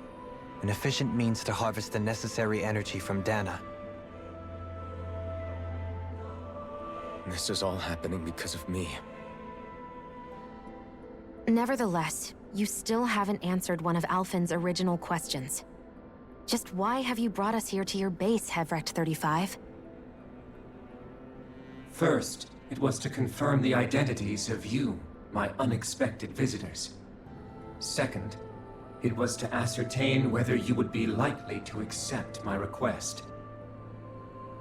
An efficient means to harvest the necessary energy from Dana. This is all happening because of me. Nevertheless, you still haven't answered one of Alphen's original questions. Just why have you brought us here to your base, Hevrecht 35? First, it was to confirm the identities of you, my unexpected visitors. Second, it was to ascertain whether you would be likely to accept my request.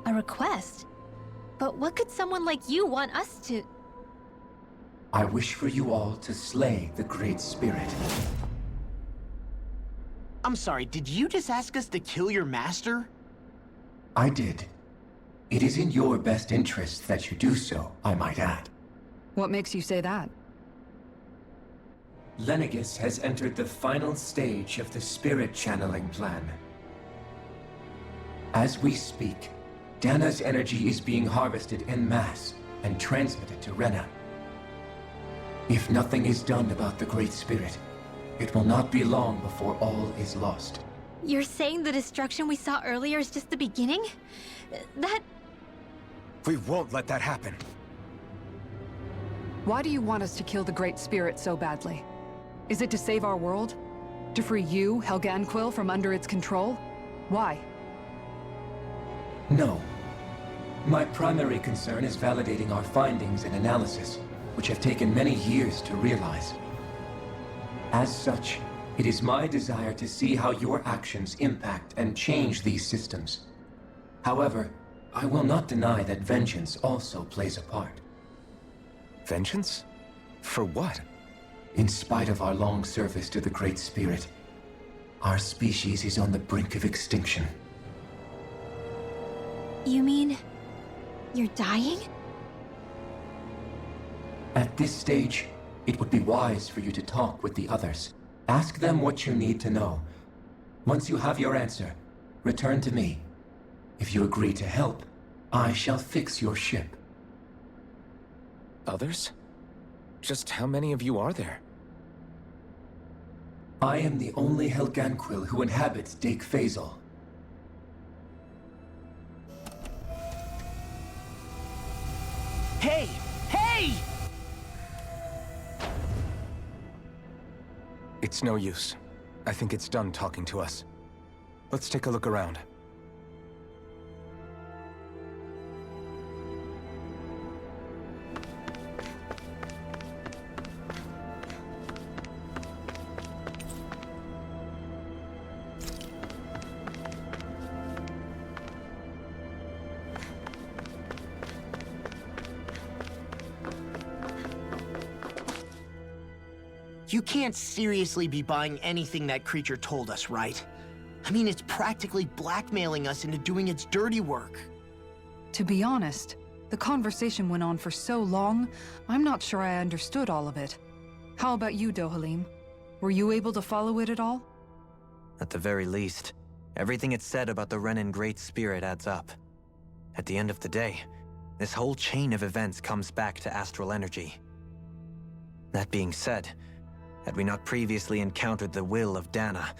A request? But what could someone like you want us to... I wish for you all to slay the Great Spirit. I'm sorry, did you just ask us to kill your master? I did. It is in your best interest that you do so, I might add. What makes you say that? Lenegis has entered the final stage of the spirit channeling plan. As we speak, Dana's energy is being harvested en masse and transmitted to Rena. If nothing is done about the Great Spirit, it will not be long before all is lost. You're saying the destruction we saw earlier is just the beginning? That... We won't let that happen. Why do you want us to kill the Great Spirit so badly? Is it to save our world? To free you, Helganquil, from under its control? Why? No. My primary concern is validating our findings and analysis, which have taken many years to realize. As such, it is my desire to see how your actions impact and change these systems. However, I will not deny that vengeance also plays a part. Vengeance? For what? In spite of our long service to the Great Spirit, our species is on the brink of extinction. You mean... you're dying? At this stage, it would be wise for you to talk with the others. Ask them what you need to know. Once you have your answer, return to me. If you agree to help, I shall fix your ship. Others? Just how many of you are there? I am the only Helganquil who inhabits Dake Faisal. Hey! Hey! It's no use. I think it's done talking to us. Let's take a look around. You can't seriously be buying anything that creature told us, right? I mean, it's practically blackmailing us into doing its dirty work. To be honest, the conversation went on for so long, I'm not sure I understood all of it. How about you, Dohalim? Were you able to follow it at all? At the very least, everything it said about the Renin Great Spirit adds up. At the end of the day, this whole chain of events comes back to astral energy. That being said, had we not previously encountered the will of Dana,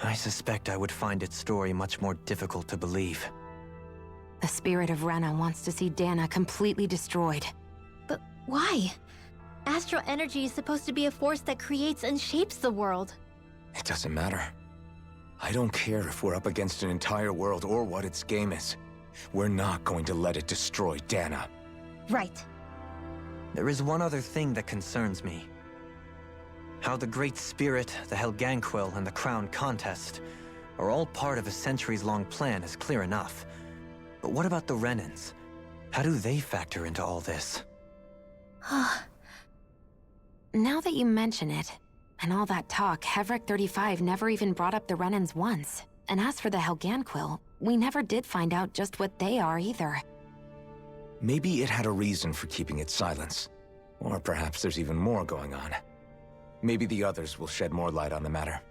I suspect I would find its story much more difficult to believe. The spirit of Rena wants to see Dana completely destroyed. But why? Astral energy is supposed to be a force that creates and shapes the world. It doesn't matter. I don't care if we're up against an entire world or what its game is. We're not going to let it destroy Dana. Right. There is one other thing that concerns me. How the Great Spirit, the Helganquil, and the Crown Contest are all part of a centuries-long plan is clear enough. But what about the Renins? How do they factor into all this? Now that you mention it, and all that talk, Hevrecht 35 never even brought up the Renins once. And as for the Helganquil, we never did find out just what they are either. Maybe it had a reason for keeping its silence. Or perhaps there's even more going on. Maybe the others will shed more light on the matter.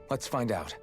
Let's find out.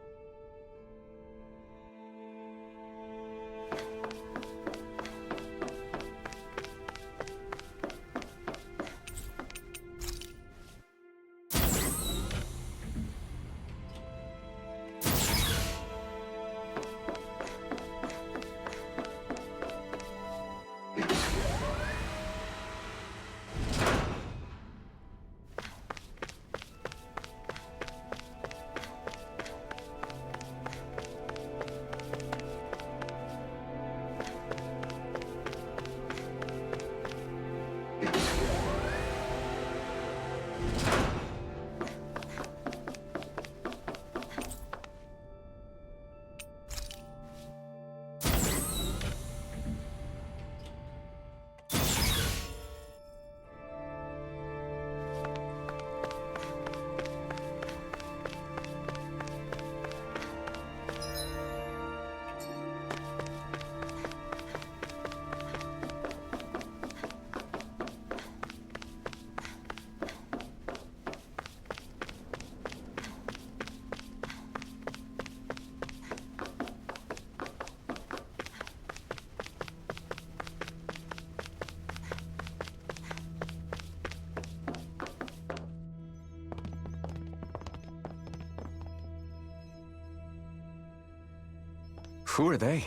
Who are they?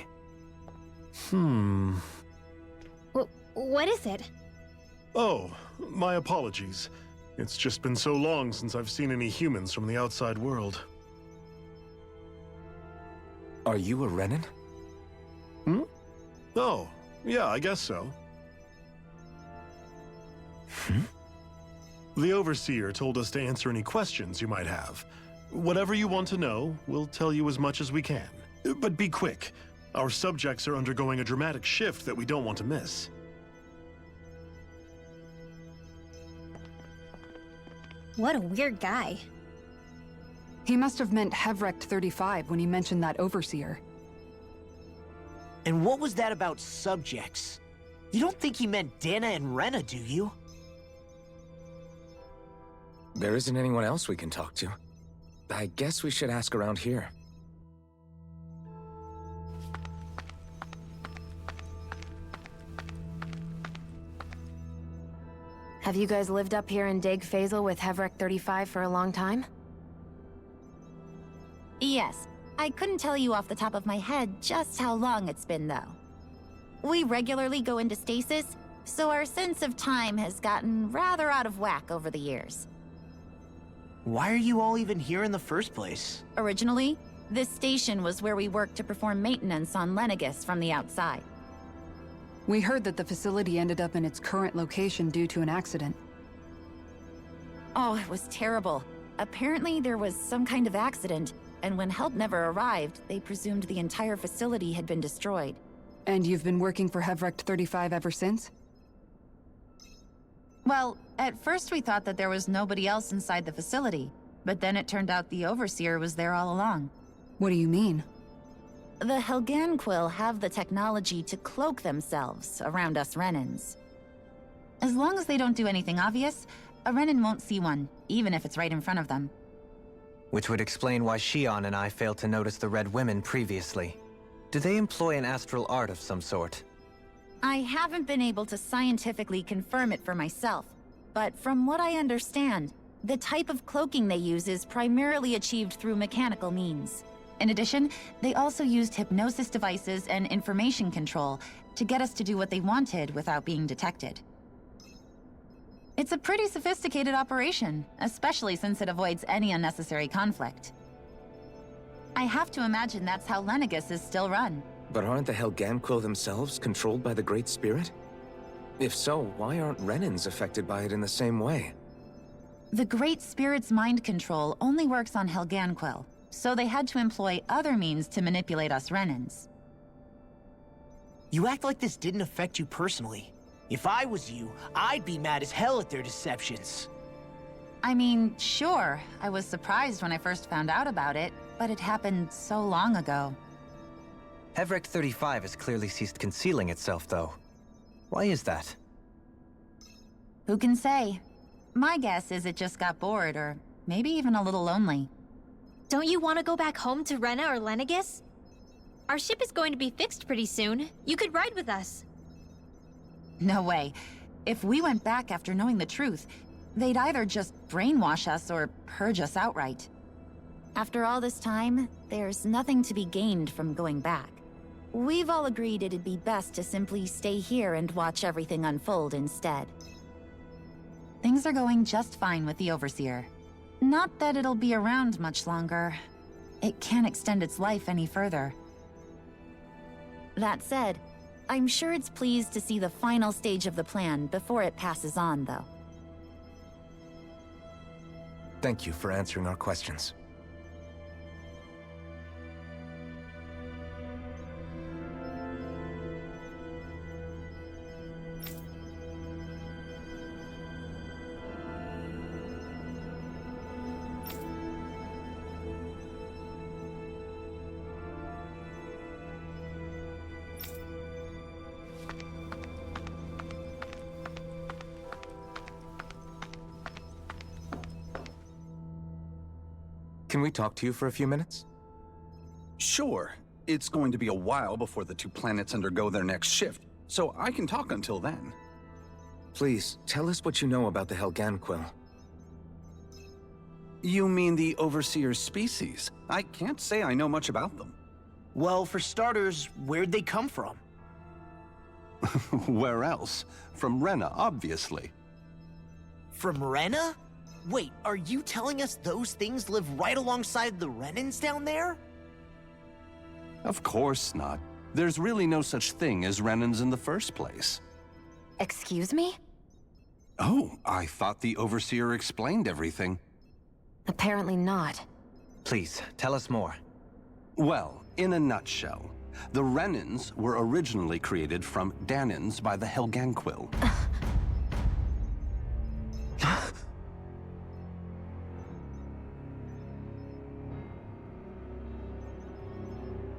What is it? Oh, my apologies. It's just been so long since I've seen any humans from the outside world. Are you a Renan? Oh, yeah, I guess so. The Overseer told us to answer any questions you might have. Whatever you want to know, we'll tell you as much as we can. But be quick. Our subjects are undergoing a dramatic shift that we don't want to miss. What a weird guy. He must have meant Hevrecht 35 when he mentioned that Overseer. And what was that about subjects? You don't think he meant Dana and Rena, do you? There isn't anyone else we can talk to. I guess we should ask around here. Have you guys lived up here in Deg Fazel with Hevrecht 35 for a long time? Yes. I couldn't tell you off the top of my head just how long it's been, though. We regularly go into stasis, so our sense of time has gotten rather out of whack over the years. Why are you all even here in the first place? Originally, this station was where we worked to perform maintenance on Lenegis from the outside. We heard that the facility ended up in its current location due to an accident. Oh, it was terrible. Apparently there was some kind of accident, and when help never arrived, they presumed the entire facility had been destroyed. And you've been working for Hevrecht 35 ever since? Well, at first we thought that there was nobody else inside the facility, but then it turned out the Overseer was there all along. What do you mean? The Helganquil have the technology to cloak themselves around us Renans. As long as they don't do anything obvious, a Renan won't see one, even if it's right in front of them. Which would explain why Shion and I failed to notice the Red Women previously. Do they employ an astral art of some sort? I haven't been able to scientifically confirm it for myself, but from what I understand, the type of cloaking they use is primarily achieved through mechanical means. In addition, they also used hypnosis devices and information control to get us to do what they wanted without being detected. It's a pretty sophisticated operation, especially since it avoids any unnecessary conflict. I have to imagine that's how Lenegis is still run. But aren't the Helganquil themselves controlled by the Great Spirit? If so, why aren't Renans affected by it in the same way? The Great Spirit's mind control only works on Helganquil, so they had to employ other means to manipulate us Renans. You act like this didn't affect you personally. If I was you, I'd be mad as hell at their deceptions. I mean, sure, I was surprised when I first found out about it, but it happened so long ago. Hevrecht 35 has clearly ceased concealing itself, though. Why is that? Who can say? My guess is it just got bored, or maybe even a little lonely. Don't you want to go back home to Rena or Lenegis? Our ship is going to be fixed pretty soon. You could ride with us. No way. If we went back after knowing the truth, they'd either just brainwash us or purge us outright. After all this time, there's nothing to be gained from going back. We've all agreed it'd be best to simply stay here and watch everything unfold instead. Things are going just fine with the Overseer. Not that it'll be around much longer. It can't extend its life any further. That said, I'm sure it's pleased to see the final stage of the plan before it passes on, though. Thank you for answering our questions. Can we talk to you for a few minutes? Sure. It's going to be a while before the two planets undergo their next shift, so I can talk until then. Please, tell us what you know about the Helganquil. You mean the Overseer's species? I can't say I know much about them. Well, for starters, where'd they come from? Where else? From Rena, obviously. From Rena? Wait, are you telling us those things live right alongside the Renans down there? Of course not. There's really no such thing as Renans in the first place. Excuse me? Oh, I thought the Overseer explained everything. Apparently not. Please, tell us more. Well, in a nutshell, the Renans were originally created from Danans by the Helganquil.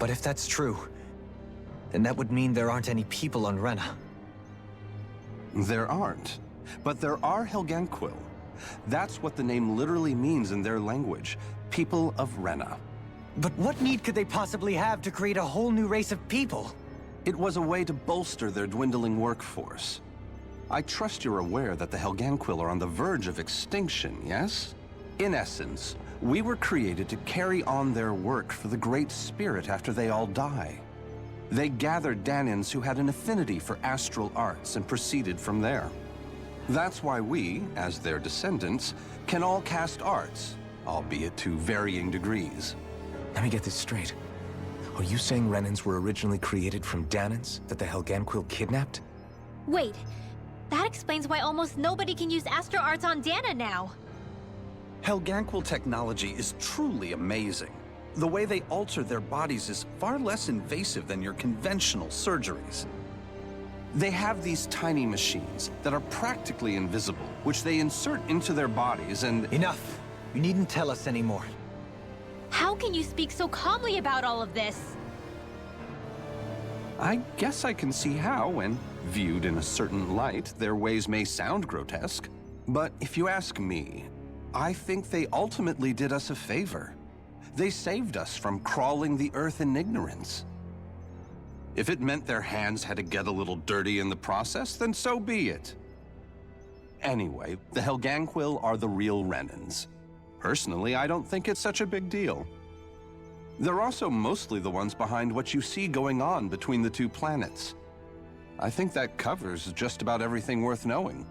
But if that's true, then that would mean there aren't any people on Rena. There aren't, but there are Helganquil. That's what the name literally means in their language, people of Rena. But what need could they possibly have to create a whole new race of people? It was a way to bolster their dwindling workforce. I trust you're aware that the Helganquil are on the verge of extinction, yes? In essence, we were created to carry on their work for the Great Spirit after they all die. They gathered Danans who had an affinity for astral arts and proceeded from there. That's why we, as their descendants, can all cast arts, albeit to varying degrees. Let me get this straight. Are you saying Renans were originally created from Danans that the Helganquil kidnapped? Wait, that explains why almost nobody can use Astro Arts on Dana now. Helganquil technology is truly amazing. The way they alter their bodies is far less invasive than your conventional surgeries. They have these tiny machines that are practically invisible, which they insert into their bodies and— Enough! You needn't tell us anymore. How can you speak so calmly about all of this? I guess I can see how, when viewed in a certain light, their ways may sound grotesque. But if you ask me, I think they ultimately did us a favor. They saved us from crawling the earth in ignorance. If it meant their hands had to get a little dirty in the process, then so be it. Anyway, the Helganquil are the real Renans. Personally, I don't think it's such a big deal. They're also mostly the ones behind what you see going on between the two planets. I think that covers just about everything worth knowing.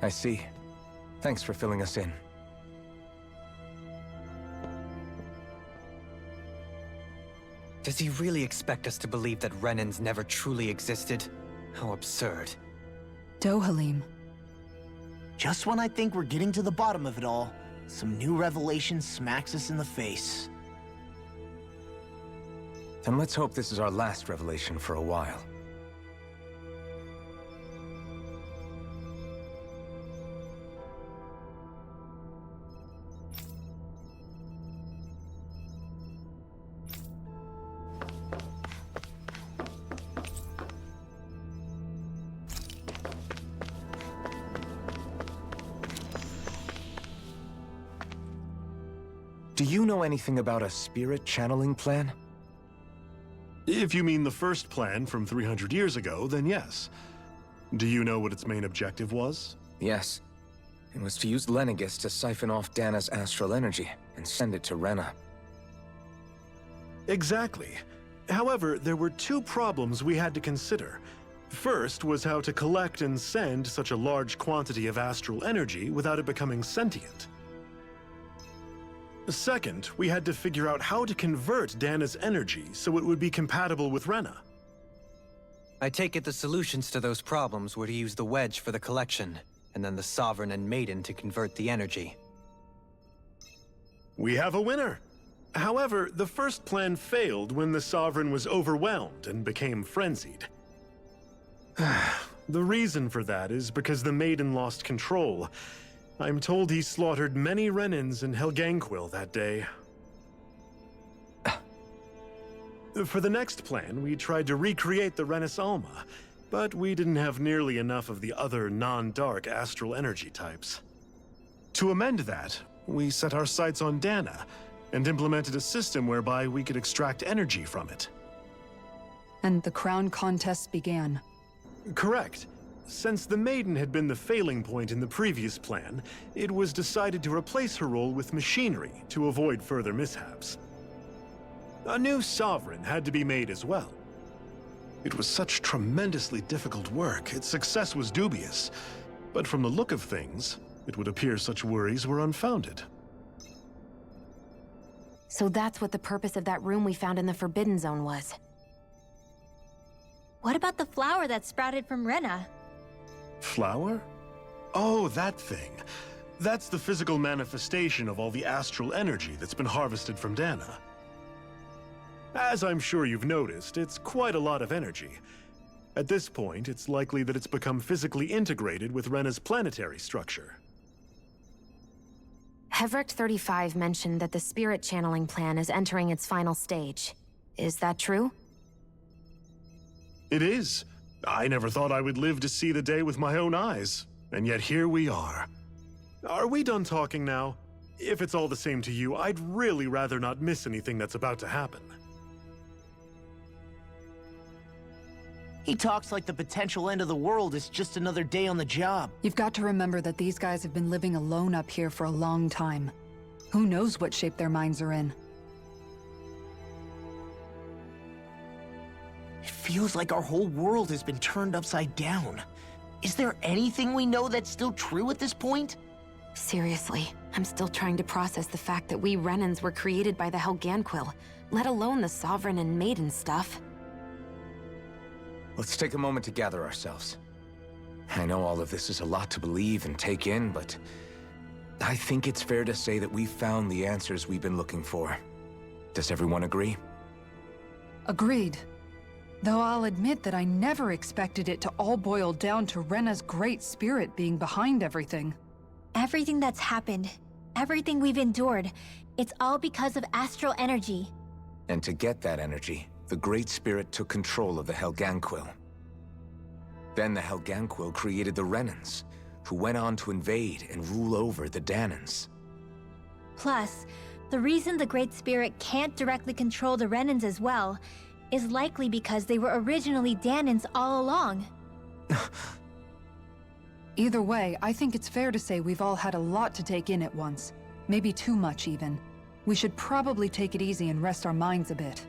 I see. Thanks for filling us in. Does he really expect us to believe that Renans never truly existed? How absurd. Dohalim. Just when I think we're getting to the bottom of it all, some new revelation smacks us in the face. Then let's hope this is our last revelation for a while. Do you know anything about a spirit channeling plan? If you mean the first plan from 300 years ago, then yes. Do you know what its main objective was? Yes. It was to use Lenegis to siphon off Dana's astral energy and send it to Rena. Exactly. However, there were two problems we had to consider. First was how to collect and send such a large quantity of astral energy without it becoming sentient. Second, we had to figure out how to convert Dana's energy so it would be compatible with Rena. I take it the solutions to those problems were to use the wedge for the collection, and then the Sovereign and Maiden to convert the energy. We have a winner! However, the first plan failed when the Sovereign was overwhelmed and became frenzied. The reason for that is because the Maiden lost control. I'm told he slaughtered many Renans in Helganquil that day. For the next plan, we tried to recreate the Renis Alma, but we didn't have nearly enough of the other non-dark astral energy types. To amend that, we set our sights on Dana, and implemented a system whereby we could extract energy from it. And the crown contest began. Correct. Since the Maiden had been the failing point in the previous plan, it was decided to replace her role with machinery to avoid further mishaps. A new Sovereign had to be made as well. It was such tremendously difficult work, its success was dubious. But from the look of things, it would appear such worries were unfounded. So that's what the purpose of that room we found in the Forbidden Zone was. What about the flower that sprouted from Rena? Flower? Oh, that thing. That's the physical manifestation of all the astral energy that's been harvested from Dana. As I'm sure you've noticed, it's quite a lot of energy. At this point, it's likely that it's become physically integrated with Rena's planetary structure. Hevrecht 35 mentioned that the spirit channeling plan is entering its final stage. Is that true? It is. I never thought I would live to see the day with my own eyes, and yet here we are. Are we done talking now? If it's all the same to you, I'd really rather not miss anything that's about to happen. He talks like the potential end of the world is just another day on the job. You've got to remember that these guys have been living alone up here for a long time. Who knows what shape their minds are in? It feels like our whole world has been turned upside down. Is there anything we know that's still true at this point? Seriously, I'm still trying to process the fact that we Renans were created by the Helganquil, let alone the Sovereign and Maiden stuff. Let's take a moment to gather ourselves. I know all of this is a lot to believe and take in, but I think it's fair to say that we've found the answers we've been looking for. Does everyone agree? Agreed. Though I'll admit that I never expected it to all boil down to Rena's great spirit being behind everything. Everything that's happened, everything we've endured, it's all because of astral energy. And to get that energy, the Great Spirit took control of the Helganquil. Then the Helganquil created the Renans, who went on to invade and rule over the Danans. Plus, the reason the Great Spirit can't directly control the Renans as well is likely because they were originally Danans all along. Either way, I think it's fair to say we've all had a lot to take in at once. Maybe too much, even. We should probably take it easy and rest our minds a bit.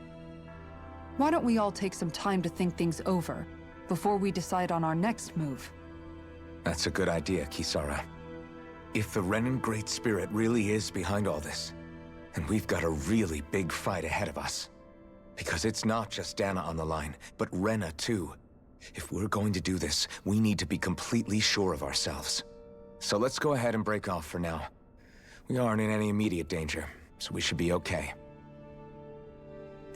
Why don't we all take some time to think things over before we decide on our next move? That's a good idea, Kisara. If the Renan Great Spirit really is behind all this, then we've got a really big fight ahead of us. Because it's not just Dana on the line, but Rena too. If we're going to do this, we need to be completely sure of ourselves. So let's go ahead and break off for now. We aren't in any immediate danger, so we should be okay.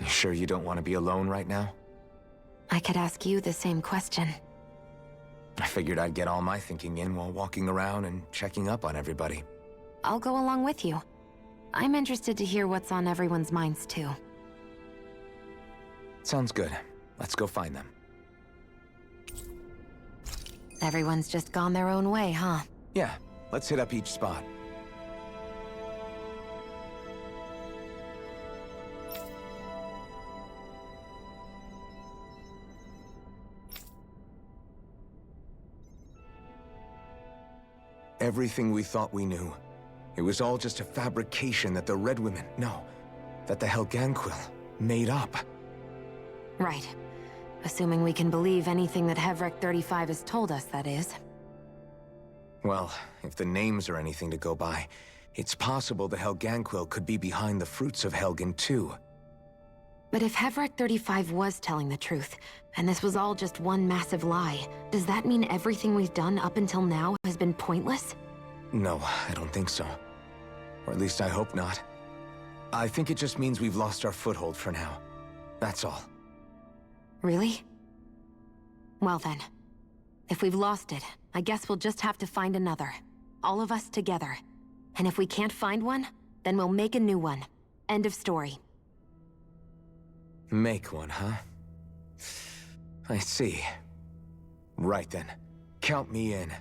You sure you don't want to be alone right now? I could ask you the same question. I figured I'd get all my thinking in while walking around and checking up on everybody. I'll go along with you. I'm interested to hear what's on everyone's minds too. Sounds good. Let's go find them. Everyone's just gone their own way, huh? Yeah, let's hit up each spot. Everything we thought we knew. It was all just a fabrication that the Red Women, no, that the Helganquil made up. Right. Assuming we can believe anything that Hevrek 35 has told us, that is. Well, if the names are anything to go by, it's possible the Helganquil could be behind the fruits of Helgen too. But if Hevrek 35 was telling the truth, and this was all just one massive lie, does that mean everything we've done up until now has been pointless? No, I don't think so. Or at least I hope not. I think it just means we've lost our foothold for now. That's all. Really? Well then, if we've lost it, I guess we'll just have to find another. All of us together. And if we can't find one, then we'll make a new one. End of story. Make one, huh? I see. Right then. Count me in.